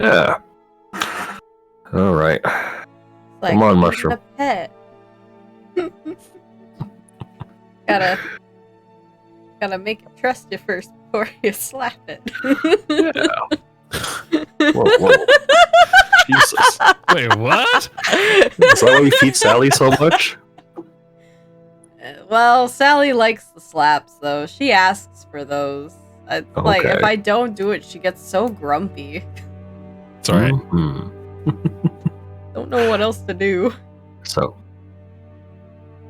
Yeah. All right. Like, Come on, even Mushroom. A pet. gotta make it trust you first before you slap it. Yeah. Whoa. Jesus. Wait, what? Is that why you feed Sally so much? Well, Sally likes the slaps, though. She asks for those. Like, if Okay. I don't do it, she gets so grumpy. It's all right. Mhm. Don't know what else to do. So,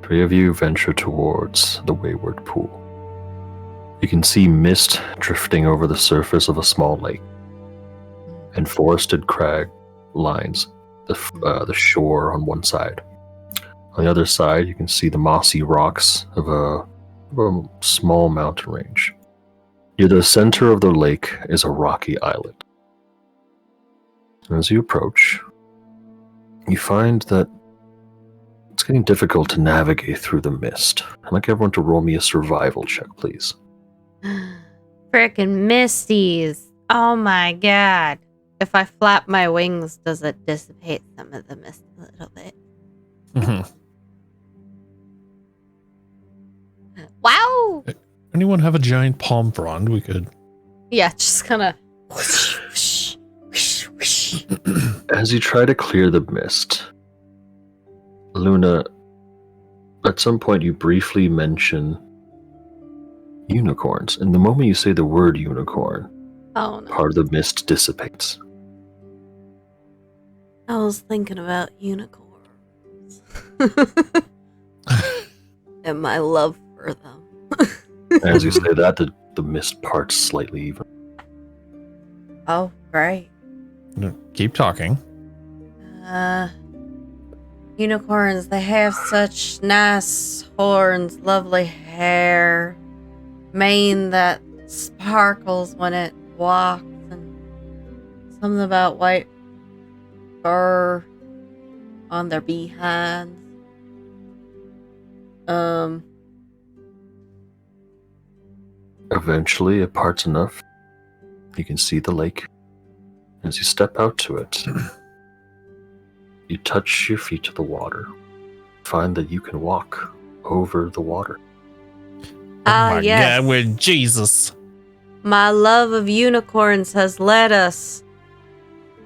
3 of you venture towards the wayward pool. You can see mist drifting over the surface of a small lake, and forested crag lines the shore on one side. On the other side, you can see the mossy rocks of a small mountain range. Near the center of the lake is a rocky islet. As you approach, you find that it's getting difficult to navigate through the mist. I'd like everyone to roll me a survival check, please. Frickin' misties. Oh my god. If I flap my wings, does it dissipate some of the mist a little bit? Wow! Anyone have a giant palm frond? We could. Yeah, just kind of. As you try to clear the mist, Luna, at some point you briefly mention unicorns, and the moment you say the word unicorn, Oh no. part of the mist dissipates. I was thinking about unicorns. And my love for them. As you say that, the mist parts slightly even. Oh, great. No, keep talking. Unicorns, they have such nice horns, lovely hair, mane that sparkles when it walks, and something about white fur on their behinds. Eventually, it parts enough. You can see the lake. As you step out to it, you touch your feet to the water. Find that you can walk over the water. Ah, my yes. God, we're Jesus. My love of unicorns has led us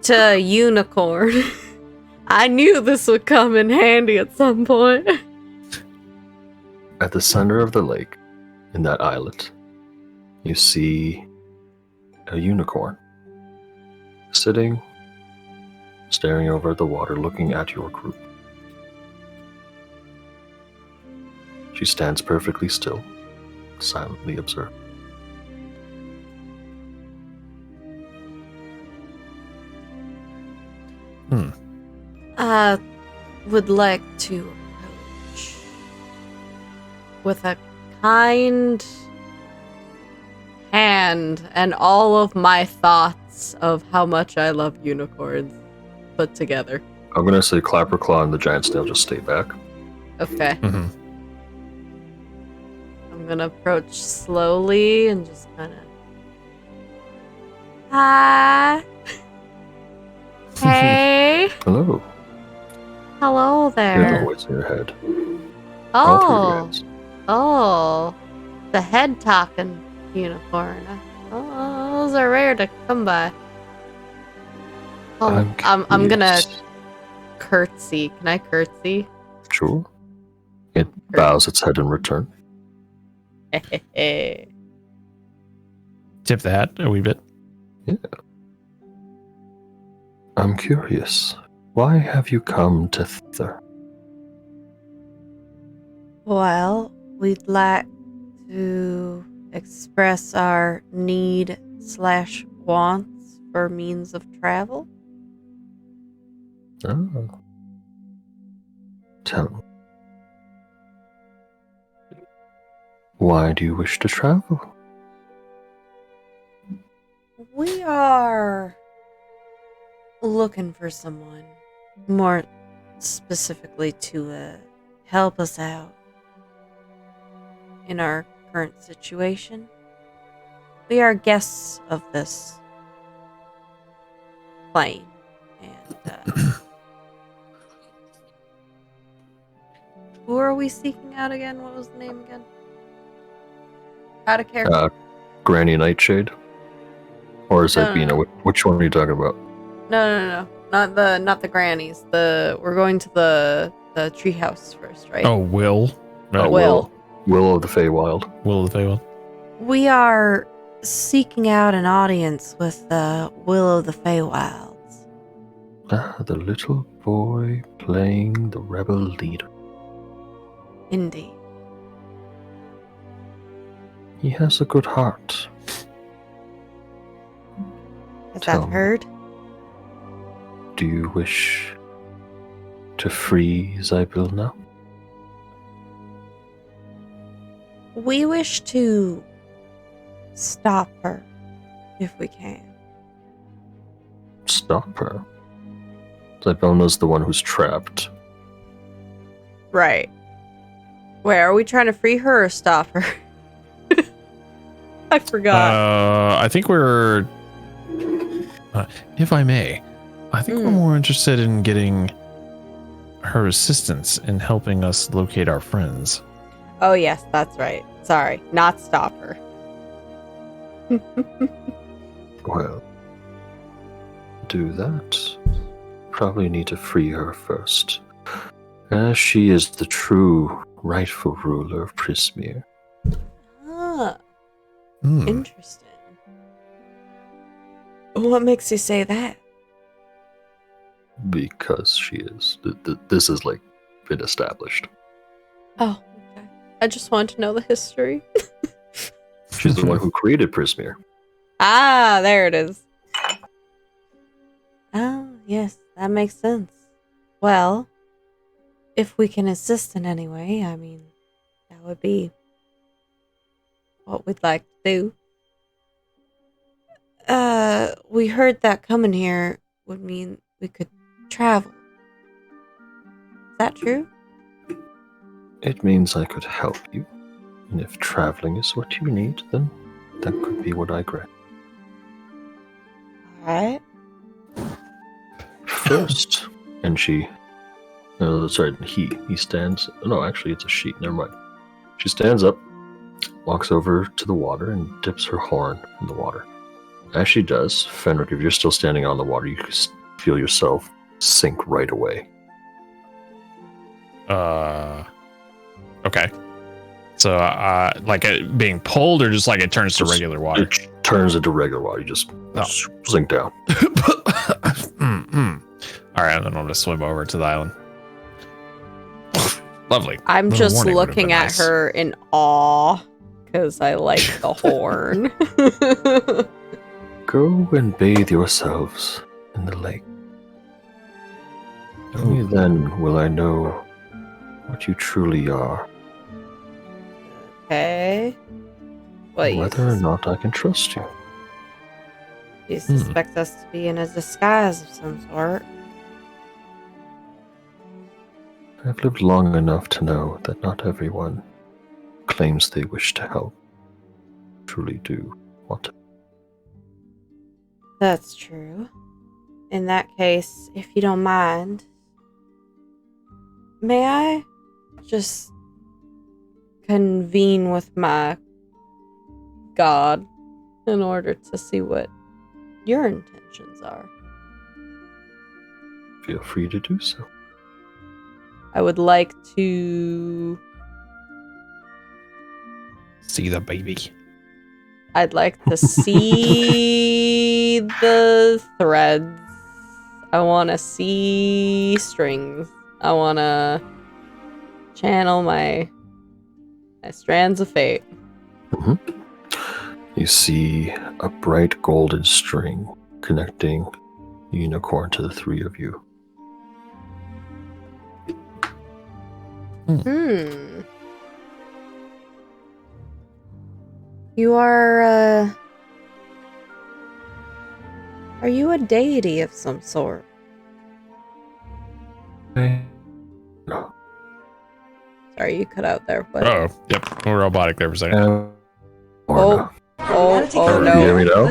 to a unicorn. I knew this would come in handy at some point. At the center of the lake, in that islet, you see a unicorn sitting, staring over at the water, looking at your group. She stands perfectly still, silently observing. I would like to approach with a kind hand and all of my thoughts of how much I love unicorns put together. I'm gonna say Clapperclaw and the giant snail just stay back. Okay. Mhm. I'm gonna approach slowly and just kind of. Hi. Hey. Hello. Hello Here's there. always in your head. All three Oh. hands. Oh. The head talking unicorn. Oh, those are rare to come by. Oh, I'm gonna curious. curtsy. Can I curtsy? Sure. It bows its head in return. Tip the hat a wee bit. I'm curious. Why have you come to Thither? Well, we'd like to express our need/wants for means of travel. Oh. Tell me. Why do you wish to travel? We are looking for someone, more specifically to help us out in our current situation. We are guests of this plane, and who are we seeking out again? What was the name again? Out of character. Granny Nightshade? Or is that No. Bina? Which one are you talking about? No. Not the grannies. We're going to the treehouse first, right? Oh, Will. Oh, Will. Willow of the Feywild. Will of the Feywild. We are seeking out an audience with the Willow of the Feywilds. Ah, the little boy playing the rebel leader. Indeed. He has a good heart. Has Tell that me. heard? Do you wish to free Zybil now? We wish to stop her if we can. Stop her. Zybilna's the one who's trapped. Right. Wait, are we trying to free her or stop her? I forgot. I think we're, if I may, I think we're more interested in getting her assistance in helping us locate our friends. Oh, yes, that's right. Sorry, not stop her. Well, do that. Probably need to free her first, as she is the true rightful ruler of Prismere. Ah, Hmm. interesting. What makes you say that? Because she is. This is like been established. Oh, okay. I just wanted to know the history. She's the one who created Prismere. Ah, there it is. Oh, yes, that makes sense. Well, if we can assist in any way, I mean, that would be what we'd like to do. We heard that coming here would mean we could travel. Is that true? It means I could help you. And if traveling is what you need, then that could be what I grant. Alright. First, and he stands. No, actually, it's a she. Never mind. She stands up, walks over to the water, and dips her horn in the water. As she does, Fenric, if you're still standing on the water, you can feel yourself sink right away. Okay. So, like it being pulled, or just like it turns to regular water? It turns into regular water. You just sink down. All right, then I'll just swim over to the island. Lovely. I'm Little just warning would have looking been at nice. her in awe because I like the horn. Go and bathe yourselves in the lake. Only then will I know what you truly are, Okay. What, whether or not I can trust you. you suspect us to be in a disguise of some sort? I've lived long enough to know that not everyone claims they wish to help truly do want to. That's true. In that case, if you don't mind, may I just convene with my god in order to see what your intentions are? Feel free to do so. I would like to... See the baby. I'd like to see the threads. I want to see strings. I want to channel my strands of fate. You see a bright golden string connecting the unicorn to the three of you. You are you a deity of some sort? No. Sorry, you cut out there. But... Oh, yep. We're robotic there for a second. Oh, You no. hear me now?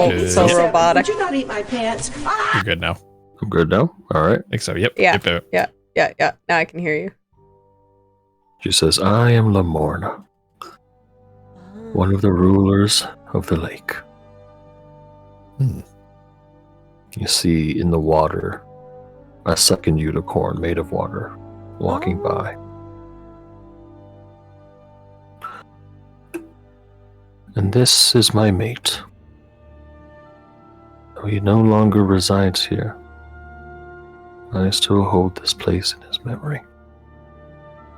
Yeah. So robotic. Would you not eat my pants? Ah! You're good now. I'm good now? Alright. I think so. Yep. Yeah. Yep. Yeah. Now I can hear you. She says, I am Lamorna, one of the rulers of the lake. You see in the water a second unicorn made of water walking by. And this is my mate. Though he no longer resides here, I still hold this place in his memory.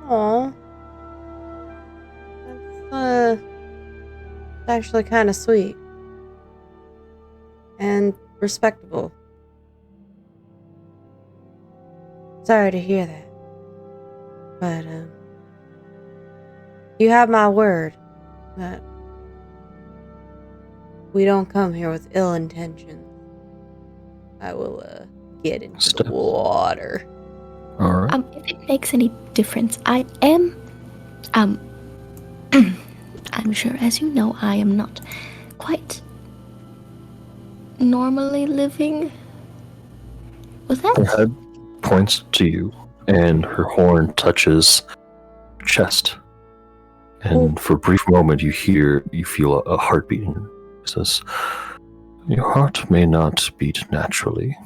Aw. That's actually kind of sweet. And respectable. Sorry to hear that. But, you have my word that we don't come here with ill intentions. I will, get into the water. Alright. If it makes any difference, I am, I'm sure, as you know, I am not quite normally living. Was that? Her head points to you, and her horn touches your chest. And for a brief moment, you feel a heartbeat. It says, "Your heart may not beat naturally,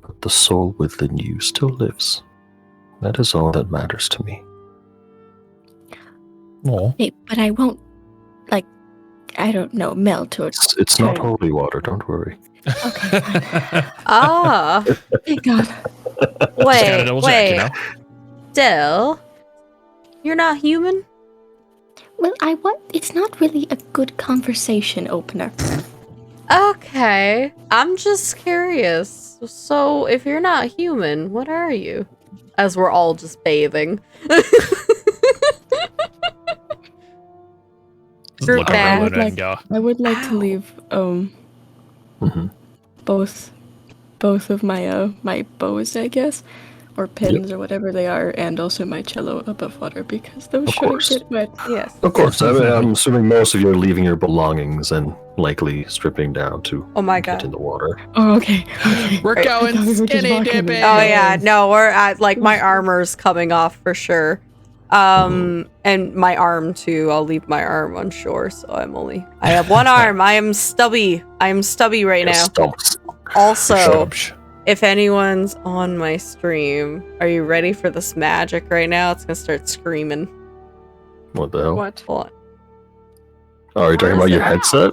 but the soul within you still lives. That is all that matters to me." Oh, Hey, but I won't, like, I don't know, melt or. It's not holy water, don't worry. Okay, fine. Ah! Thank God. Wait, double wait. check, Dill? You're not human? Well, it's not really a good conversation opener. Okay. I'm just curious. So, if you're not human, what are you? As we're all just bathing. Group look bath. around and go. I would like to leave Mhm. both of my my bows, I guess, or pins or whatever they are, and also my cello above water because those Of shouldn't course. get wet. Yes. Of course, I'm assuming most of you are leaving your belongings and likely stripping down to Oh my get in god. the water. Oh, okay. We're Right. going I thought we were just skinny walking in. dipping. Oh yeah, no, we're at, like, my armor's coming off for sure. And my arm too. I'll leave my arm on shore, so I have one arm. I am stubby right now. Stumps. Also, Shubsh. if anyone's on my stream, are you ready for this magic right now? It's gonna start screaming. What the hell? What? Hold on. Oh, are you talking about your headset?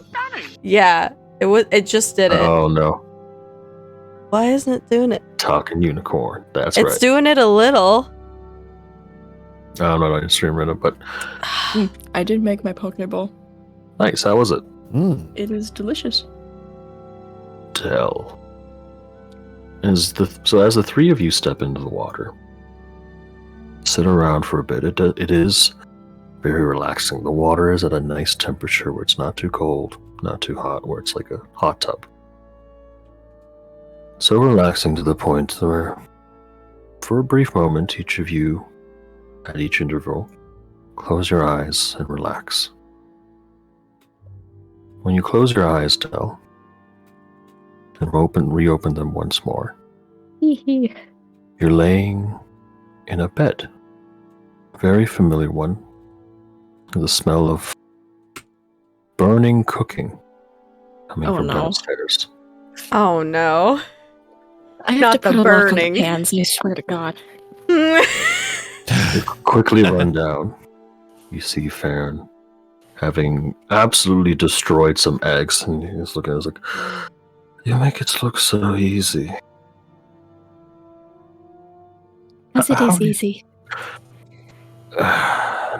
Yeah, it just did it. Oh no. Why isn't it doing it? Talking unicorn. That's It's right. doing it a little. I'm not on your stream right now, but I did make my Pokeball. nice. How was it? It is delicious. Tell. As the three of you step into the water, sit around for a bit. It is very relaxing. The water is at a nice temperature where it's not too cold, not too hot, where it's like a hot tub. So relaxing to the point where, for a brief moment, each of you, at each interval, close your eyes and relax. When you close your eyes, Del, and reopen them once more, you're laying in a bed. A very familiar one. The smell of burning cooking coming Oh, from no. downstairs. Oh no. I have Not to the put a lock on burning. the pans, I swear to God. You quickly run down. You see Farron having absolutely destroyed some eggs, and he's looking at us like, "You make it look so easy." Because it How is do you- easy.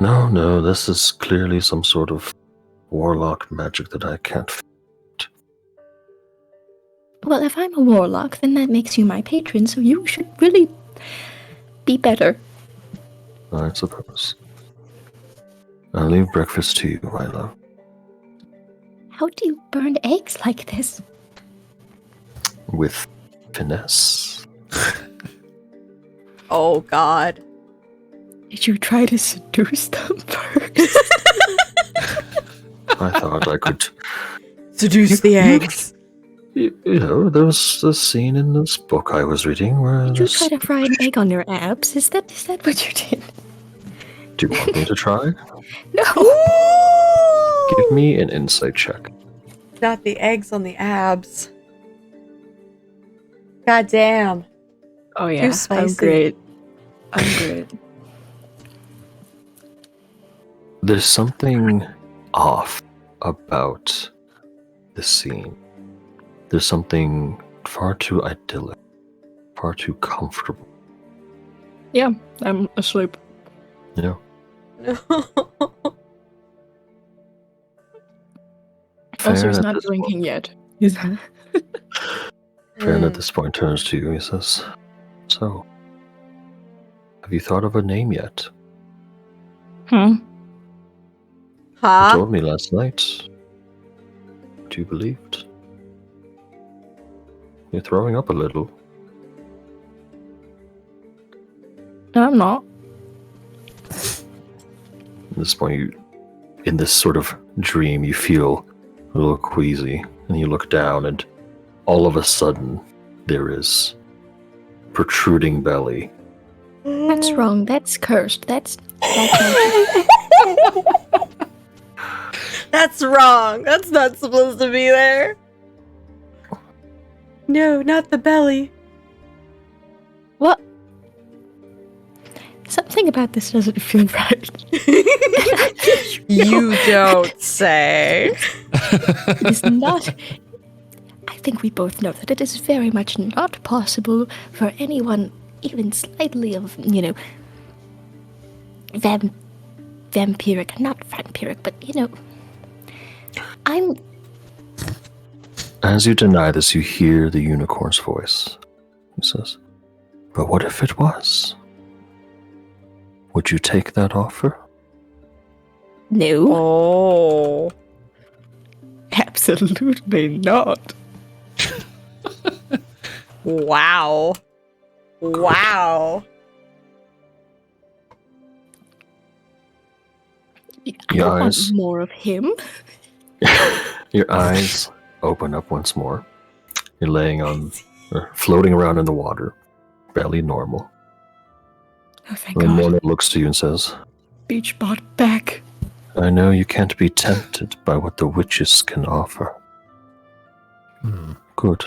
No, this is clearly some sort of warlock magic that I can't. Well, if I'm a warlock, then that makes you my patron, so you should really be better. I suppose. I'll leave breakfast to you, my love. How do you burn eggs like this? With finesse. Oh god. Did you try to seduce them first? I thought I could. Seduce the eggs. You know, there was a scene in this book I was reading where. Did you try to fry an egg on your abs? Is that what you did? Do you want me to try? No. Give me an insight check. Not the eggs on the abs. God damn. Oh yeah, spicy. I'm great. I'm great. There's something off about the scene. There's something far too idyllic, far too comfortable. Yeah, I'm asleep. Yeah. Also, he's at not this drinking yet. He's Farron at this point turns to you. He says, "So, have you thought of a name yet? You Huh? told me last night. But you believed. You're throwing up a little. No, I'm not. At this point, in this sort of dream, you feel a little queasy, and you look down, and all of a sudden, there is protruding belly. That's wrong. That's cursed. That's That's wrong. That's not supposed to be there. No, not the belly. what? Something about this doesn't feel right. You don't say. It is not. I think we both know that it is very much not possible for anyone, even slightly of, vampiric, not vampiric, but, I'm. As you deny this, you hear the unicorn's voice. He says, "But what if it was? Would you take that offer?" No. Oh. Absolutely not. Wow. Wow. I Your don't eyes. want more of him. Your eyes open up once more. You're laying on, or floating around in the water, barely normal. Oh, thank The God. Mona looks to you and says, Beach bought back. "I know you can't be tempted by what the witches can offer." Good.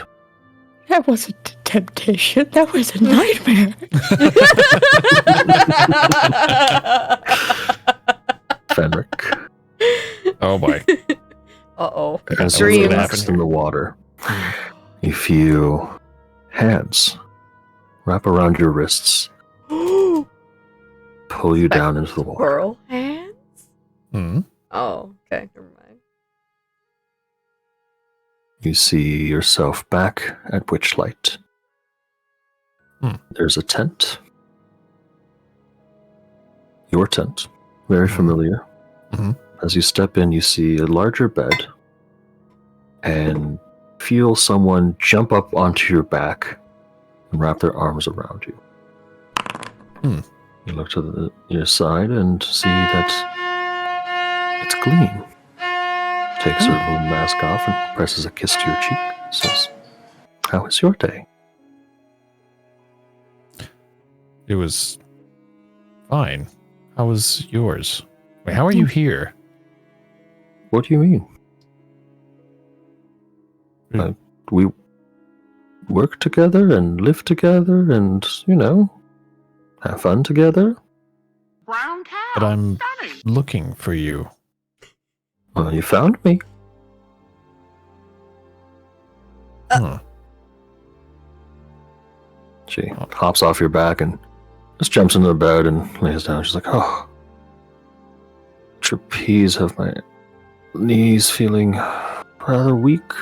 That wasn't a temptation. That was a nightmare. Fenric. Oh boy. Uh-oh. As Dreams. you relax in the water, you feel hands wrap around your wrists, pull you down into the water. Squirrel hands? Hmm. Oh, okay. Never mind. You see yourself back at Witchlight. There's a tent. Your tent. Very familiar. Mhm. As you step in, you see a larger bed and feel someone jump up onto your back and wrap their arms around you. You look to your side and see that it's Gleam. Takes her little mask off and presses a kiss to your cheek. Says, "How was your day?" It was fine. How was yours? Wait, how are you here? What do you mean? We work together and live together and, have fun together. But I'm looking for you. Well, you found me. She hops off your back and just jumps into the bed and lays down. She's like, "Oh, trapeze, have my knees feeling rather weak.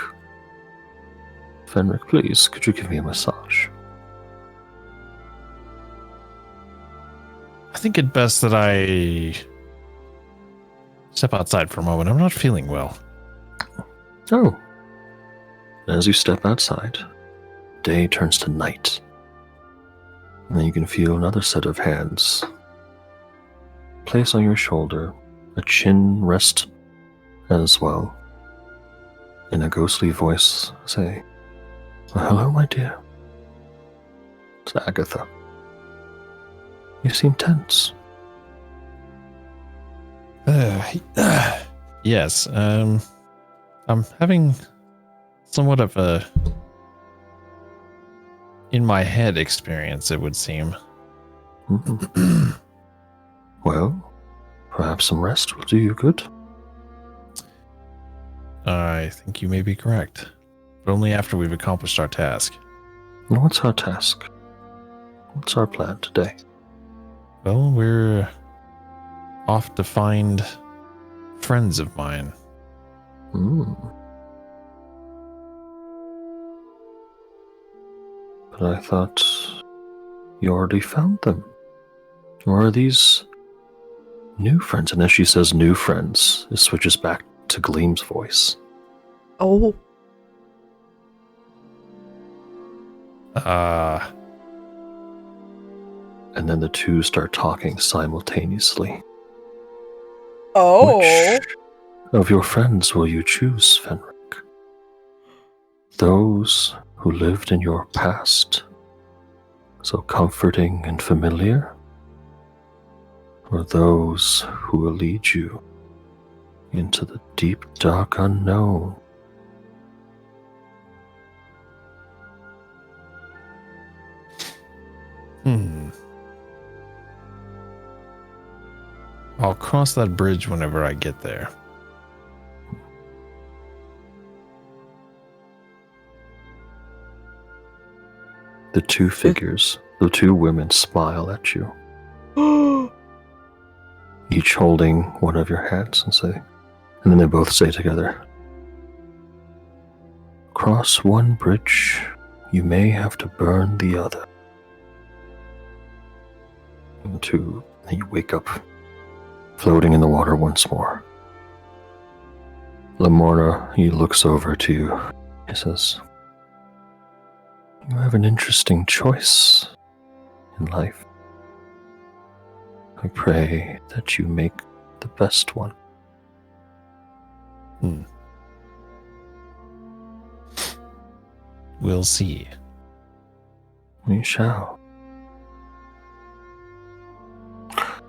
Fenric, please, could you give me a massage?" I think it best that I step outside for a moment. I'm not feeling well. Oh. As you step outside, day turns to night. And then you can feel another set of hands place on your shoulder, a chin rest as well. In a ghostly voice, say, "Well, hello, my dear. It's Agatha. You seem tense." Yes. I'm having somewhat of a in my head experience, it would seem. Well, perhaps some rest will do you good. I think you may be correct. But only after we've accomplished our task. And what's our task? What's our plan today? Well, we're off to find friends of mine. But I thought you already found them. Or are these new friends? And as she says new friends, it switches back to Gleam's voice. Oh. And then the two start talking simultaneously. Oh. Which of your friends will you choose, Fenric? Those who lived in your past, so comforting and familiar? Or those who will lead you into the deep, dark unknown? I'll cross that bridge whenever I get there. The two figures, the two women smile at you, each holding one of your hands and then they both say together, "Cross one bridge, you may have to burn the other." And you wake up, floating in the water once more. Lamorna, he looks over to you. He says, "You have an interesting choice in life. I pray that you make the best one." We'll see. We shall.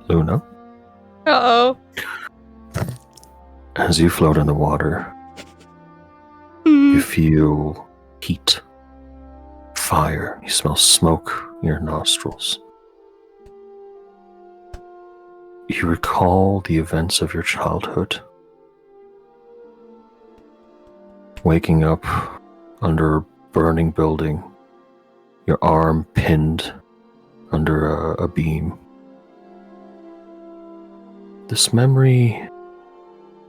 Luna, Uh-oh. as you float in the water, you feel heat, fire. You smell smoke in your nostrils. You recall the events of your childhood. Waking up under a burning building, your arm pinned under a beam. This memory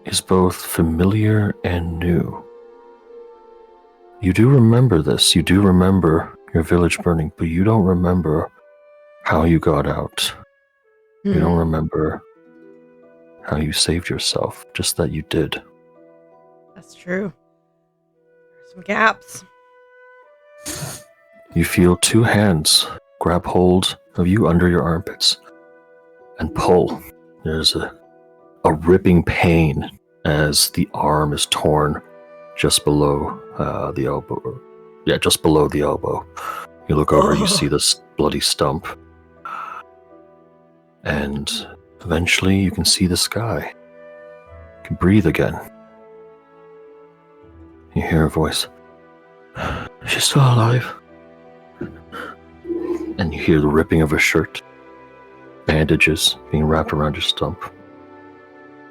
is both familiar and new. You do remember this. You do remember your village burning, but you don't remember how you got out. You don't remember how you saved yourself, just that you did. That's true. There's some gaps. You feel two hands grab hold of you under your armpits and pull. There's a ripping pain as the arm is torn just below the elbow. Yeah, just below the elbow. You look over, you see this bloody stump. And eventually you can see the sky. You can breathe again. You hear a voice. "She's still alive." And you hear the ripping of her shirt. Bandages being wrapped around your stump.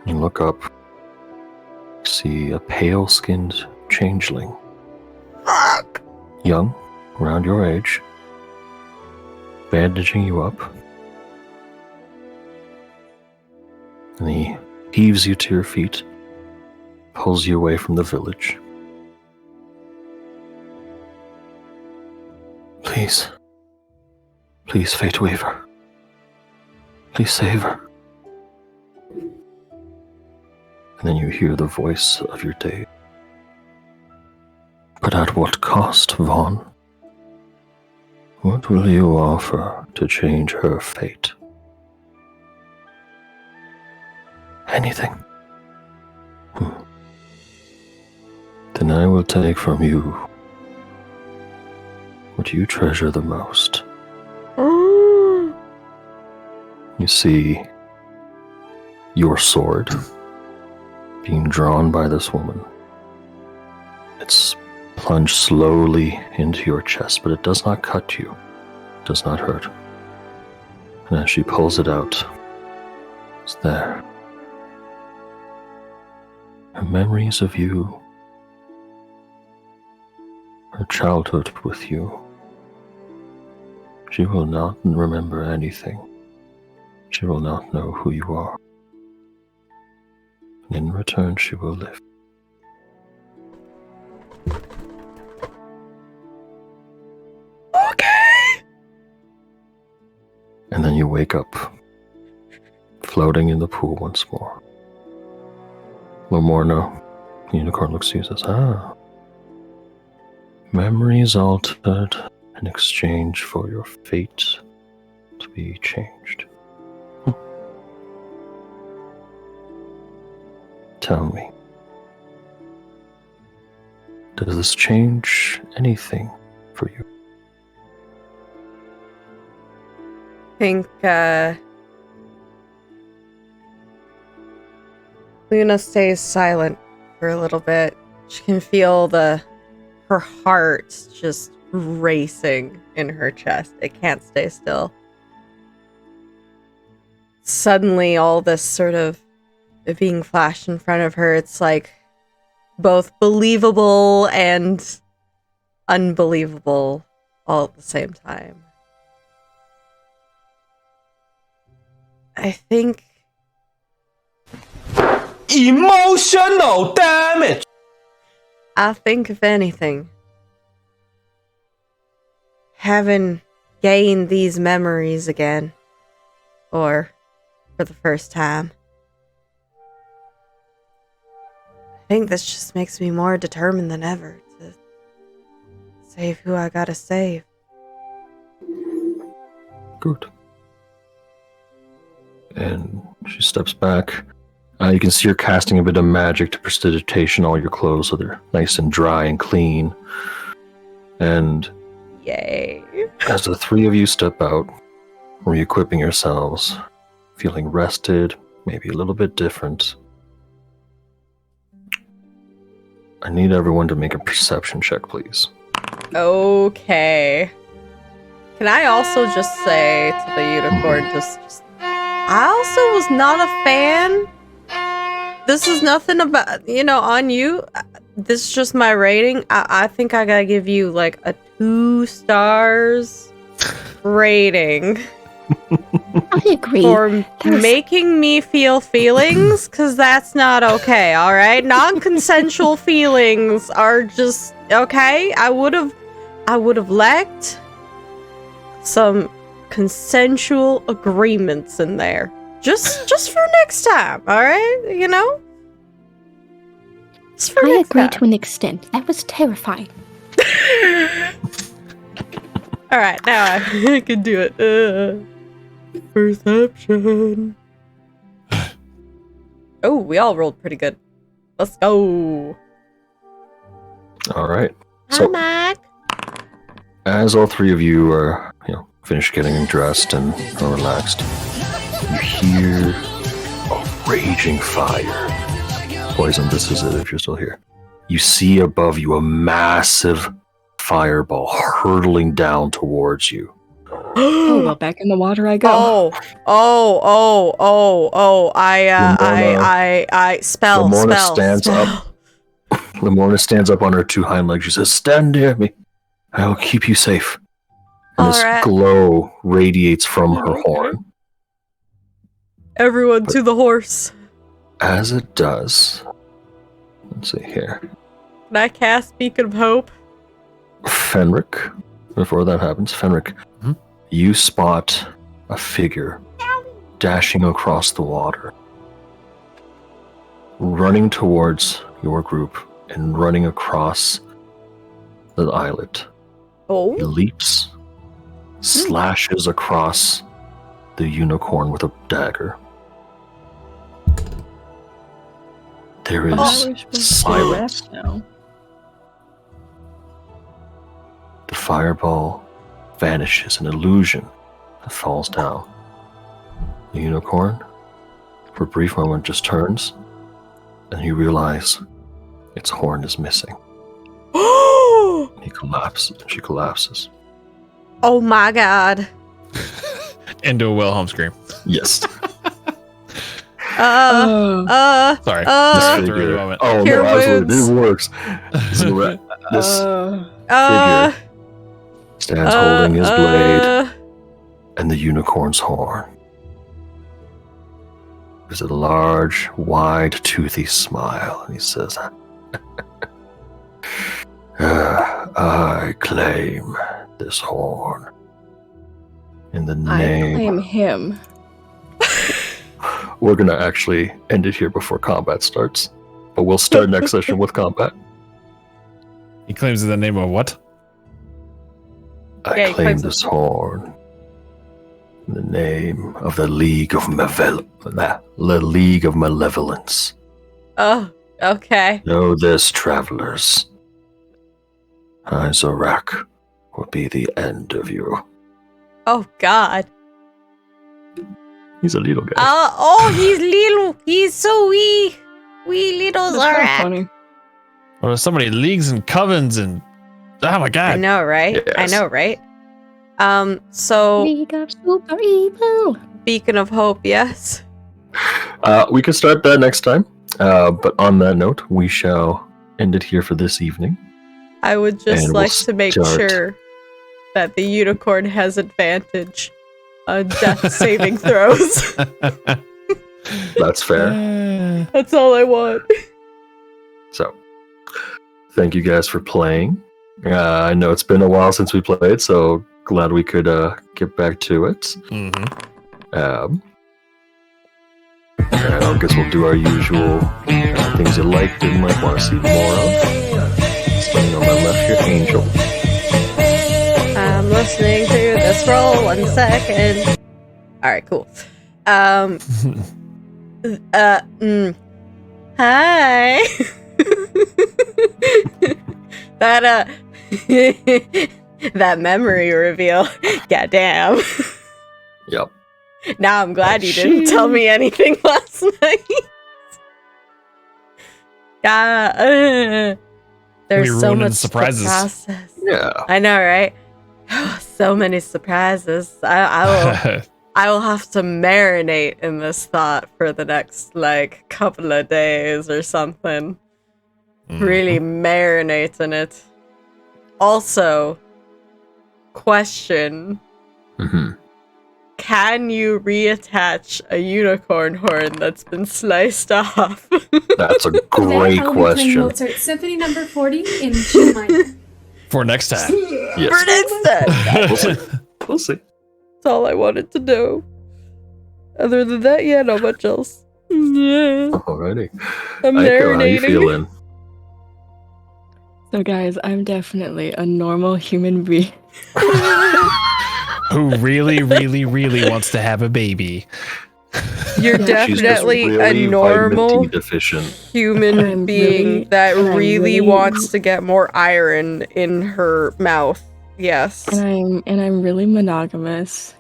You look up. See a pale-skinned changeling. Young, around your age. Bandaging you up. And he heaves you to your feet. Pulls you away from the village. "Please. Please, Fate Weaver. Please save her." And then you hear the voice of your day. "But at what cost, Vaughn? What will you offer to change her fate?" "Anything." "Then I will take from you what you treasure the most." You see your sword being drawn by this woman. It's plunged slowly into your chest, but it does not cut you. It does not hurt. And as she pulls it out, it's there. Her memories of you her childhood with you. She will not remember anything. She will not know who you are. In return, she will live. Okay. And then you wake up, floating in the pool once more. Lomorno, the unicorn looks at you and says, memories altered in exchange for your fate to be changed. Tell me, does this change anything for you? I think Luna stays silent for a little bit. She can feel her heart just racing in her chest. It can't stay still. Suddenly, all this sort of being flashed in front of her, it's like both believable and unbelievable all at the same time. I think Emotional damage. if anything, having gained these memories again, or for the first time, I think this just makes me more determined than ever to save who I gotta save. Good. And she steps back. You can see her casting a bit of magic to prestidigitation all your clothes so they're nice and dry and clean. And Yay. as the three of you step out, re-equipping yourselves, feeling rested, maybe a little bit different, I need everyone to make a perception check, please. Okay. Can I also just say to the unicorn, just I also was not a fan. This is nothing about, on you. This is just my rating. I think I gotta give you like a 2 stars rating. I agree. For making me feel feelings, because that's not okay, alright? Non-consensual feelings are just, okay? I would have liked some consensual agreements in there. Just for next time, alright? Just for I next agree time. to an extent. That was terrifying. Alright, now I can do it. Perception. Oh, we all rolled pretty good. Let's go. All right. Hi, So, Mac. as all three of you are, finished getting dressed and are relaxed, you hear a raging fire. Poison, this is it if you're still here. You see above you a massive fireball hurtling down towards you. Oh, well, back in the water I go. I spell. Stands up. Lamorna stands up on her 2 hind legs. She says, "Stand near me. I will keep you safe." And this glow radiates from her horn. Everyone to the horse. As it does, let's see here. Can I cast Beacon of Hope? Fenric, before that happens, Fenric, you spot a figure dashing across the water, running towards your group and running across the islet. Oh. He leaps, slashes across the unicorn with a dagger. There is silence. Now. The fireball vanishes, an illusion that falls down. The unicorn, for a brief moment, just turns, and you realize its horn is missing. He collapses. She collapses. Oh my god. Into a Wilhelm scream. Yes. Sorry. Just through the moment. Oh Here no, absolutely, wins. it works. So, figure stands holding his blade and the unicorn's horn. There's a large, wide, toothy smile, and he says, I claim this horn in the I name. claim him. We're going to actually end it here before combat starts, but we'll start next session with combat. He claims in the name of what? I he claim claims this horn in the name of the League of Malevolence. Oh, okay. Know this, travelers. Zorak will be the end of you. Oh, God. He's a little guy. Oh, he's little. He's so wee. Wee little That's kind of Zorak. funny. Well, there's so many leagues and covens and oh my I god. know, right? I Yes. know, right? So, League of Super Evil. Beacon of Hope, yes. We can start that next time. But on that note, we shall end it here for this evening. I would just And like we'll to make start- sure that the unicorn has advantage on death saving throws. That's fair. That's all I want. So, thank you guys for playing. I know it's been a while since we played, so glad we could get back to it. Mhm. I guess we'll do our usual things you like, didn't like, want to see more of. Standing on my left here, Angel. I'm listening to this roll 1 second. Alright, cool. Hi. That that memory reveal. Goddamn. Yep. Now I'm glad you didn't tell me anything last night. There's We so ruining much surprises. to process. Yeah. I know, right? So many surprises. I will have to marinate in this thought for the next couple of days or something. Really marinate in it. Also, question. Mm-hmm. Can you reattach a unicorn horn that's been sliced off? That's a great question. Mozart Symphony Number 40 in G minor. For next time. Yes. For We'll instance. see. We'll see. That's all I wanted to do. Other than that, yeah, not much else. Yeah. Alrighty. I'm Aiko, how you marinating. feeling? So, guys, I'm definitely a normal human being. Who really, really, really wants to have a baby. You're She's just definitely really a vitamin normal D deficient. human I'm being really- that and I'm really really- wants to get more iron in her mouth. Yes. And I'm really monogamous.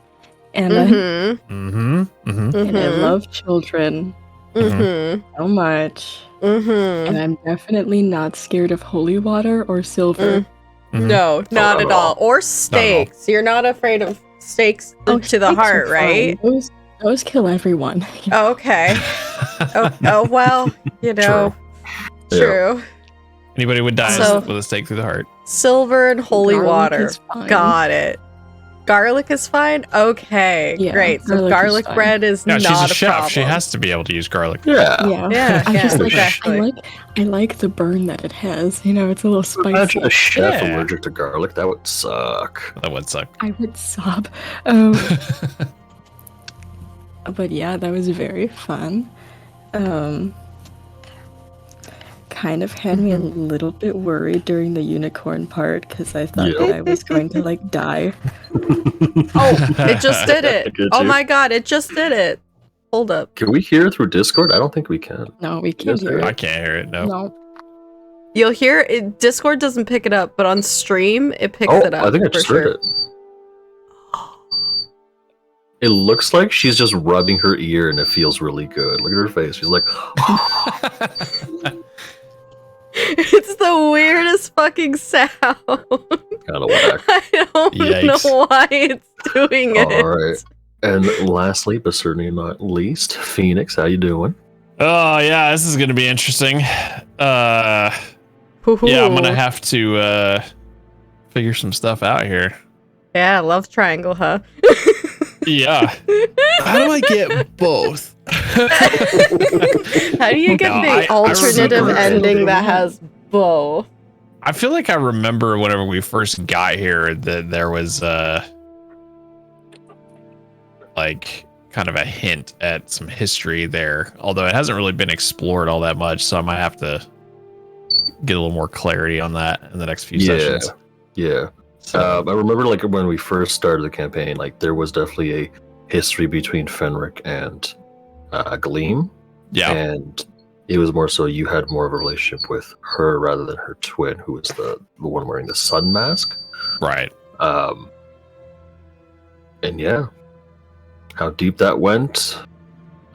And Mm-hmm. Mm-hmm. Mm-hmm. and I love children Mm-hmm. so much. Mm-hmm. And I'm definitely not scared of holy water or silver. Mhm. No, not at all. Or stakes. You're not afraid of stakes to the stakes heart, are right? fine. Those kill everyone. Oh, okay. Oh, well, you know. True. True. Anybody would die So- with a stake through the heart. Silver and holy Garlic water. is fine. Got it. Garlic is fine? Okay, Yeah, great. So garlic is garlic fine. bread is No, not she's a chef. problem. She has to be able to use garlic. Yeah. Yeah. Yeah, I yeah, just like exactly. I like the burn that it has. You know, it's a little spicy. Imagine a chef Yeah. allergic to garlic. That would suck. That would suck. I would sob. But yeah, that was very fun. Kind of had me a little bit worried during the unicorn part because I thought Yeah. that I was going to die. Oh, it just did it. Could Oh you? my god, it just did it. Hold up. Can we hear it through Discord? I don't think we can. No, we can't Yes, hear I it. can't hear it. No. No. You'll hear it. Discord doesn't pick it up, but on stream, it picks Oh, it up. I think I for just sure. heard it. It looks like she's just rubbing her ear and it feels really good. Look at her face. She's like, It's the weirdest fucking sound. kind of whack. I don't Yikes. know why it's doing it. All right. And lastly, but certainly not least, Phoenix, how you doing? Oh yeah, this is gonna be interesting. Yeah, I'm gonna have to figure some stuff out here. Yeah, love triangle, huh? Yeah. How do I get both? How do you get No, the I alternative remember- ending that has both? I feel like I remember whenever we first got here that there was like kind of a hint at some history there, although it hasn't really been explored all that much, so I might have to get a little more clarity on that in the next few sessions. Yeah. So, I remember like when we first started the campaign, like there was definitely a history between Fenric and Gleam. yeah. And it was more so you had more of a relationship with her rather than her twin, who was the one wearing the sun mask. Right. And yeah, how deep that went,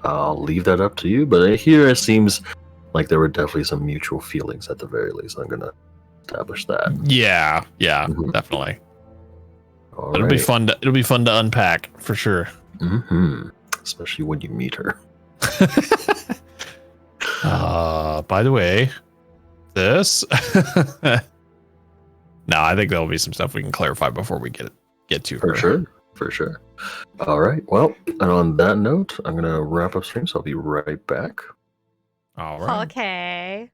I'll leave that up to you. But here it seems like there were definitely some mutual feelings at the very least. I'm gonna establish that. Yeah, Mhm. definitely. All It'll be right. fun to unpack for sure. Especially when you meet her. By the way, this no, I think there'll be some stuff we can clarify before we get to her. For sure. All right. Well, and on that note, I'm gonna wrap up stream, so I'll be right back. All right. Okay.